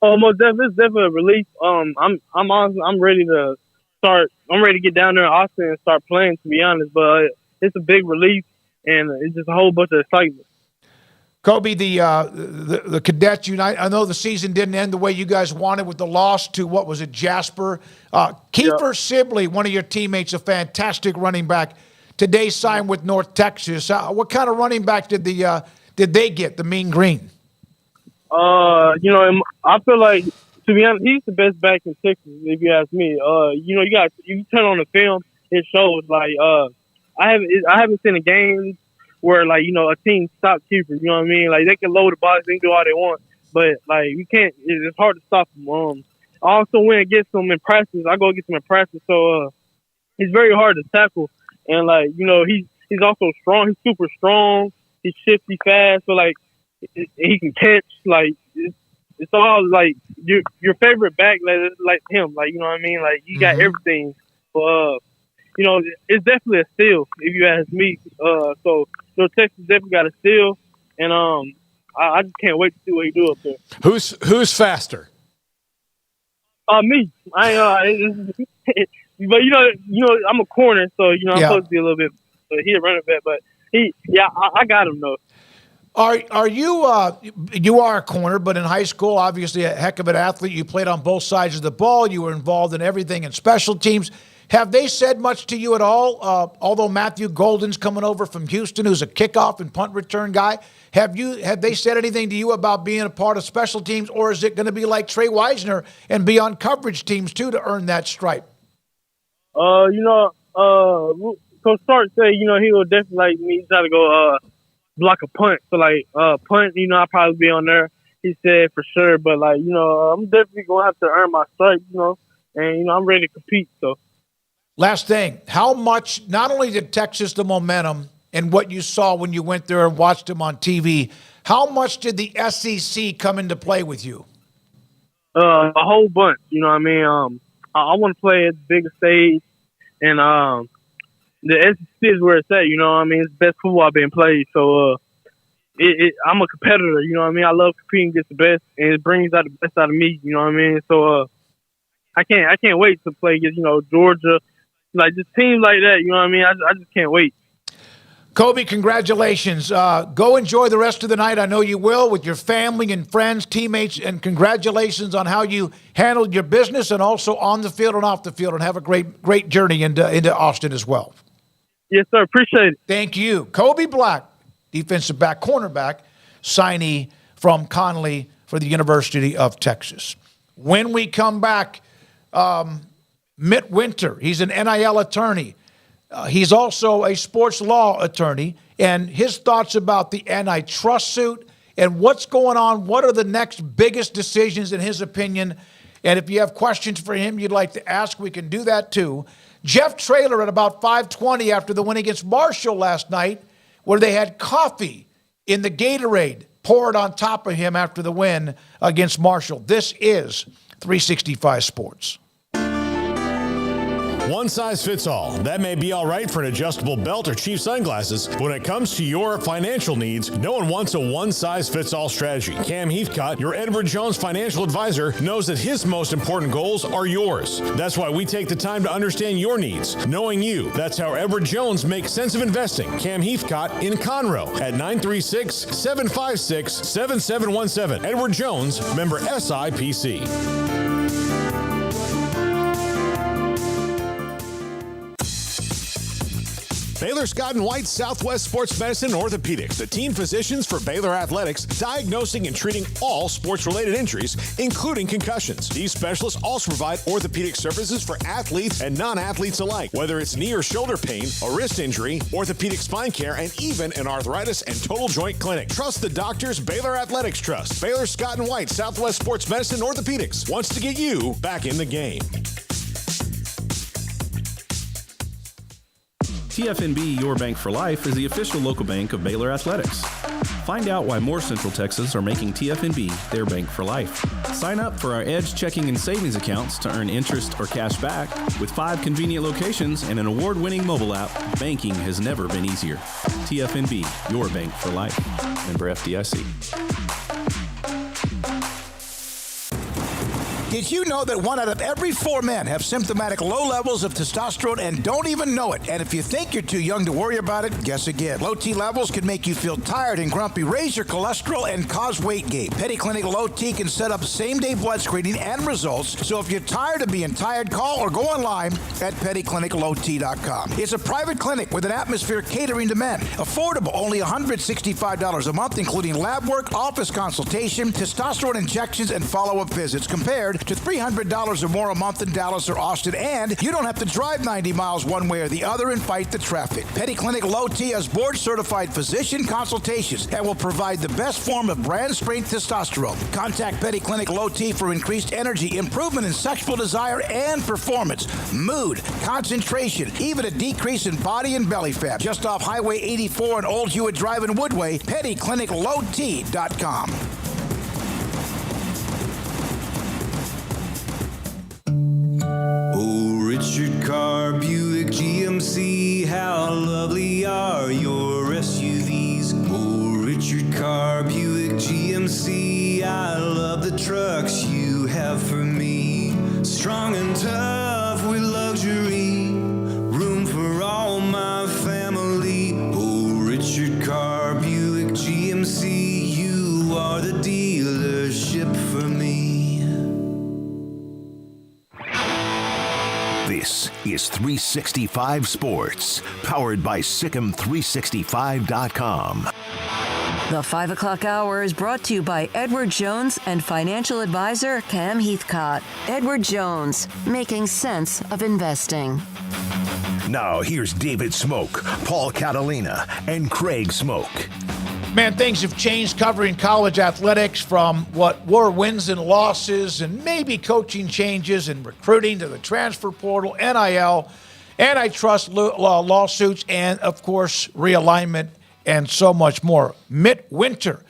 Most definitely, it's definitely a relief. I'm ready to start. I'm ready to get down there in Austin and start playing. To be honest, but it's a big relief, and it's just a whole bunch of excitement. Kobe, the Cadets Unite, I know the season didn't end the way you guys wanted with the loss to, what was it, Jasper? Kiefer Sibley, one of your teammates, a fantastic running back, today signed with North Texas. What kind of running back did they get, the Mean Green? I feel like, to be honest, he's the best back in Texas, if you ask me. You turn on the film, it shows, like, I haven't seen a game where a team stop Kiefer, you know what I mean? Like, they can load the box, they can do all they want, but you can't. It's hard to stop them. I also went and get some in practice. I go get some in practice, so he's very hard to tackle, and he's also strong. He's super strong. He's shifty, fast, so he can catch. It's all your favorite back, like him. You know what I mean? You got everything. But it's definitely a steal if you ask me. So Texas definitely got a steal, and I just can't wait to see what he do up there. Who's faster? Me. But I'm a corner, so I'm supposed to be a little bit. He's a running back, but I got him though. Are you you are a corner, but in high school, obviously a heck of an athlete. You played on both sides of the ball. You were involved in everything in special teams. Have they said much to you at all? Although Matthew Golden's coming over from Houston, who's a kickoff and punt return guy, have they said anything to you about being a part of special teams, or is it going to be like Trey Wisner and be on coverage teams too to earn that stripe? Coach Stark said, he will definitely like me try to go block a punt. So punt, I'll probably be on there. He said for sure, but I'm definitely gonna have to earn my stripe, and I'm ready to compete. So. Last thing, how much, not only did Texas the momentum and what you saw when you went there and watched him on TV, how much did the SEC come into play with you? A whole bunch. You know what I mean? I want to play at the biggest stage, and the SEC is where it's at. You know what I mean? It's the best football being played. So I'm a competitor. You know what I mean? I love competing against the best, and it brings out the best out of me. You know what I mean? So I can't wait to play against Georgia, like just teams like that. You know what I mean? I just can't wait. Kobe, congratulations. Go enjoy the rest of the night. I know you will, with your family and friends, teammates, and congratulations on how you handled your business and also on the field and off the field, and have a great journey into Austin as well. Yes, sir. Appreciate it. Thank you. Kobe Black, defensive back, cornerback, signee from Conley for the University of Texas. When we come back, Mitt Winter, he's an NIL attorney. He's also a sports law attorney, and his thoughts about the antitrust suit and what's going on, what are the next biggest decisions in his opinion. And if you have questions for him you'd like to ask, we can do that too. Jeff Traylor at about 5:20 after the win against Marshall last night, where they had coffee in the Gatorade poured on top of him after the win against Marshall. This is 365 Sports. One size fits all. That may be all right for an adjustable belt or cheap sunglasses, but when it comes to your financial needs, no one wants a one-size-fits-all strategy. Cam Heathcott, your Edward Jones financial advisor, knows that his most important goals are yours. That's why we take the time to understand your needs, knowing you. That's how Edward Jones makes sense of investing. Cam Heathcott in Conroe at 936-756-7717. Edward Jones, member SIPC. Baylor Scott & White Southwest Sports Medicine and Orthopedics, the team physicians for Baylor Athletics, diagnosing and treating all sports-related injuries, including concussions. These specialists also provide orthopedic services for athletes and non-athletes alike, whether it's knee or shoulder pain, a wrist injury, orthopedic spine care, and even an arthritis and total joint clinic. Trust the doctors Baylor Athletics trust. Baylor Scott & White Southwest Sports Medicine and Orthopedics wants to get you back in the game. TFNB Your Bank for Life is the official local bank of Baylor Athletics. Find out why more Central Texas are making TFNB their bank for life. Sign up for our Edge checking and savings accounts to earn interest or cash back. With 5 convenient locations and an award-winning mobile app, banking has never been easier. TFNB Your Bank for Life. Member FDIC. Did you know that 1 out of every 4 men have symptomatic low levels of testosterone and don't even know it? And if you think you're too young to worry about it, guess again. Low T levels can make you feel tired and grumpy, raise your cholesterol, and cause weight gain. Petty Clinic Low T can set up same-day blood screening and results. So if you're tired of being tired, call or go online at pettycliniclowt.com. It's a private clinic with an atmosphere catering to men. Affordable, only $165 a month, including lab work, office consultation, testosterone injections, and follow-up visits, compared to $300 or more a month in Dallas or Austin, and you don't have to drive 90 miles one way or the other and fight the traffic. Petty Clinic Low T has board-certified physician consultations and will provide the best form of brand-strength testosterone. Contact Petty Clinic Low T for increased energy, improvement in sexual desire and performance, mood, concentration, even a decrease in body and belly fat. Just off Highway 84 and Old Hewitt Drive in Woodway, pettycliniclowt.com. Oh, Richard Carr, Buick GMC, how lovely are your SUVs. Oh, Richard Carr, Buick GMC, I love the trucks you have for me. Strong and tough with luxury, room for all my family. Oh, Richard Carr, Buick GMC, you are the dealership for me. This is 365 Sports, powered by Sikkim365.com. The 5 o'clock hour is brought to you by Edward Jones and financial advisor Cam Heathcott. Edward Jones, making sense of investing. Now here's David Smoak, Paul Catalina, and Craig Smoak. Man, things have changed covering college athletics, from what were wins and losses and maybe coaching changes and recruiting to the transfer portal, NIL, antitrust lawsuits, and, of course, realignment and so much more. Mitt Winter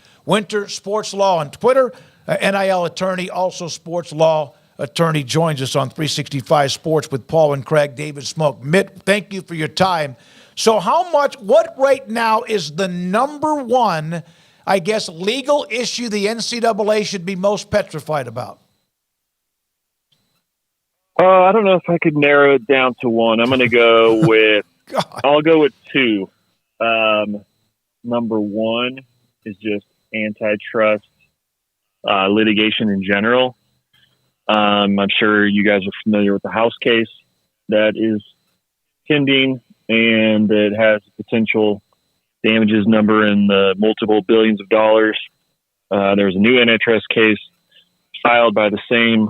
Sports Law on Twitter, NIL attorney, also sports law attorney, joins us on 365 Sports with Paul and Craig. David Smoak. Mitt, thank you for your time. So what right now is the number one, I guess, legal issue the NCAA should be most petrified about? I don't know if I could narrow it down to one. I'm going to go with, I'll go with two. Number one is just antitrust litigation in general. I'm sure you guys are familiar with the House case that is pending, and it has potential damages number in the multiple billions of dollars. There's a new antitrust case filed by the same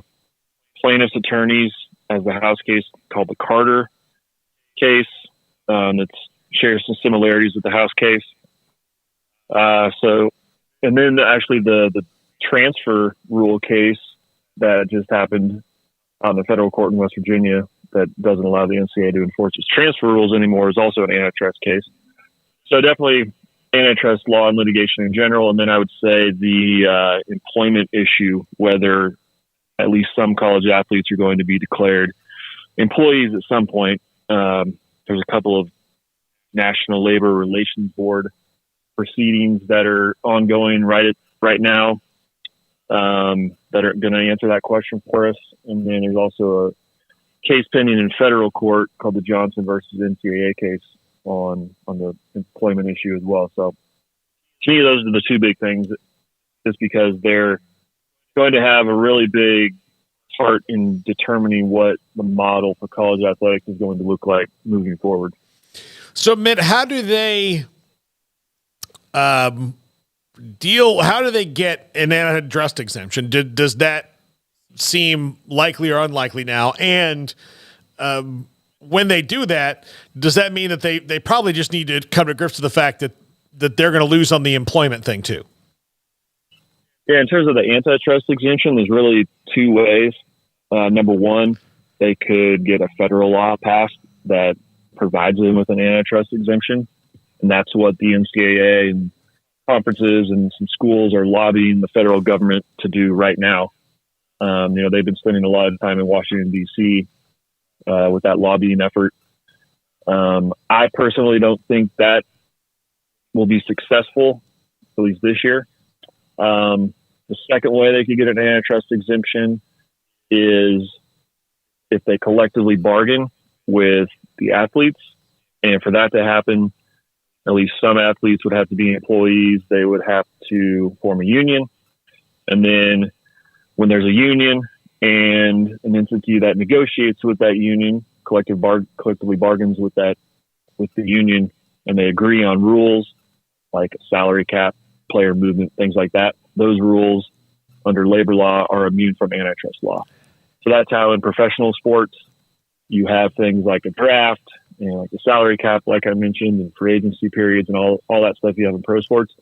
plaintiff's attorneys as the House case, called the Carter case. It shares some similarities with the House case. And then actually the transfer rule case that just happened on the federal court in West Virginia that doesn't allow the NCAA to enforce its transfer rules anymore is also an antitrust case. So definitely antitrust law and litigation in general. And then I would say the employment issue, whether at least some college athletes are going to be declared employees at some point. There's a couple of National Labor Relations Board proceedings that are ongoing right now that are going to answer that question for us. And then there's also a case pending in federal court called the Johnson versus NCAA case on the employment issue as well. So to me, those are the two big things, just because they're going to have a really big part in determining what the model for college athletics is going to look like moving forward. So, Mitt, how do they how do they get an antitrust exemption? Does that seem likely or unlikely now? And when they do that, does that mean that they probably just need to come to grips with the fact that they're going to lose on the employment thing too? Yeah, in terms of the antitrust exemption, there's really two ways. Number one, they could get a federal law passed that provides them with an antitrust exemption. And that's what the NCAA and conferences and some schools are lobbying the federal government to do right now. They've been spending a lot of time in Washington, D.C. With that lobbying effort. I personally don't think that will be successful, at least this year. The second way they could get an antitrust exemption is if they collectively bargain with the athletes. And for that to happen, at least some athletes would have to be employees. They would have to form a union. And then when there's a union and an entity that negotiates with that union, collectively bargains with the union, and they agree on rules like a salary cap, player movement, things like that, those rules under labor law are immune from antitrust law. So that's how in professional sports you have things like a draft, like a salary cap, like I mentioned, and free agency periods and all that stuff you have in pro sports,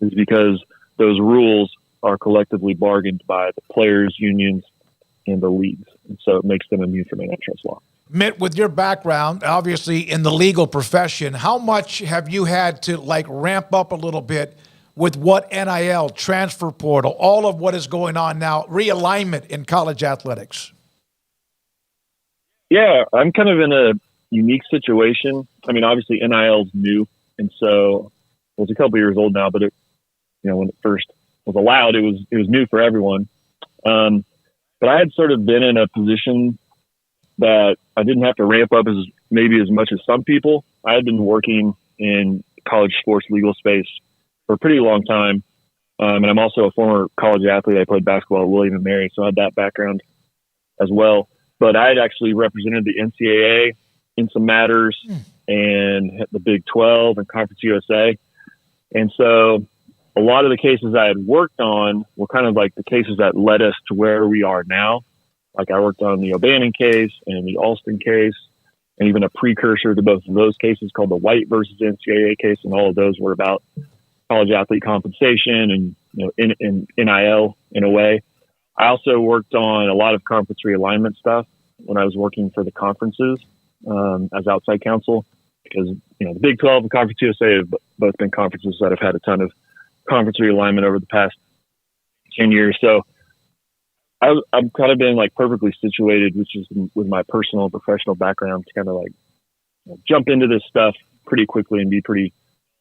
is because those rules are collectively bargained by the players, unions, and the leagues. And so it makes them immune from antitrust law. Mitt, with your background, obviously in the legal profession, how much have you had to ramp up a little bit with what NIL, transfer portal, all of what is going on now, realignment in college athletics? Yeah, I'm kind of in a unique situation. I mean, obviously NIL is new, and so it's a couple years old now, but when it first was allowed, it was new for everyone. But I had sort of been in a position that I didn't have to ramp up as much as some people. I had been working in college sports legal space for a pretty long time. And I'm also a former college athlete. I played basketball at William & Mary, so I had that background as well. But I had actually represented the NCAA in some matters and the Big 12 and Conference USA. And so a lot of the cases I had worked on were kind of like the cases that led us to where we are now. Like I worked on the O'Bannon case and the Alston case, and even a precursor to both of those cases called the White versus NCAA case. And all of those were about college athlete compensation and, in NIL in a way. I also worked on a lot of conference realignment stuff when I was working for the conferences. as outside counsel, because the Big 12 and Conference USA have both been conferences that have had a ton of conference realignment over the past 10 years. So I've kind of been like perfectly situated, which is with my personal and professional background, to kind of like jump into this stuff pretty quickly and be pretty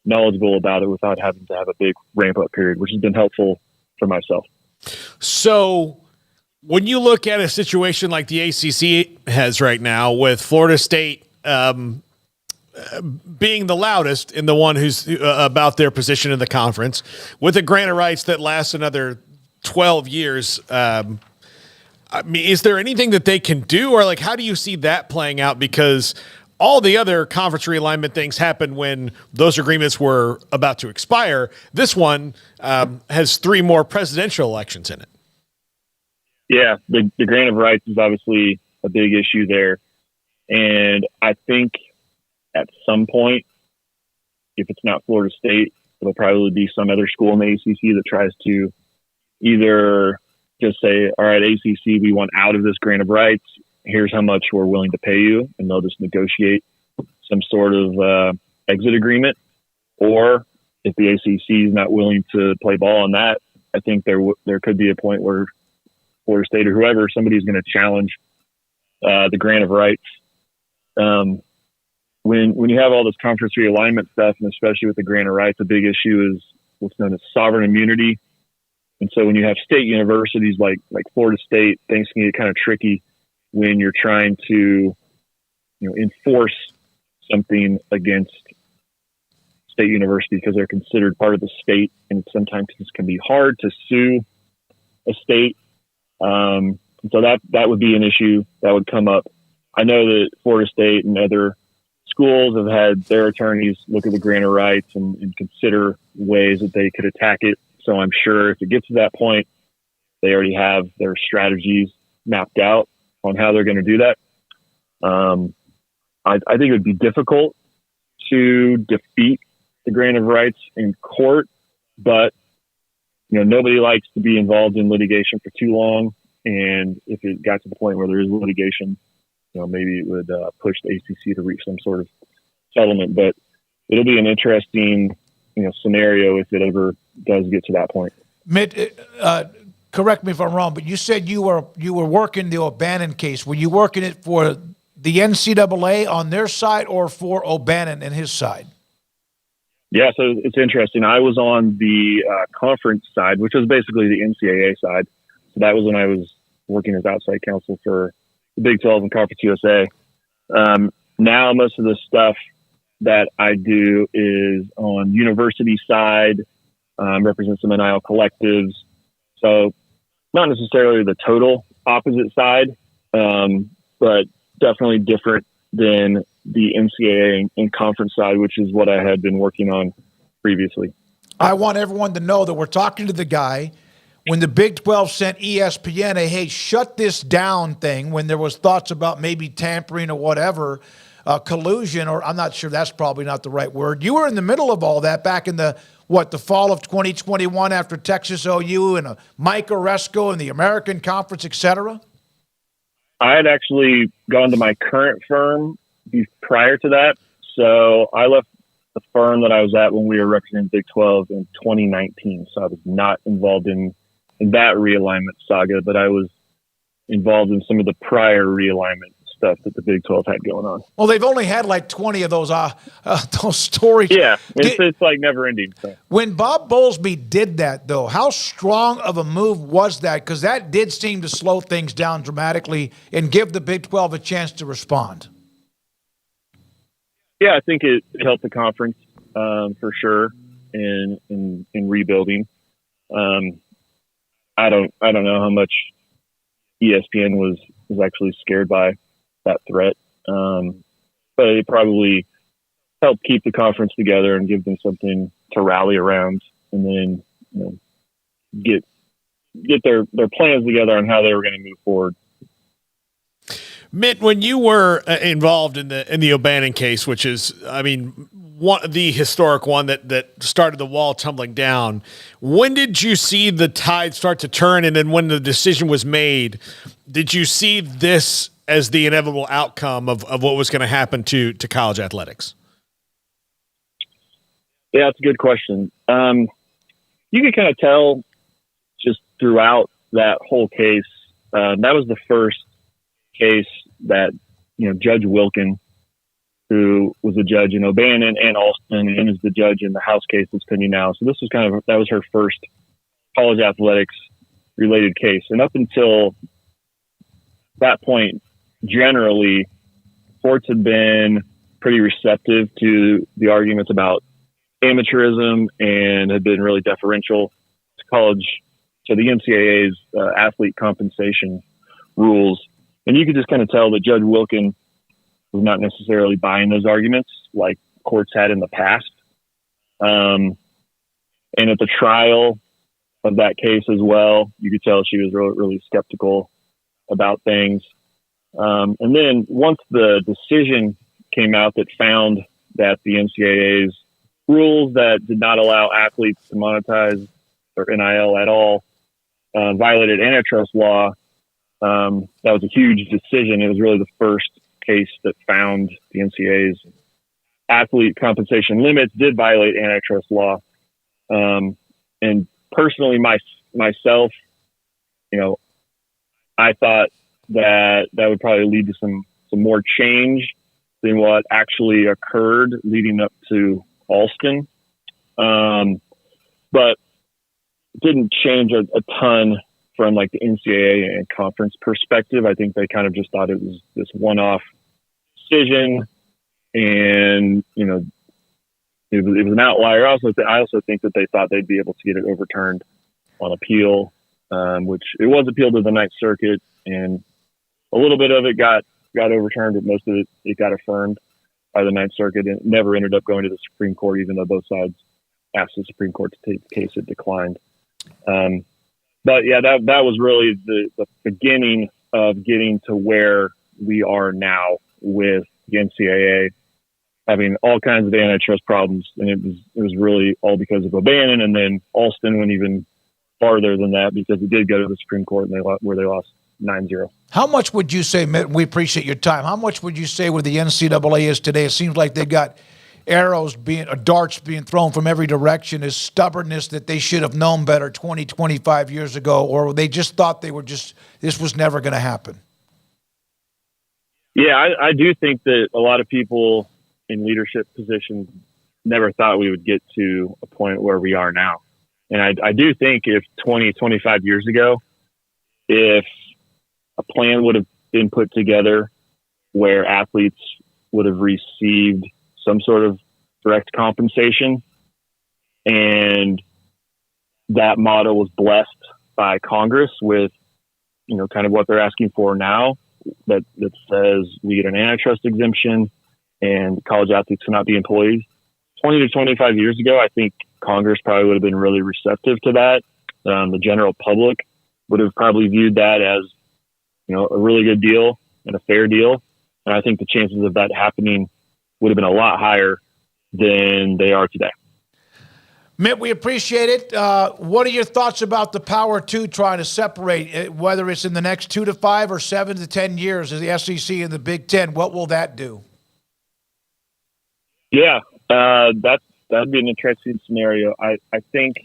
knowledgeable about it without having to have a big ramp up period, which has been helpful for myself. So when you look at a situation like the ACC has right now, with Florida State being the loudest and the one who's about their position in the conference, with a grant of rights that lasts another 12 years, I mean, is there anything that they can do, or like, how do you see that playing out? Because all the other conference realignment things happened when those agreements were about to expire. This one has 3 more presidential elections in it. Yeah, the grant of rights is obviously a big issue there. And I think at some point, if it's not Florida State, it'll probably be some other school in the ACC that tries to either just say, all right, ACC, we want out of this grant of rights. Here's how much we're willing to pay you. And they'll just negotiate some sort of exit agreement. Or if the ACC is not willing to play ball on that, I think there could be a point where Florida State or whoever, somebody's going to challenge the grant of rights. When you have all this conference realignment stuff, and especially with the grant of rights, a big issue is what's known as sovereign immunity. And so when you have state universities like Florida State, things can get kind of tricky when you're trying to enforce something against state university, because they're considered part of the state, and sometimes it can be hard to sue a state. So that would be an issue that would come up. I know that Florida State and other schools have had their attorneys look at the grant of rights and consider ways that they could attack it. So I'm sure if it gets to that point, they already have their strategies mapped out on how they're going to do that. I think it would be difficult to defeat the grant of rights in court, but nobody likes to be involved in litigation for too long. And if it got to the point where there is litigation, maybe it would push the ACC to reach some sort of settlement. But it'll be an interesting, scenario if it ever does get to that point. Mitt, correct me if I'm wrong, but you said you were working the O'Bannon case. Were you working it for the NCAA on their side or for O'Bannon and his side? Yeah, so it's interesting. I was on the conference side, which was basically the NCAA side. So that was when I was working as outside counsel for the Big 12 and Conference USA. Now most of the stuff that I do is on university side, represent some NIL collectives. So not necessarily the total opposite side, but definitely different than the NCAA and conference side, which is what I had been working on previously. I want everyone to know that we're talking to the guy when the Big 12 sent ESPN a, hey, shut this down thing, when there was thoughts about maybe tampering or whatever, collusion, or I'm not sure, that's probably not the right word. You were in the middle of all that back in the fall of 2021 after Texas OU and Mike Oresco and the American Conference, et cetera? I had actually gone to my current firm prior to that. So I left the firm that I was at when we were representing Big 12 in 2019. So I was not involved in that realignment saga, but I was involved in some of the prior realignment stuff that the Big 12 had going on. Well, they've only had like 20 of those stories. Yeah, it's like never ending. So. When Bob Bowlesby did that, though, how strong of a move was that? Because that did seem to slow things down dramatically and give the Big 12 a chance to respond. Yeah, I think it helped the conference for sure in rebuilding. I don't know how much ESPN was actually scared by that threat, but it probably helped keep the conference together and give them something to rally around, and then get their plans together on how they were going to move forward. Mitt, when you were involved in the O'Bannon case, which is, I mean, the historic one that started the wall tumbling down, when did you see the tide start to turn? And then when the decision was made, did you see this as the inevitable outcome of what was going to happen to college athletics? Yeah, that's a good question. You could kind of tell just throughout that whole case. That was the first case that, Judge Wilkin, who was a judge in O'Bannon and Alston, and is the judge in the House case that's pending now. So this was that was her first college athletics related case. And up until that point, generally, courts had been pretty receptive to the arguments about amateurism and had been really deferential to the NCAA's athlete compensation rules. And you could just kind of tell that Judge Wilkin was not necessarily buying those arguments like courts had in the past. And at the trial of that case as well, you could tell she was really, really skeptical about things. And then once the decision came out that found that the NCAA's rules that did not allow athletes to monetize or NIL at all violated antitrust law, that was a huge decision. It was really the first case that found the NCAA's athlete compensation limits did violate antitrust law. And personally, myself, I thought that would probably lead to some more change than what actually occurred leading up to Alston. But it didn't change a ton from like the NCAA and conference perspective. I think they kind of just thought it was this one-off decision, and it was an outlier. I also think that they thought they'd be able to get it overturned on appeal, which it was appealed to the Ninth Circuit, and a little bit of it got overturned, but most of it got affirmed by the Ninth Circuit, and it never ended up going to the Supreme Court, even though both sides asked the Supreme Court to take the case. It declined. But yeah, that was really the beginning of getting to where we are now with the NCAA having all kinds of antitrust problems. And it was really all because of O'Bannon, and then Alston went even farther than that because it did go to the Supreme Court where they lost 9-0. How much would you say, Mitt, we appreciate your time, how much would you say where the NCAA is today? It seems like they've got darts being thrown from every direction. Is stubbornness that they should have known better 20, 25 years ago, or they just thought this was never going to happen? Yeah, I do think that a lot of people in leadership positions never thought we would get to a point where we are now. And I do think if 20, 25 years ago, if a plan would have been put together where athletes would have received some sort of direct compensation, and that model was blessed by Congress with, kind of what they're asking for now, that says we get an antitrust exemption and college athletes cannot be employees. 20 to 25 years ago, I think Congress probably would have been really receptive to that. The general public would have probably viewed that as, a really good deal and a fair deal. And I think the chances of that happening would have been a lot higher than they are today. Mitt, we appreciate it. What are your thoughts about the Power Two trying to separate, whether it's in the next 2 to 5 or 7 to 10 years, as the SEC and the Big Ten? What will that do? Yeah, that'd be an interesting scenario. I think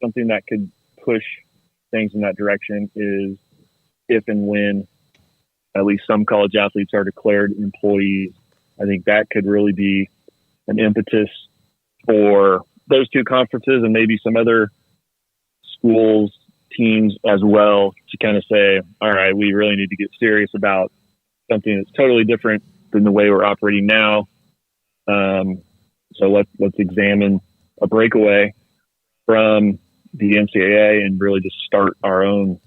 something that could push things in that direction is if and when at least some college athletes are declared employees. I think that could really be an impetus for those two conferences and maybe some other schools, teams as well, to kind of say, all right, we really need to get serious about something that's totally different than the way we're operating now. So let's examine a breakaway from the NCAA and really just start our own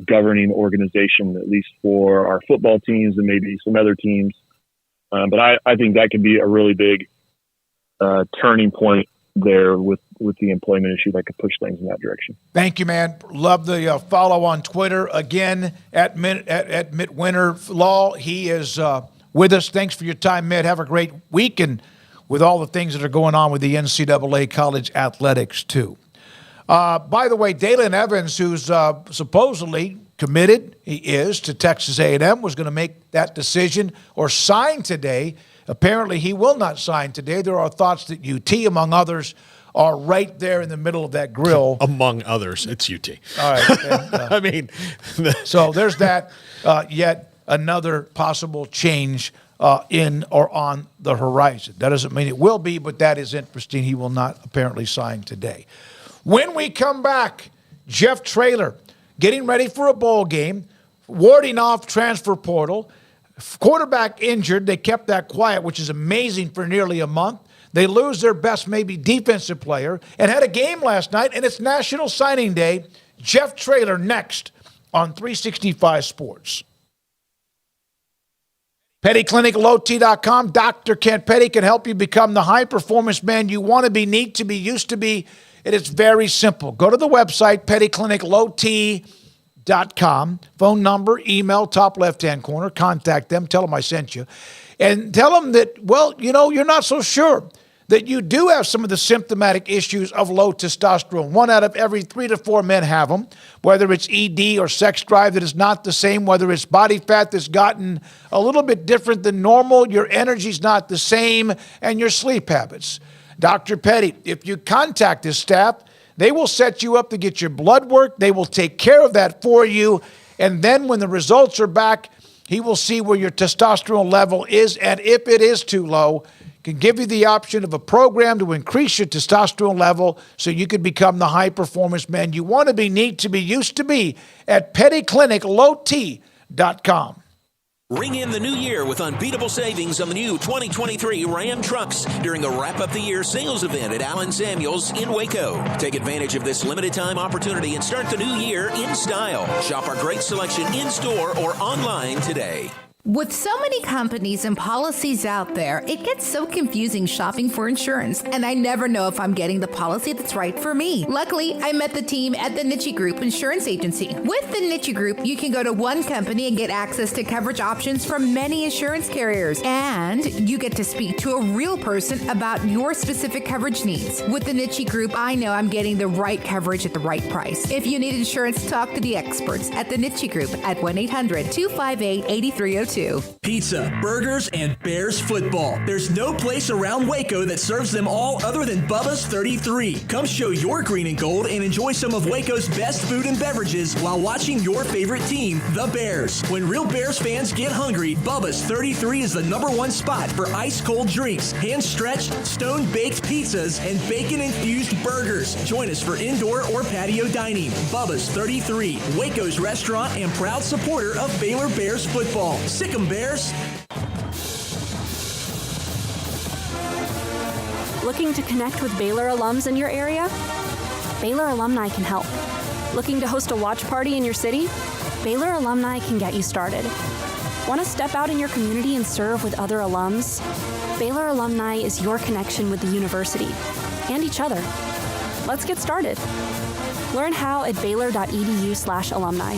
governing organization, at least for our football teams and maybe some other teams. But I think that could be a really big turning point there with the employment issue that could push things in that direction. Thank you, man. Love the follow on Twitter. Again, at Mitt Winter Law. He is with us. Thanks for your time, Mitt. Have a great week, and with all the things that are going on with the NCAA college athletics, too. By the way, Dalen Evans, who's supposedly committed. He is to Texas A&M, was going to make that decision or sign today. Apparently, he will not sign today. There are thoughts that UT, among others, are right there in the middle of that grill. Among others, it's UT. All right. And, I mean, so there's that. Yet another possible change in or on the horizon. That doesn't mean it will be, but that is interesting. He will not apparently sign today. When we come back, Jeff Traylor getting ready for a bowl game, warding off transfer portal, quarterback injured. They kept that quiet, which is amazing for nearly a month. They lose their best, maybe defensive player, and had a game last night, and it's National Signing Day. Jeff Traylor next on 365 Sports. PettyClinicLowT.com. Dr. Kent Petty can help you become the high-performance man you want to be, need to be, used to be. It is very simple. Go to the website, PettyClinicLowT.com. Phone number, email, top left-hand corner. Contact them. Tell them I sent you. And tell them that, well, you know, you're not so sure that you do have some of the symptomatic issues of low testosterone. 1 out of every 3 to 4 men have them, whether it's ED or sex drive that is not the same, whether it's body fat that's gotten a little bit different than normal, your energy's not the same, and your sleep habits. Dr. Petty, if you contact his staff, they will set you up to get your blood work. They will take care of that for you. And then when the results are back, he will see where your testosterone level is, and if it is too low, can give you the option of a program to increase your testosterone level so you can become the high-performance man you want to be, need to be, used to be at PettyClinicLowT.com. Ring in the new year with unbeatable savings on the new 2023 Ram trucks during the Wrap Up the Year sales event at Allen Samuels in Waco. Take advantage of this limited time opportunity and start the new year in style. Shop our great selection in-store or online today. With so many companies and policies out there, it gets so confusing shopping for insurance, and I never know if I'm getting the policy that's right for me. Luckily, I met the team at the Niche Group Insurance Agency. With the Niche Group, you can go to one company and get access to coverage options from many insurance carriers, and you get to speak to a real person about your specific coverage needs. With the Niche Group, I know I'm getting the right coverage at the right price. If you need insurance, talk to the experts at the Niche Group at 1-800-258-8302. Pizza, burgers, and Bears football. There's no place around Waco that serves them all other than Bubba's 33. Come show your green and gold and enjoy some of Waco's best food and beverages while watching your favorite team, the Bears. When real Bears fans get hungry, Bubba's 33 is the #1 spot for ice-cold drinks, hand-stretched, stone-baked pizzas, and bacon-infused burgers. Join us for indoor or patio dining. Bubba's 33, Waco's restaurant and proud supporter of Baylor Bears football. Sick 'em, Bears. Looking to connect with Baylor alums in your area? Baylor alumni can help. Looking to host a watch party in your city? Baylor alumni can get you started. Want to step out in your community and serve with other alums? Baylor alumni is your connection with the university and each other. Let's get started. Learn how at baylor.edu/alumni.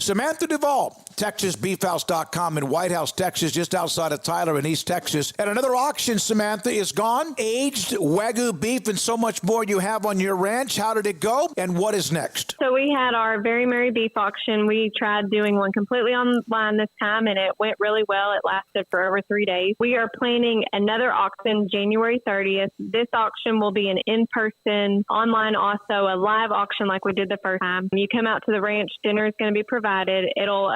Samantha Duvall, TexasBeefHouse.com in White House, Texas, just outside of Tyler in East Texas. And another auction, Samantha, is gone. Aged Wagyu beef and so much more you have on your ranch. How did it go? And what is next? So we had our Very Merry Beef auction. We tried doing one completely online this time, and it went really well. It lasted for over 3 days. We are planning another auction January 30th. This auction will be an in-person, online also, a live auction like we did the first time. You come out to the ranch, dinner is going to be provided. It'll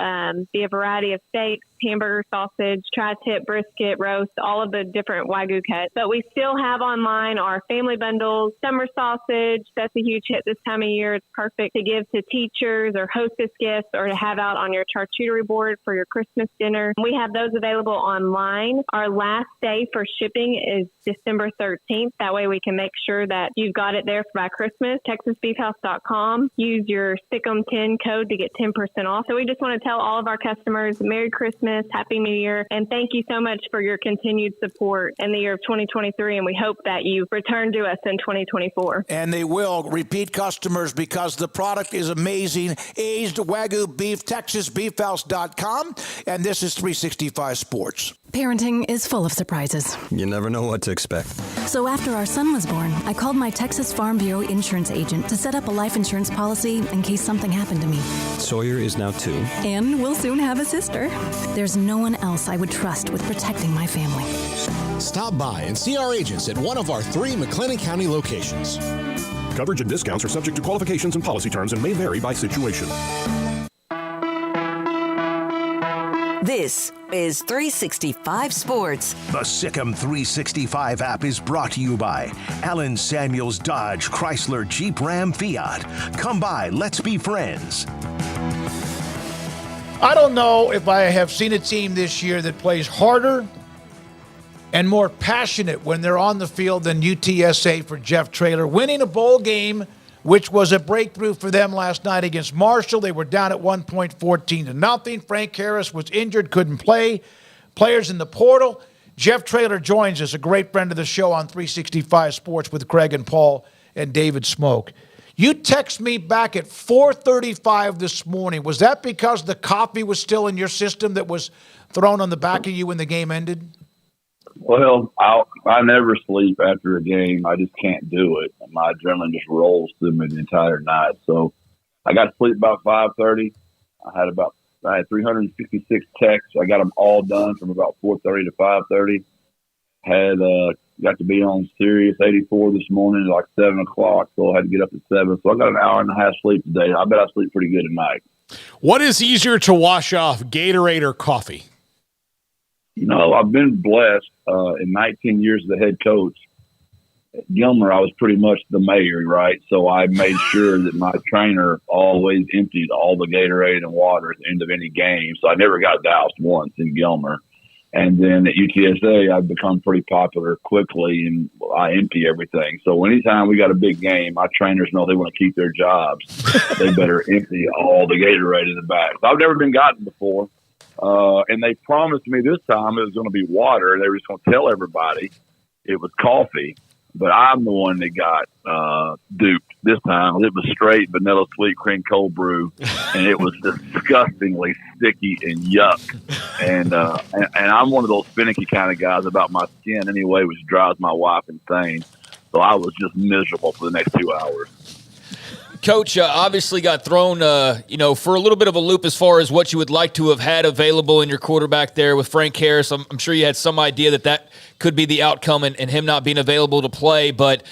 be a variety of steaks, hamburger, sausage, tri-tip, brisket, roast, all of the different Wagyu cuts. But we still have online our family bundles, summer sausage. That's a huge hit this time of year. It's perfect to give to teachers or hostess guests or to have out on your charcuterie board for your Christmas dinner. We have those available online. Our last day for shipping is December 13th. That way we can make sure that you've got it there by Christmas. TexasBeefHouse.com. Use your SICK'em10 code to get 10% off. So we just want to tell all of our customers Merry Christmas, Happy New Year, and thank you so much for your continued support in the year of 2023, and we hope that you return to us in 2024. And they will, repeat customers, because the product is amazing. Aged Wagyu beef, TexasBeefHouse.com, and this is 365 Sports. Parenting is full of surprises. You never know what to expect. So after our son was born, I called my Texas Farm Bureau insurance agent to set up a life insurance policy in case something happened to me. Sawyer is now 2. And we'll soon have a sister. There's no one else I would trust with protecting my family. Stop by and see our agents at one of our 3 McLennan County locations. Coverage and discounts are subject to qualifications and policy terms and may vary by situation. This is 365 Sports. The Sikkim 365 app is brought to you by Allen Samuels Dodge Chrysler Jeep Ram Fiat. Come by, let's be friends. I don't know if I have seen a team this year that plays harder and more passionate when they're on the field than UTSA for Jeff Traylor. Winning a bowl game, which was a breakthrough for them last night against Marshall. They were down at 1 point, 14-0. Frank Harris was injured, couldn't play. Players in the portal. Jeff Traylor joins us, a great friend of the show on 365 Sports with Craig and Paul and David Smoak. You text me back at 4:35 this morning. Was that because the coffee was still in your system that was thrown on the back of you when the game ended? Well, I never sleep after a game. I just can't do it. My adrenaline just rolls through me the entire night. So I got to sleep about 5:30. I had 366 texts. I got them all done from about 4:30 to 5:30. Got to be on Sirius 84 this morning at like 7 o'clock, so I had to get up at 7. So I got an hour and a half sleep today. I bet I sleep pretty good tonight. What is easier to wash off, Gatorade or coffee? You know, I've been blessed in 19 years as the head coach. At Gilmer, I was pretty much the mayor, right? So I made sure that my trainer always emptied all the Gatorade and water at the end of any game. So I never got doused once in Gilmer. And then at UTSA, I've become pretty popular quickly, and I empty everything. So anytime we got a big game, my trainers know they want to keep their jobs. They better empty all the Gatorade in the back. So I've never been gotten before. And they promised me this time it was going to be water. They were just going to tell everybody it was coffee. But I'm the one that got duped this time. It was straight vanilla sweet cream cold brew, and it was disgustingly sticky and yuck. And I'm one of those finicky kind of guys about my skin anyway, which drives my wife insane. So I was just miserable for the next 2 hours. Coach, obviously got thrown, for a little bit of a loop as far as what you would like to have had available in your quarterback there with Frank Harris. I'm sure you had some idea that could be the outcome and him not being available to play. But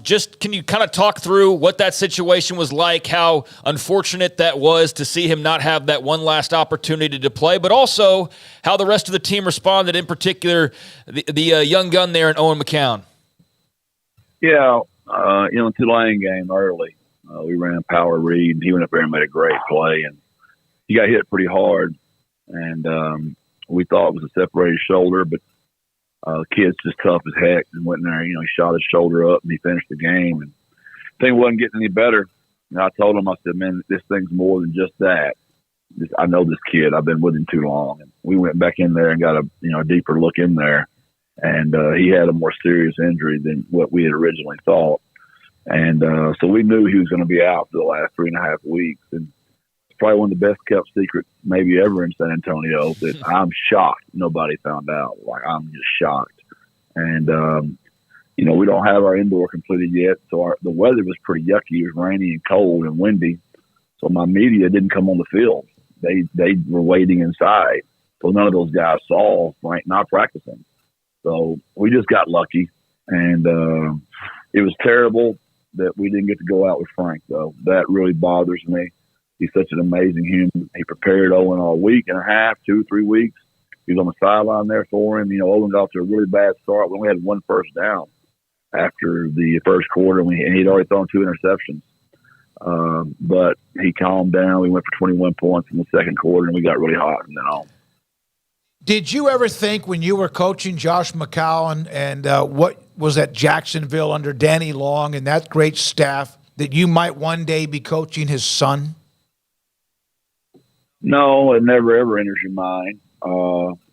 just can you kind of talk through what that situation was like, how unfortunate that was to see him not have that one last opportunity to play, but also how the rest of the team responded, in particular the young gun there in Owen McCown? Yeah, Tulane game early. We ran power read, and he went up there and made a great play, and he got hit pretty hard, and we thought it was a separated shoulder, but the kid's just tough as heck and went in there, he shot his shoulder up, and he finished the game, and thing wasn't getting any better. And I told him, I said, man, this thing's more than just that. I know this kid. I've been with him too long. And we went back in there and got a deeper look in there, and he had a more serious injury than what we had originally thought. And so we knew he was going to be out for the last 3.5 weeks. And it's probably one of the best kept secrets maybe ever in San Antonio that I'm shocked nobody found out. Like, I'm just shocked. And, we don't have our indoor completed yet. So the weather was pretty yucky. It was rainy and cold and windy. So my media didn't come on the field. They were waiting inside. So none of those guys saw Frank not practicing. So we just got lucky. And it was terrible that we didn't get to go out with Frank, though. That really bothers me. He's such an amazing human. He prepared Owen all week and a half, 2-3 weeks. He was on the sideline there for him. Owen got off to a really bad start. We only had one first down after the first quarter, and he'd already thrown 2 interceptions. But he calmed down. We went for 21 points in the second quarter, and we got really hot from then on. Did you ever think when you were coaching Josh McCown and what was at Jacksonville under Danny Long and that great staff that you might one day be coaching his son? No, it never, ever enters your mind,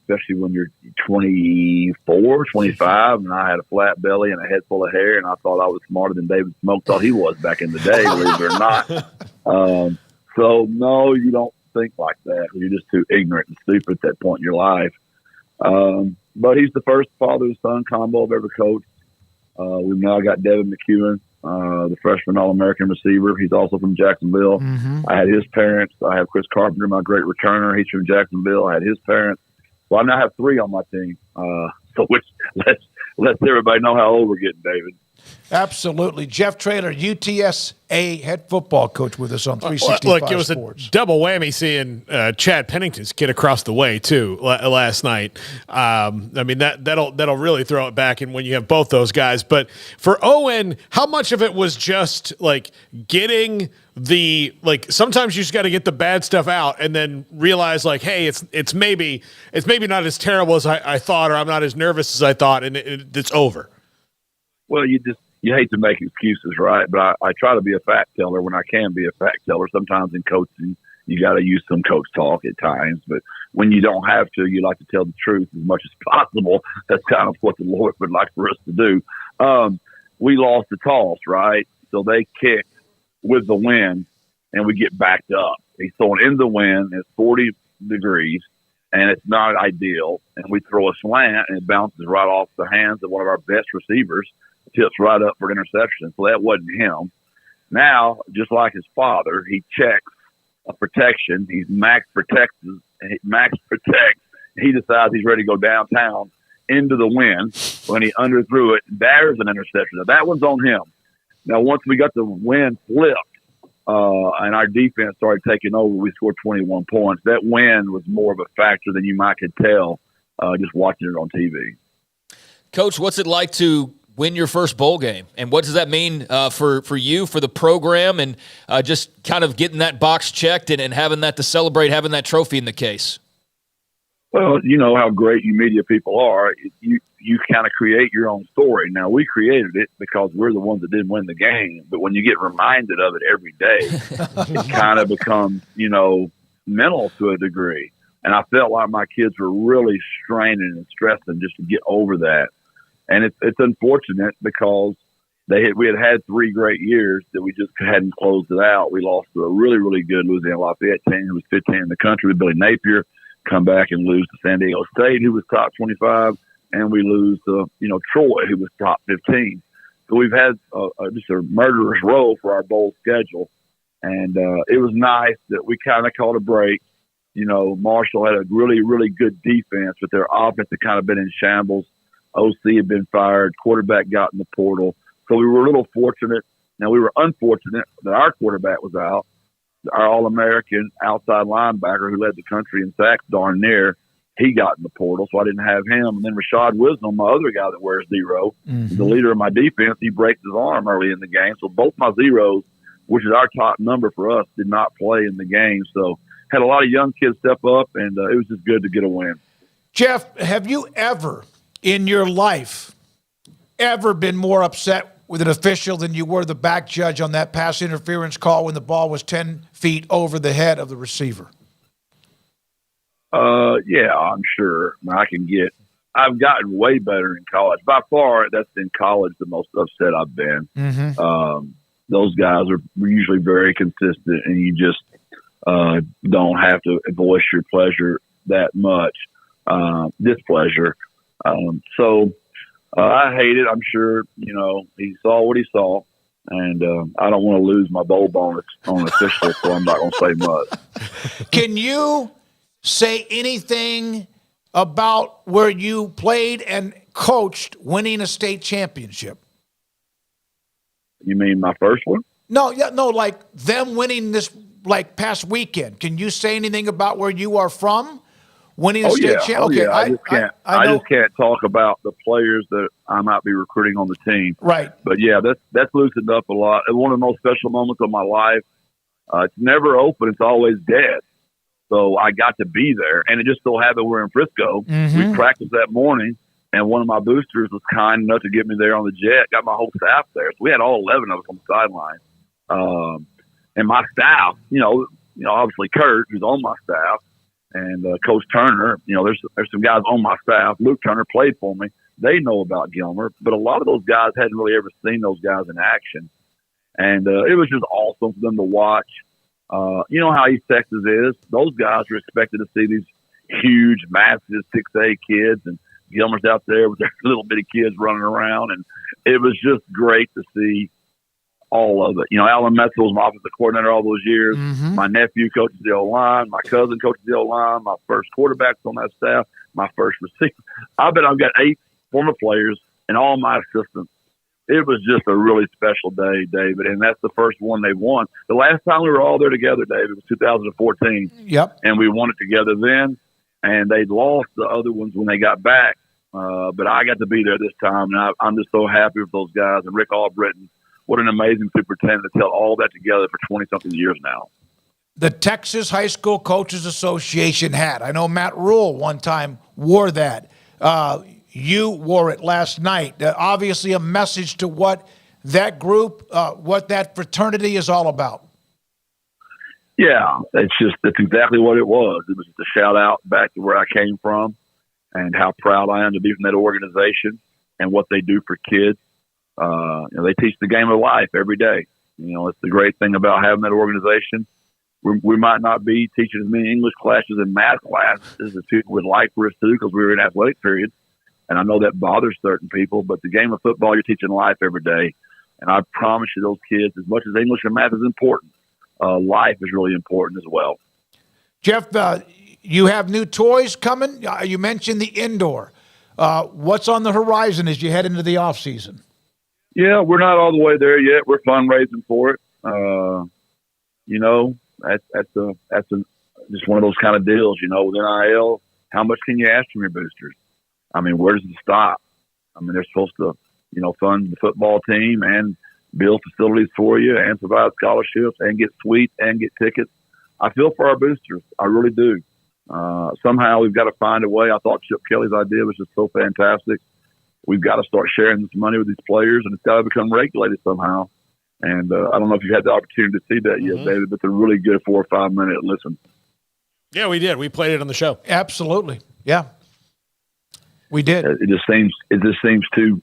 especially when you're 24, 25, and I had a flat belly and a head full of hair, and I thought I was smarter than David Smoak thought he was back in the day, believe it or not. So, no, you don't think like that. You're just too ignorant and stupid at that point in your life. But he's the first father-son combo I've ever coached. We've now got Devin McEwen, the freshman All-American receiver. He's also from Jacksonville. I had his parents. I have Chris Carpenter, my great returner. He's from Jacksonville. I had his parents. Well, I now have 3 on my team. So which lets everybody know how old we're getting, David. Absolutely. Jeff Traylor, UTSA head football coach with us on 365 Look, it was Sports. a double whammy seeing Chad Pennington's kid across the way, too, last night. I mean, that'll really throw it back in when you have both those guys. But for Owen, how much of it was just, like, getting the – like, sometimes you just got to get the bad stuff out and then realize, like, hey, it's maybe not as terrible as I thought, or I'm not as nervous as I thought, and it's over. Well, you hate to make excuses, right? But I try to be a fact teller when I can be a fact teller. Sometimes in coaching, you got to use some coach talk at times. But when you don't have to, you like to tell the truth as much as possible. That's kind of what the Lord would like for us to do. We lost the toss, right? So they kicked with the wind, and we get backed up. He's throwing in the wind. It's 40 degrees, and it's not ideal. And we throw a slant, and it bounces right off the hands of one of our best receivers. Tips right up for an interception. So that wasn't him. Now, just like his father, he checks a protection. He's max protects. He decides he's ready to go downtown into the wind when he underthrew it. There's an interception. Now, that one's on him. Now, once we got the wind flipped and our defense started taking over, we scored 21 points. That wind was more of a factor than you might could tell just watching it on TV. Coach, what's it like to win your first bowl game, and what does that mean for you, for the program, and just kind of getting that box checked and having that to celebrate, having that trophy in the case? Well, you know how great you media people are. You kind of create your own story. Now, we created it because we're the ones that didn't win the game, but when you get reminded of it every day, it kind of becomes, mental to a degree. And I felt like my kids were really straining and stressing just to get over that. And it's unfortunate because we had 3 great years that we just hadn't closed it out. We lost to a really, really good Louisiana Lafayette team who was 15 in the country with Billy Napier, come back and lose to San Diego State, who was top 25, and we lose to, Troy, who was top 15. So we've had just a murderous row for our bowl schedule. And it was nice that we kind of caught a break. Marshall had a really, really good defense, but their offense had kind of been in shambles. OC had been fired. Quarterback got in the portal. So we were a little fortunate. Now, we were unfortunate that our quarterback was out. Our All-American outside linebacker who led the country in sacks darn near, he got in the portal, so I didn't have him. And then Rashad Wisdom, my other guy that wears 0, the leader of my defense, he breaks his arm early in the game. So both my zeros, which is our top number for us, did not play in the game. So had a lot of young kids step up, and it was just good to get a win. Jeff, have you ever in your life ever been more upset with an official than you were the back judge on that pass interference call when the ball was 10 feet over the head of the receiver? Yeah, I'm sure. I've gotten way better in college. By far, that's in college the most upset I've been. Those guys are usually very consistent, and you just don't have to voice your pleasure that much, displeasure. So I hate it. I'm sure, he saw what he saw, and I don't want to lose my bowl bonus on official, so I'm not going to say much. Can you say anything about where you played and coached winning a state championship? You mean my first one? No, like them winning this past weekend. Can you say anything about where you are from? Winning a state championship. Okay, yeah. I just can't talk about the players that I might be recruiting on the team. Right. But yeah, that's loosened up a lot. And one of the most special moments of my life. It's never open; it's always dead. So I got to be there, and it just so happened we're in Frisco. We practiced that morning, and one of my boosters was kind enough to get me there on the jet. Got my whole staff there, so we had all 11 of us on the sideline. And my staff, obviously Kurt, who's on my staff, and Coach Turner, there's some guys on my staff. Luke Turner played for me. They know about Gilmer, but a lot of those guys hadn't really ever seen those guys in action. And it was just awesome for them to watch. You know how East Texas is. Those guys are expected to see these huge, massive 6A kids, and Gilmer's out there with their little bitty kids running around. And it was just great to see all of it. You know, Alan Metzel was my offensive coordinator all those years. Mm-hmm. My nephew coaches the O-line. My cousin coaches the O-line. My first quarterback's on that staff. My first receiver. I bet I've got 8 former players and all my assistants. It was just a really special day, David, and that's the first one they won. The last time we were all there together, David, was 2014. Yep. And we won it together then, and they lost the other ones when they got back. But I got to be there this time, and I'm just so happy with those guys. And Rick Albritton, what an amazing superintendent to tell all that together for 20-something years now. The Texas High School Coaches Association hat. I know Matt Rule one time wore that. You wore it last night. Obviously a message to what that group, what that fraternity is all about. Yeah, that's exactly what it was. It was just a shout out back to where I came from and how proud I am to be from that organization and what they do for kids. They teach the game of life every day. You know, it's the great thing about having that organization. We might not be teaching as many English classes and math classes as people would like for us to because we were in athletic periods. And I know that bothers certain people, but the game of football, you're teaching life every day. And I promise you those kids, as much as English and math is important, life is really important as well. Jeff, you have new toys coming. You mentioned the indoor. What's on the horizon as you head into the off season? Yeah, we're not all the way there yet. We're fundraising for it. That's just one of those kind of deals, with NIL. How much can you ask from your boosters? I mean, where does it stop? I mean, they're supposed to, fund the football team and build facilities for you and provide scholarships and get suites and get tickets. I feel for our boosters. I really do. Somehow we've got to find a way. I thought Chip Kelly's idea was just so fantastic. We've got to start sharing this money with these players, and it's got to become regulated somehow. And I don't know if you've had the opportunity to see that yet, David, but it's a really good 4 or 5 minute listen. Yeah, we did. We played it on the show. Absolutely. Yeah. We did. It just seems too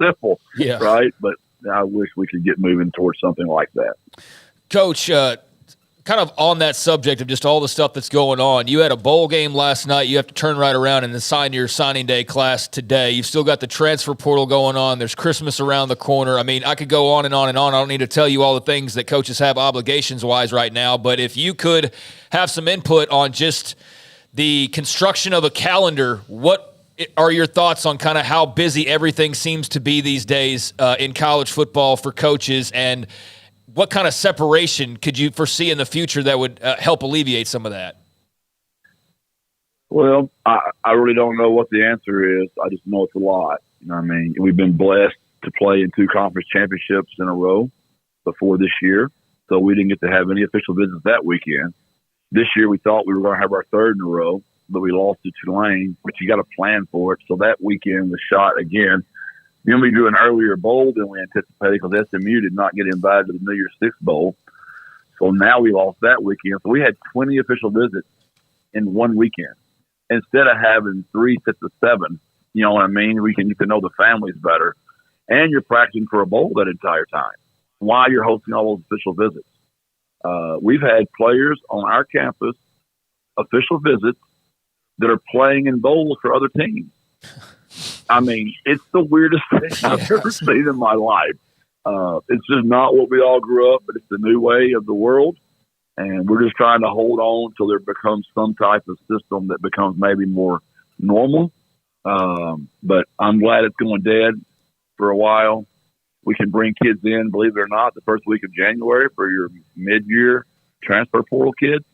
simple, yeah. Right? But I wish we could get moving towards something like that. Coach, kind of on that subject of just all the stuff that's going on, you had a bowl game last night. You have to turn right around and assign your signing day class today. You've still got the transfer portal going on. There's Christmas around the corner. I mean, I could go on and on and on. I don't need to tell you all the things that coaches have obligations-wise right now, but if you could have some input on just the construction of a calendar, what are your thoughts on kind of how busy everything seems to be these days in college football for coaches, and what kind of separation could you foresee in the future that would help alleviate some of that? Well, I really don't know what the answer is. I just know it's a lot. I mean, we've been blessed to play in 2 conference championships in a row before this year, so we didn't get to have any official visits that weekend. This year we thought we were going to have our 3rd in a row, but we lost to Tulane, but you got to plan for it. So that weekend was shot again. Then we drew an earlier bowl than we anticipated because SMU did not get invited to the New Year's Six Bowl. So now we lost that weekend. So we had 20 official visits in one weekend instead of having 3 sets of 7. You know what I mean? We can get to know the families better. And you're practicing for a bowl that entire time while you're hosting all those official visits. We've had players on our campus, official visits, that are playing in bowls for other teams. I mean, it's the weirdest thing I've ever seen in my life. It's just not what we all grew up, but it's the new way of the world. And we're just trying to hold on until there becomes some type of system that becomes maybe more normal. But I'm glad it's going dead for a while. We can bring kids in, believe it or not, the first week of January for your mid-year transfer portal kids.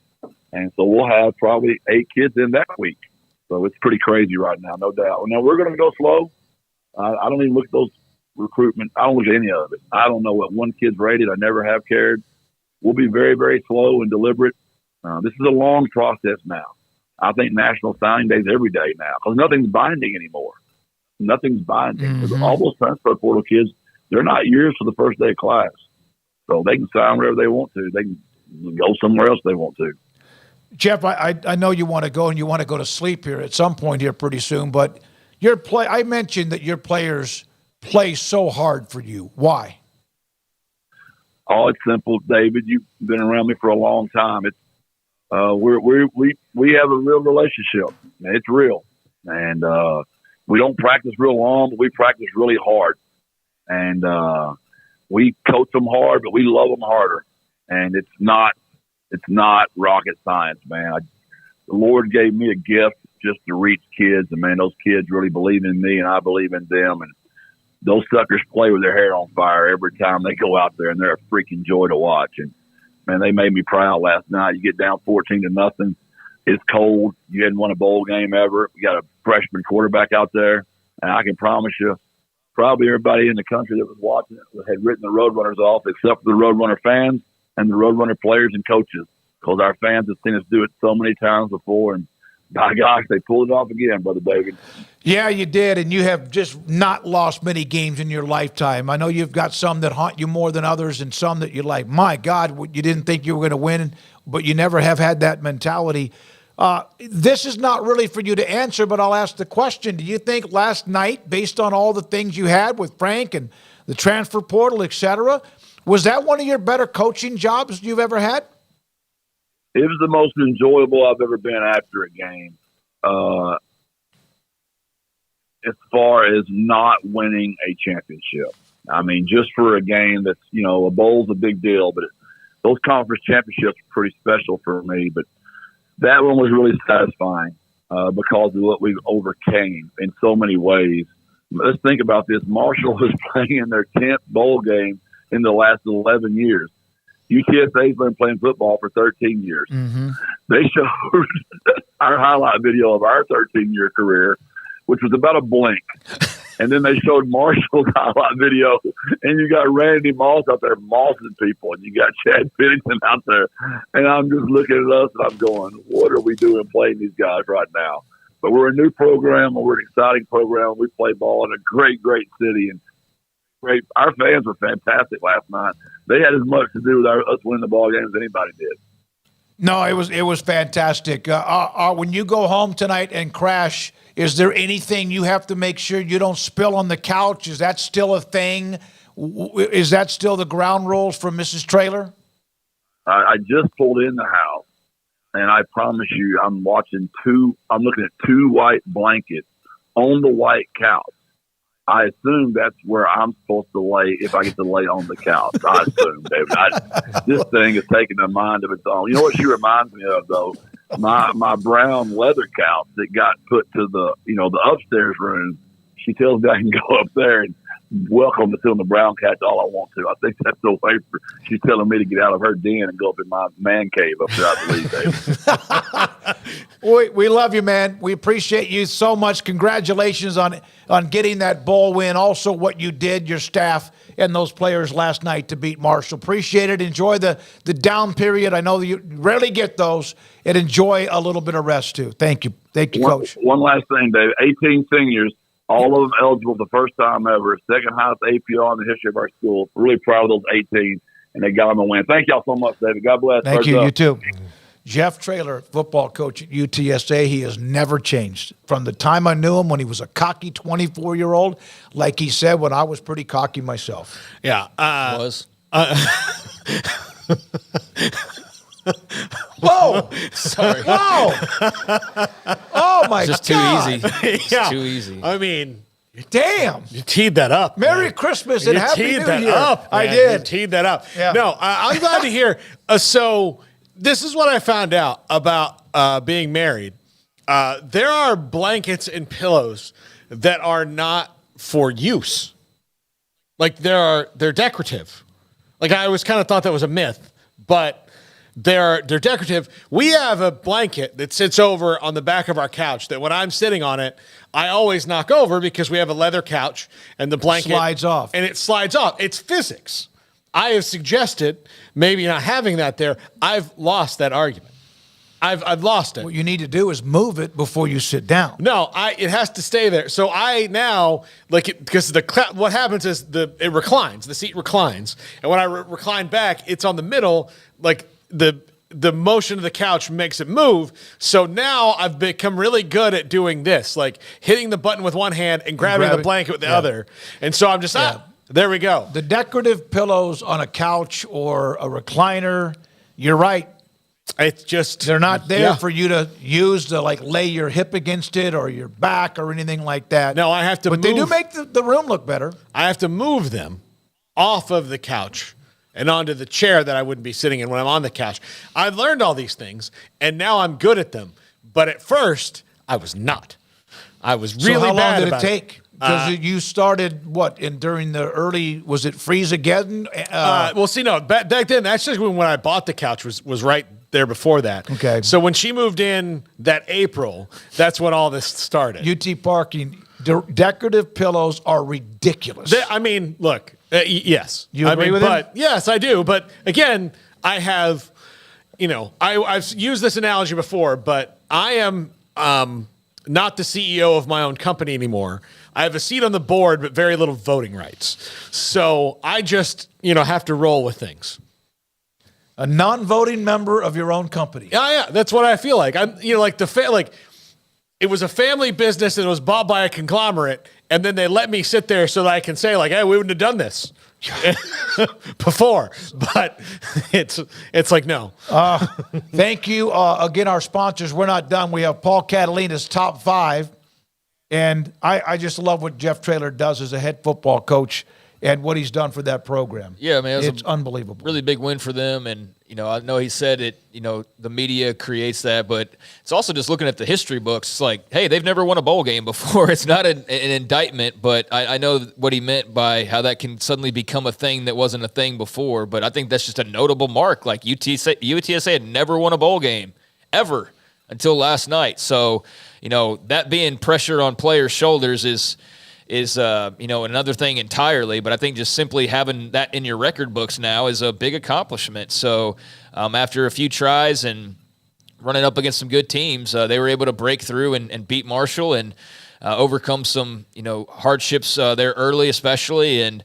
And so we'll have probably 8 kids in that week. So it's pretty crazy right now, no doubt. Now, we're going to go slow. I don't even look at those recruitment. I don't look at any of it. I don't know what one kid's rated. I never have cared. We'll be very, very slow and deliberate. This is a long process now. I think National Signing Day is every day now because nothing's binding anymore. Nothing's binding. Mm-hmm. All those transfer portal kids, they're not years for the first day of class. So they can sign wherever they want to. They can go somewhere else they want to. Jeff, I know you want to go and you want to go to sleep here at some point here pretty soon, but I mentioned that your players play so hard for you. Why? Oh, it's simple, David. You've been around me for a long time. It's we have a real relationship. It's real, and we don't practice real long, but we practice really hard, and we coach them hard, but we love them harder. And it's not rocket science, man. The Lord gave me a gift just to reach kids, and man, those kids really believe in me, and I believe in them. And those suckers play with their hair on fire every time they go out there, and they're a freaking joy to watch. And man, they made me proud last night. You get down 14-0. It's cold. You hadn't won a bowl game ever. We got a freshman quarterback out there, and I can promise you, probably everybody in the country that was watching it had written the Roadrunners off, except for the Roadrunner fans and the Roadrunner players and coaches, because our fans have seen us do it so many times before, and by gosh, they pulled it off again, Brother David. Yeah, you did, and you have just not lost many games in your lifetime. I know you've got some that haunt you more than others, and some that you're like, my God, you didn't think you were going to win, but you never have had that mentality. This is not really for you to answer, but I'll ask the question. Do you think last night, based on all the things you had with Frank and the transfer portal, et cetera, was that one of your better coaching jobs you've ever had? It was the most enjoyable I've ever been after a game. As far as not winning a championship. I mean, just for a game that's, a bowl's a big deal, but those conference championships are pretty special for me. But that one was really satisfying because of what we overcame in so many ways. Let's think about this. Marshall was playing in their 10th bowl game in the last 11 years. UTSA's been playing football for 13 years. Mm-hmm. They showed our highlight video of our 13-year career, which was about a blink. And then they showed Marshall's highlight video, and you got Randy Moss out there mossing people, and you got Chad Pennington out there. And I'm just looking at us, and I'm going, what are we doing playing these guys right now? But we're a new program, and we're an exciting program. We play ball in a great, great city, and great. Our fans were fantastic last night. They had as much to do with us winning the ball game as anybody did. No, it was fantastic. When you go home tonight and crash, is there anything you have to make sure you don't spill on the couch? Is that still a thing? Is that still the ground rules for Mrs. Traylor? I just pulled in the house, and I promise you, I'm looking at two white blankets on the white couch. I assume that's where I'm supposed to lay if I get to lay on the couch. I assume, David. This thing is taking a mind of its own. You know what she reminds me of, though? My brown leather couch that got put to the upstairs room. She tells me I can go up there and welcome to sit on the brown couch all I want to. I think that's the way she's telling me to get out of her den and go up in my man cave up there, I believe, David. We love you, man. We appreciate you so much. Congratulations on getting that bowl win. Also, what you did, your staff and those players last night to beat Marshall. Appreciate it. Enjoy the down period. I know that you rarely get those, and enjoy a little bit of rest too. Thank you, Coach. One last thing, Dave. 18 seniors. All of them eligible the first time ever. Second highest APR in the history of our school. Really proud of those 18, and they got them a win. Thank y'all so much, David. God bless. Thank you. You too. Jeff Traylor, football coach at UTSA. He has never changed. From the time I knew him when he was a cocky 24-year-old, like he said, when I was pretty cocky myself. Yeah. Was. Whoa! Sorry. Whoa! Oh, my God. Just too easy. It's too easy. I mean, damn. You teed that up. Merry man. Christmas and Happy New Year. You teed that up. I man. did. You teed that up. Yeah. No, I'm glad to hear. So this is what I found out about being married. There are blankets and pillows that are not for use. Like they're decorative. Like I always kind of thought that was a myth, but they're decorative. We have a blanket that sits over on the back of our couch that when I'm sitting on it, I always knock over because we have a leather couch and the blanket slides off. And it slides off. It's physics. I have suggested maybe not having that there. I've lost that argument. I've lost it. What you need to do is move it before you sit down. No, it has to stay there. So I now because what happens is it reclines. The seat reclines, and when I recline back, it's on the middle. Like the motion of the couch makes it move. So now I've become really good at doing this, like hitting the button with one hand and grabbing the blanket with the other. And so I'm just there we go. The decorative pillows on a couch or a recliner. You're right. It's just they're not there for you to use to like lay your hip against it or your back or anything like that. No, I have to. But they do make the room look better. I have to move them off of the couch and onto the chair that I wouldn't be sitting in when I'm on the couch. I've learned all these things, and now I'm good at them. But at first, I was not. I was really bad. So how long did it about take? Because you started during the early, was it freeze again? Well, see, no, back then, that's just when I bought the couch was right there before that. Okay. So when she moved in that April, that's when all this started. UT Parking, decorative pillows are ridiculous. I mean, look, yes. You agree with him? Yes, I do. But again, I have, I've used this analogy before, but I am not the CEO of my own company anymore. I have a seat on the board, but very little voting rights. So I just, have to roll with things. A non-voting member of your own company. Yeah, that's what I feel like. I'm, like it was a family business and it was bought by a conglomerate, and then they let me sit there so that I can say, like, hey, we wouldn't have done this before. But it's like, no. Thank you. Again, our sponsors, we're not done. We have Paul Catalina's top 5. And I just love what Jeff Traylor does as a head football coach and what he's done for that program. Yeah, man. It's unbelievable. Really big win for them. And, I know he said it, the media creates that, but it's also just looking at the history books. It's like, hey, they've never won a bowl game before. It's not an indictment, but I know what he meant by how that can suddenly become a thing that wasn't a thing before. But I think that's just a notable mark. Like UTSA had never won a bowl game ever until last night. So, that being pressure on players' shoulders is another thing entirely. But I think just simply having that in your record books now is a big accomplishment. So after a few tries and running up against some good teams, they were able to break through and beat Marshall and overcome some hardships there early, especially, and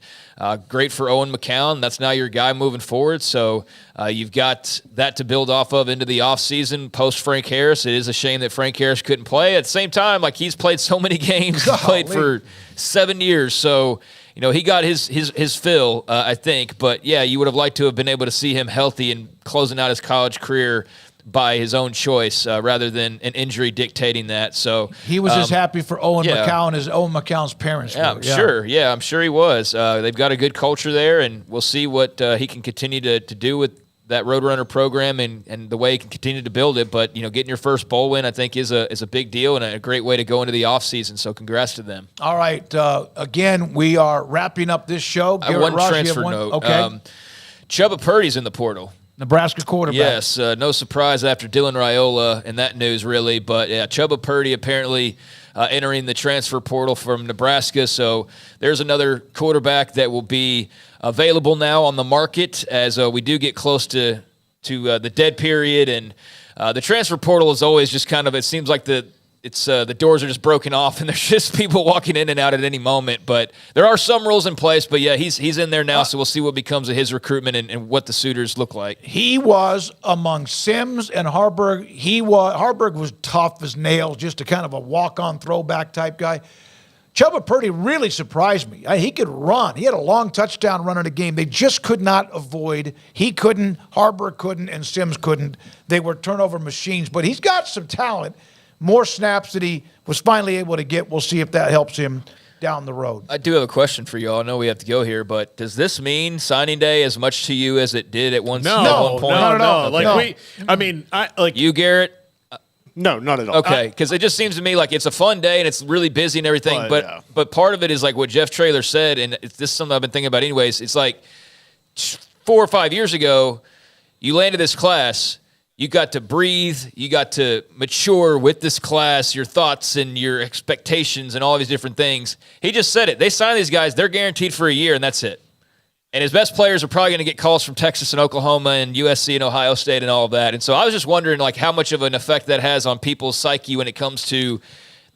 great for Owen McCown. That's now your guy moving forward. So you've got that to build off of into the offseason post Frank Harris. It is a shame that Frank Harris couldn't play. At the same time, like, he's played so many games. He played for 7 years. So, he got his fill, I think. But, yeah, you would have liked to have been able to see him healthy and closing out his college career by his own choice rather than an injury dictating that. So he was as happy for Owen McCown as Owen McCown's parents were. I'm sure. Yeah, I'm sure he was. They've got a good culture there, and we'll see what he can continue to do with that Roadrunner program and the way he can continue to build it. But, getting your first bowl win, I think, is a big deal and a great way to go into the offseason. So congrats to them. All right. Again, we are wrapping up this show. I have one transfer note. Okay. Chuba Purdy's in the portal. Nebraska quarterback. Yes, no surprise after Dylan Raiola and that news, really. But, yeah, Chuba Purdy apparently entering the transfer portal from Nebraska. So there's another quarterback that will be available now on the market as we do get close to the dead period. And the transfer portal is always just kind of, it seems like the doors are just broken off and there's just people walking in and out at any moment. But there are some rules in place. But, yeah, he's in there now, so we'll see what becomes of his recruitment and what the suitors look like. He was among Sims and Harburg. Harburg was tough as nails, just a kind of a walk-on throwback type guy. Chuba Purdy really surprised me. He could run. He had a long touchdown run in a game. They just could not avoid. He couldn't, Harburg couldn't, and Sims couldn't. They were turnover machines. But he's got some talent. More snaps that he was finally able to get. We'll see if that helps him down the road. I do have a question for you all. I know we have to go here, but does this mean signing day as much to you as it did at one point? No. You, Garrett? No, not at all. Okay, because it just seems to me like it's a fun day and it's really busy and everything, but part of it is like what Jeff Traylor said, and this is something I've been thinking about anyways. It's like 4 or 5 years ago, you landed this class. You got to breathe. You got to mature with this class, your thoughts and your expectations and all these different things. He just said it. They sign these guys. They're guaranteed for a year, and that's it. And his best players are probably going to get calls from Texas and Oklahoma and USC and Ohio State and all of that. And so I was just wondering, like, how much of an effect that has on people's psyche when it comes to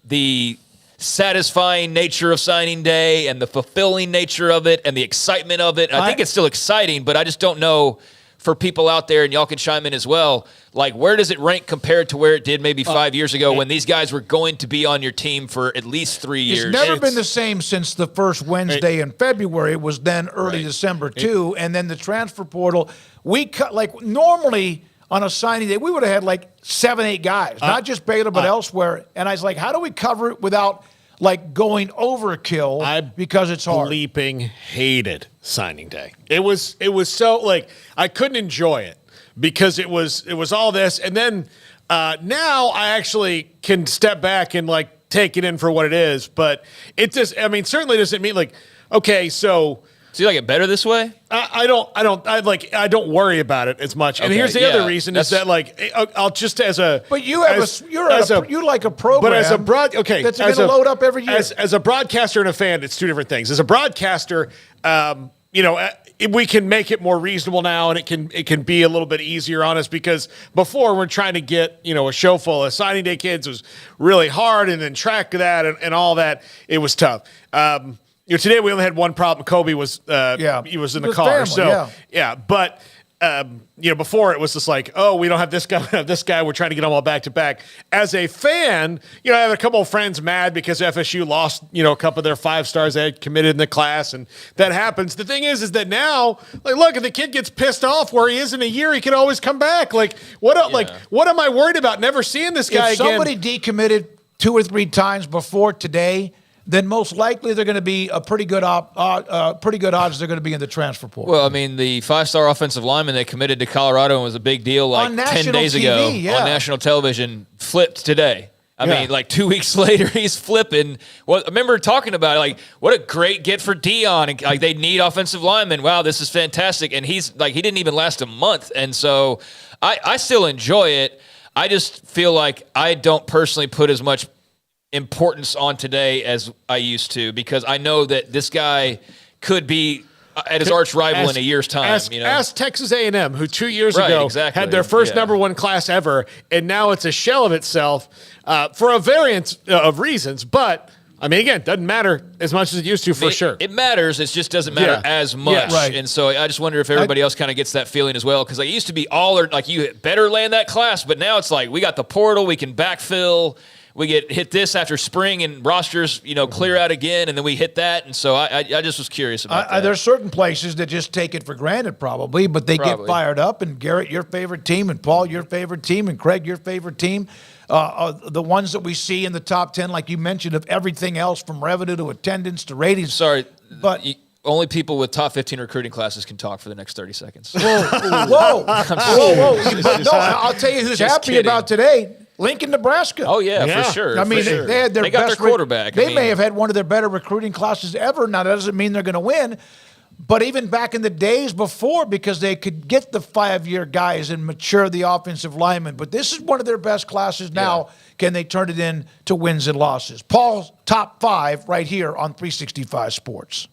the satisfying nature of signing day and the fulfilling nature of it and the excitement of it. I think it's still exciting, but I just don't know for people out there, and y'all can chime in as well, like, where does it rank compared to where it did maybe 5 years ago when these guys were going to be on your team for at least 3 years? It's never been the same since the first Wednesday in February. It was then early December, too. And then the transfer portal, normally on a signing day, we would have had like 7, 8 guys, not just Baylor, but elsewhere. And I was like, how do we cover it without like going overkill because it's hard? Bleeping hated signing day. It was so like I couldn't enjoy it because it was all this. And then now I actually can step back and like take it in for what it is. But it just, I mean, certainly doesn't mean like, okay, so you like it better this way? I don't worry about it as much. And Okay, here's the other reason is that like I'll just as a But you have you like a program. but as a that's going to load up every year. As a broadcaster and a fan, it's two different things. As a broadcaster, we can make it more reasonable now, and it can be a little bit easier on us because before we're trying to get a show full of signing day kids was really hard, and then track that and all that, it was tough. Today we only had one problem. Kobe was he was in the car, family, but before it was just like, oh, we don't have this guy, we don't have this guy. We're trying to get them all back to back. As a fan, I have a couple of friends mad because FSU lost, a couple of their 5 stars they had committed in the class, and that happens. The thing is that now, like, look, if the kid gets pissed off where he is in a year, he can always come back. Like, what am I worried about? Never seeing this guy again. If somebody decommitted 2 or 3 times before today, then most likely they're going to be a pretty good odds they're going to be in the transfer portal. Well, I mean, the 5-star offensive lineman that committed to Colorado and was a big deal like 10 days ago on national television flipped today. I mean, like 2 weeks later, he's flipping. Well, I remember talking about it, like, what a great get for Dion. And, like, they need offensive linemen. Wow, this is fantastic. And he's like, he didn't even last a month. And so I still enjoy it. I just feel like I don't personally put as much importance on today as I used to, because I know that this guy could be at his arch rival in a year's time. Ask Texas A&M, who 2 years ago had their first number 1 class ever, and now it's a shell of itself for a variance of reasons. But I mean, again, it doesn't matter as much as it used to for sure. It matters. It just doesn't matter as much. Yeah, right. And so I just wonder if everybody else kind of gets that feeling as well, because it used to be all or like you better land that class, but now it's like we got the portal, we can backfill. We get hit this after spring and rosters, clear out again, and then we hit that. And so I just was curious about that. There's certain places that just take it for granted probably, but they get fired up. And Garrett, your favorite team, and Paul, your favorite team, and Craig, your favorite team. The ones that we see in the top 10, like you mentioned, of everything else from revenue to attendance to ratings. Sorry, but only people with top 15 recruiting classes can talk for the next 30 seconds. Whoa. No, I'll tell you who's happy about today. Lincoln, Nebraska. Oh, yeah, for sure. I mean, they had their they got best their quarterback. They may have had one of their better recruiting classes ever. Now, that doesn't mean they're going to win. But even back in the days before, because they could get the 5-year guys and mature the offensive linemen. But this is one of their best classes now. Yeah. Can they turn it into wins and losses? Paul's top 5 right here on 365 Sports.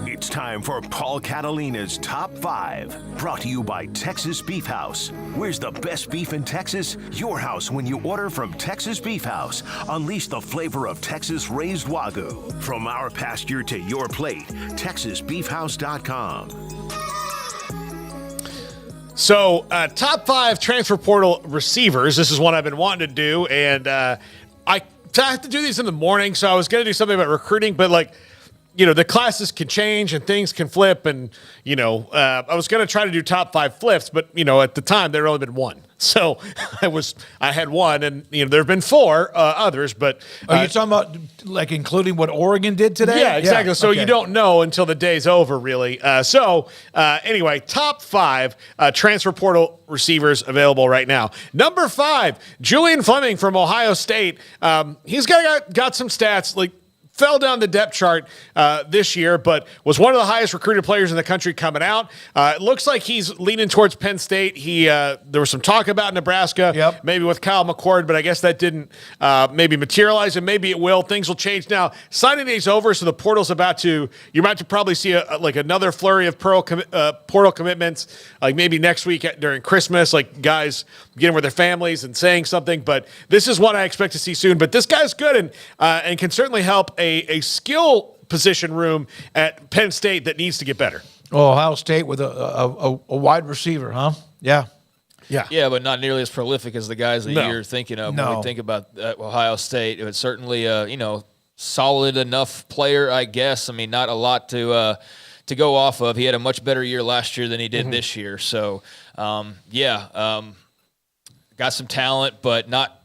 It's time for Paul Catalina's Top 5, brought to you by Texas Beef House. Where's the best beef in Texas? Your house when you order from Texas Beef House. Unleash the flavor of Texas-raised Wagyu. From our pasture to your plate, TexasBeefHouse.com. So, top 5 transfer portal receivers. This is one I've been wanting to do, and I have to do these in the morning, so I was going to do something about recruiting, but like, the classes can change and things can flip. And, I was going to try to do top 5 flips, but, at the time there had only been 1. So I had 1, and, there have been 4 others, but. Are you talking about like including what Oregon did today? Yeah, exactly. Yeah, so you don't know until the day's over, really. Anyway, top 5 transfer portal receivers available right now. Number 5, Julian Fleming from Ohio State. He's got some stats, like, fell down the depth chart this year, but was one of the highest recruited players in the country coming out. It looks like he's leaning towards Penn State. There was some talk about Nebraska, maybe with Kyle McCord, but I guess that didn't maybe materialize, and maybe it will. Things will change now. Signing day's over, so the portal's you're about to probably see another flurry of portal commitments, like maybe next week during Christmas, like guys getting with their families and saying something. But this is what I expect to see soon. But this guy's good and can certainly help a skill position room at Penn State that needs to get better. Ohio State with a wide receiver, huh? Yeah. Yeah, but not nearly as prolific as the guys that you're thinking of when we think about Ohio State. It's certainly solid enough player, I guess. I mean, not a lot to to go off of. He had a much better year last year than he did this year. So, got some talent, but not,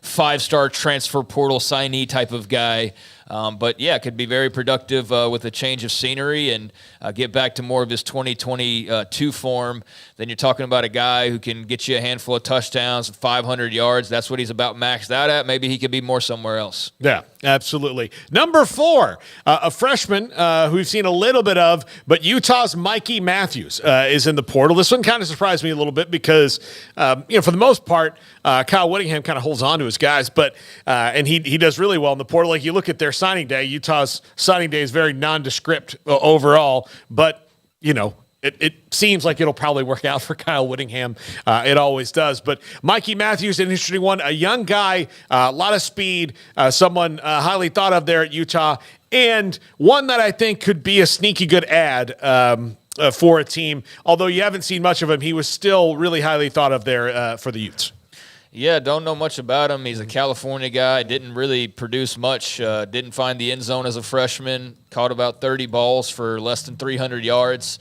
5-star transfer portal signee type of guy. But could be very productive with a change of scenery and get back to more of his 2022 form. Then you're talking about a guy who can get you a handful of touchdowns, 500 yards. That's what he's about maxed out at. Maybe he could be more somewhere else. Yeah, absolutely. Number 4, a freshman who we've seen a little bit of, but Utah's Mikey Matthews is in the portal. This one kind of surprised me a little bit because, for the most part, Kyle Whittingham kind of holds on to his guys, but and he does really well in the portal. Like you look at their signing day, Utah's signing day is very nondescript overall, but it seems like it'll probably work out for Kyle Whittingham. It always does. But Mikey Matthews, an interesting one, a young guy, a lot of speed, someone highly thought of there at Utah, and one that I think could be a sneaky good ad for a team. Although you haven't seen much of him, he was still really highly thought of there for the Utes. Yeah, don't know much about him. He's a California guy. Didn't really produce much. Didn't find the end zone as a freshman. Caught about 30 balls for less than 300 yards.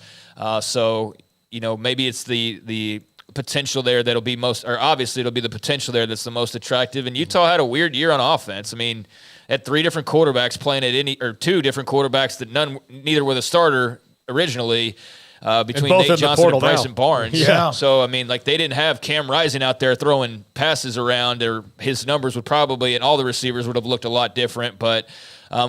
So maybe it's the potential there that'll be obviously it'll be the potential there that's the most attractive. And Utah had a weird year on offense. I mean, had 3 different quarterbacks playing at 2 different quarterbacks that neither were the starter originally. Between Nate Johnson and Bryson Barnes. Yeah. So, I mean, they didn't have Cam Rising out there throwing passes around, or his numbers would probably, and all the receivers would have looked a lot different. But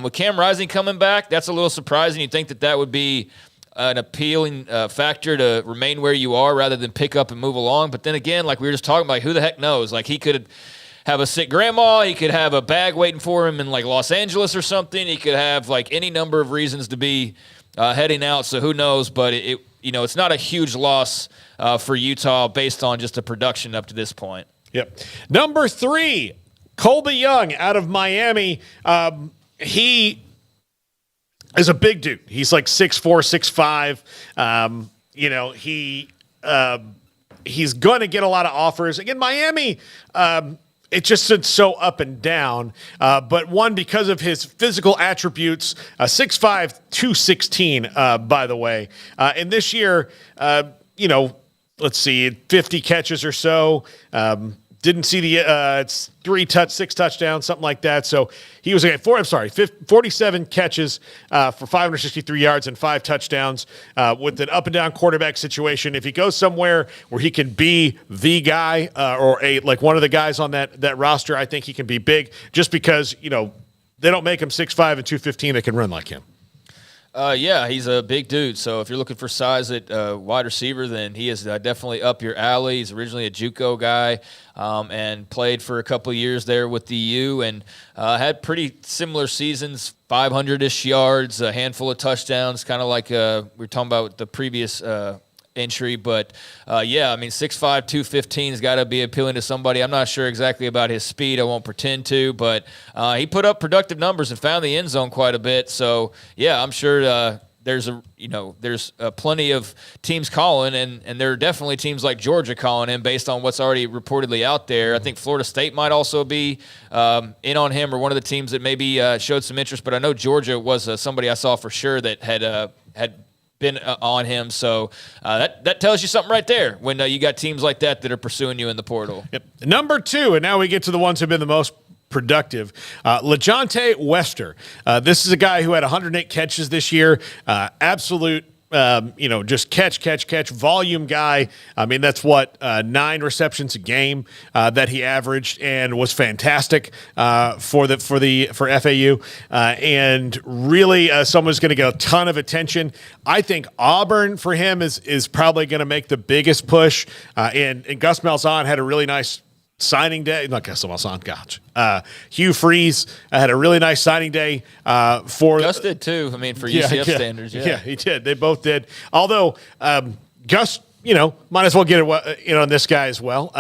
with Cam Rising coming back, that's a little surprising. You'd think that would be an appealing factor to remain where you are rather than pick up and move along. But then again, like we were just talking about, who the heck knows? Like, he could have a sick grandma. He could have a bag waiting for him in, Los Angeles or something. He could have, any number of reasons to be heading out, so who knows? But it's not a huge loss for Utah based on just the production up to this point. Yep. Number 3, Colby Young out of Miami. He is a big dude. He's 6'4", 6'5". He's going to get a lot of offers. Again, Miami. It just so up and down, but one because of his physical attributes, 6'5", 216, by the way. And this year, let's see, 50 catches or so. Didn't see it's 6 touchdowns, something like that. So he was 47 catches for 563 yards and 5 touchdowns with an up and down quarterback situation. If he goes somewhere where he can be the guy or one of the guys on that roster, I think he can be big just because, they don't make him 6'5" and 215 that can run like him. He's a big dude. So if you're looking for size at wide receiver, then he is definitely up your alley. He's originally a JUCO guy and played for a couple of years there with the U and had pretty similar seasons, 500-ish yards, a handful of touchdowns, kind of like we were talking about the previous entry. But, 6'5", 215 has got to be appealing to somebody. I'm not sure exactly about his speed. I won't pretend to. But he put up productive numbers and found the end zone quite a bit. So, I'm sure there's plenty of teams calling, and there are definitely teams like Georgia calling him based on what's already reportedly out there. I think Florida State might also be in on him, or one of the teams that maybe showed some interest. But I know Georgia was somebody I saw for sure that had been on him. So that tells you something right there when you got teams like that are pursuing you in the portal. Yep. Number 2, and now we get to the ones who have been the most productive. LeJontay Wester. This is a guy who had 108 catches this year. Absolute, just catch, volume guy. I mean, that's 9 receptions a game that he averaged, and was fantastic for FAU. And really, someone's going to get a ton of attention. I think Auburn for him is probably going to make the biggest push. And Gus Malzahn had a really nice signing day. Not Gus Malzahn, gosh. Hugh Freeze had a really nice signing day for Gus did too. I mean, for UCF standards. Yeah, he did. They both did. Although Gus, might as well get it, on this guy as well.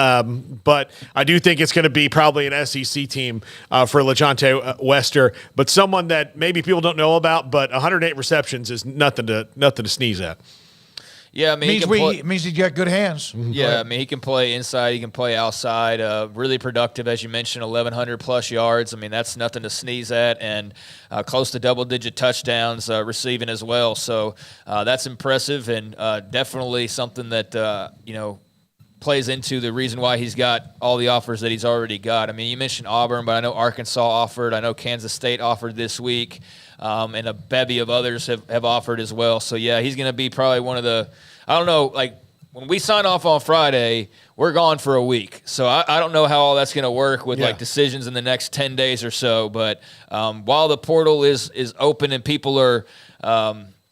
But I do think it's going to be probably an SEC team for LeJontay Wester, but someone that maybe people don't know about. But 108 receptions is nothing to sneeze at. Yeah, I mean, means he's got good hands. Yeah, I mean, he can play inside, he can play outside. Really productive, as you mentioned, 1,100 plus yards. I mean, that's nothing to sneeze at, and close to double-digit touchdowns receiving as well. So that's impressive, and definitely something that plays into the reason why he's got all the offers that he's already got. I mean, you mentioned Auburn, but I know Arkansas offered. I know Kansas State offered this week, and a bevy of others have offered as well. So, yeah, he's going to be probably one of the – I don't know, like when we sign off on Friday, we're gone for a week. So I don't know how all that's going to work with like decisions in the next 10 days or so. But while the portal is open and people are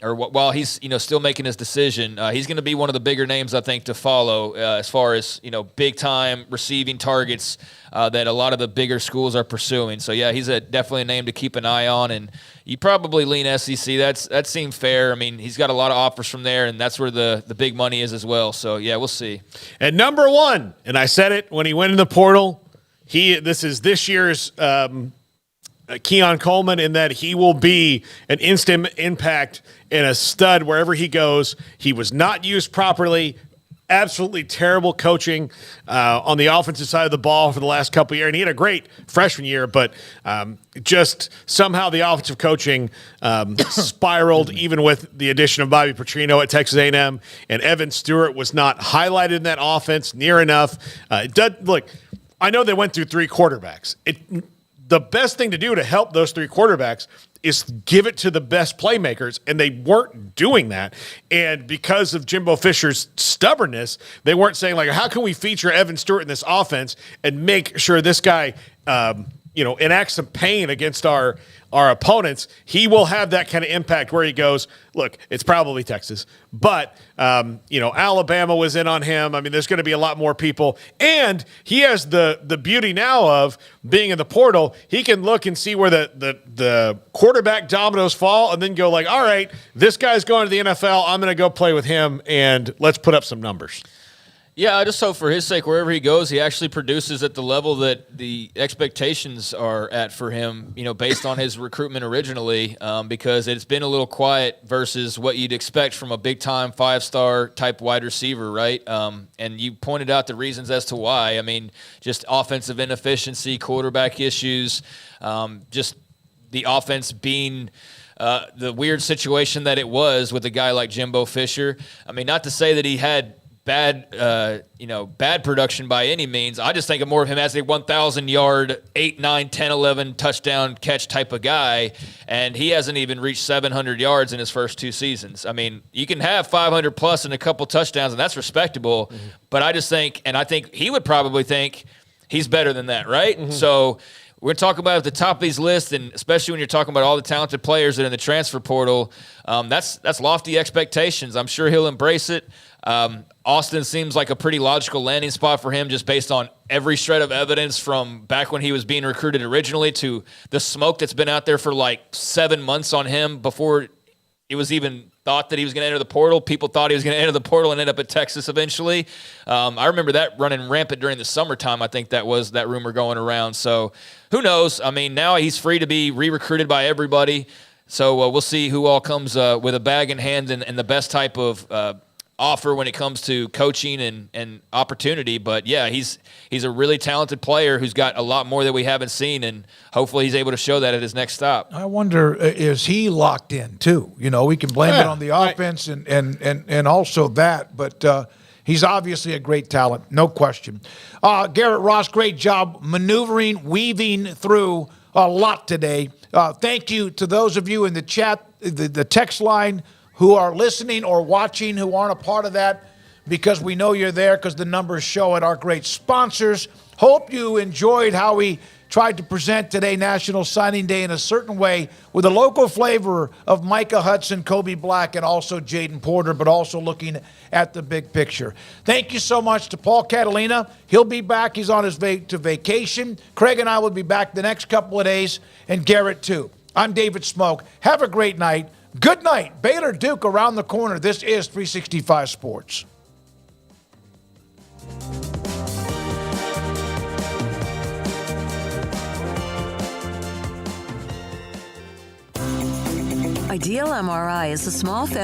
while he's still making his decision, he's going to be one of the bigger names I think to follow as far as big time receiving targets that a lot of the bigger schools are pursuing. So yeah, he's definitely a name to keep an eye on, and you probably lean SEC. That seemed fair. I mean, he's got a lot of offers from there, and that's where the big money is as well. So yeah, we'll see. And number one, and I said it when he went in the portal, this is this year's Keon Coleman, in that he will be an instant impact and a stud wherever he goes. He was not used properly. Absolutely terrible coaching on the offensive side of the ball for the last couple of years. And he had a great freshman year, but just somehow the offensive coaching spiraled, even with the addition of Bobby Petrino at Texas A&M. And Evan Stewart was not highlighted in that offense near enough. Look, I know they went through three quarterbacks. The best thing to do to help those three quarterbacks is give it to the best playmakers, and they weren't doing that. And because of Jimbo Fisher's stubbornness, they weren't saying, like, how can we feature Evan Stewart in this offense and make sure this guy, enacts some pain against our opponents. He will have that kind of impact where he goes. Look, it's probably Texas, but Alabama was in on him. I mean, there's going to be a lot more people, and he has the beauty now of being in the portal. He can look and see where the quarterback dominoes fall, and then go like, all right, this guy's going to the NFL. I'm going to go play with him, and let's put up some numbers. Yeah, I just hope for his sake, wherever he goes, he actually produces at the level that the expectations are at for him, based on his recruitment originally, because it's been a little quiet versus what you'd expect from a big-time five-star type wide receiver, right? And you pointed out the reasons as to why. I mean, just offensive inefficiency, quarterback issues, just the offense being the weird situation that it was with a guy like Jimbo Fisher. I mean, not to say that he had bad production by any means. I just think of more of him as a 1,000-yard, 8, 9, 10, 11 touchdown catch type of guy, and he hasn't even reached 700 yards in his first two seasons. I mean, you can have 500-plus and a couple touchdowns, and that's respectable, but I just think, and I think he would probably think he's better than that, right? So we're talking about at the top of these lists, and especially when you're talking about all the talented players that are in the transfer portal, that's lofty expectations. I'm sure he'll embrace it. Austin seems like a pretty logical landing spot for him, just based on every shred of evidence from back when he was being recruited originally to the smoke that's been out there for like 7 months on him before it was even thought that he was going to enter the portal. People thought he was going to enter the portal and end up at Texas eventually. I remember that running rampant during the summertime. I think that was that rumor going around. So who knows? I mean, now he's free to be re-recruited by everybody. So we'll see who all comes with a bag in hand and the best type of offer when it comes to coaching and opportunity. But yeah, he's a really talented player who's got a lot more that we haven't seen, and hopefully he's able to show that at his next stop. I wonder, is he locked in too? We can blame it on the offense and also that, but he's obviously a great talent, no question. Garrett Ross, great job maneuvering, weaving through a lot today. Thank you to those of you in the chat, the text line, who are listening or watching, who aren't a part of that, because we know you're there because the numbers show it. Our great sponsors. Hope you enjoyed how we tried to present today, National Signing Day, in a certain way with a local flavor of Micah Hudson, Kobe Black, and also Jaden Porter, but also looking at the big picture. Thank you so much to Paul Catalina. He'll be back. He's on his way to vacation. Craig and I will be back the next couple of days, and Garrett too. I'm David Smoak. Have a great night. Good night. Baylor Duke around the corner. This is 365 Sports. Ideal MRI is a small family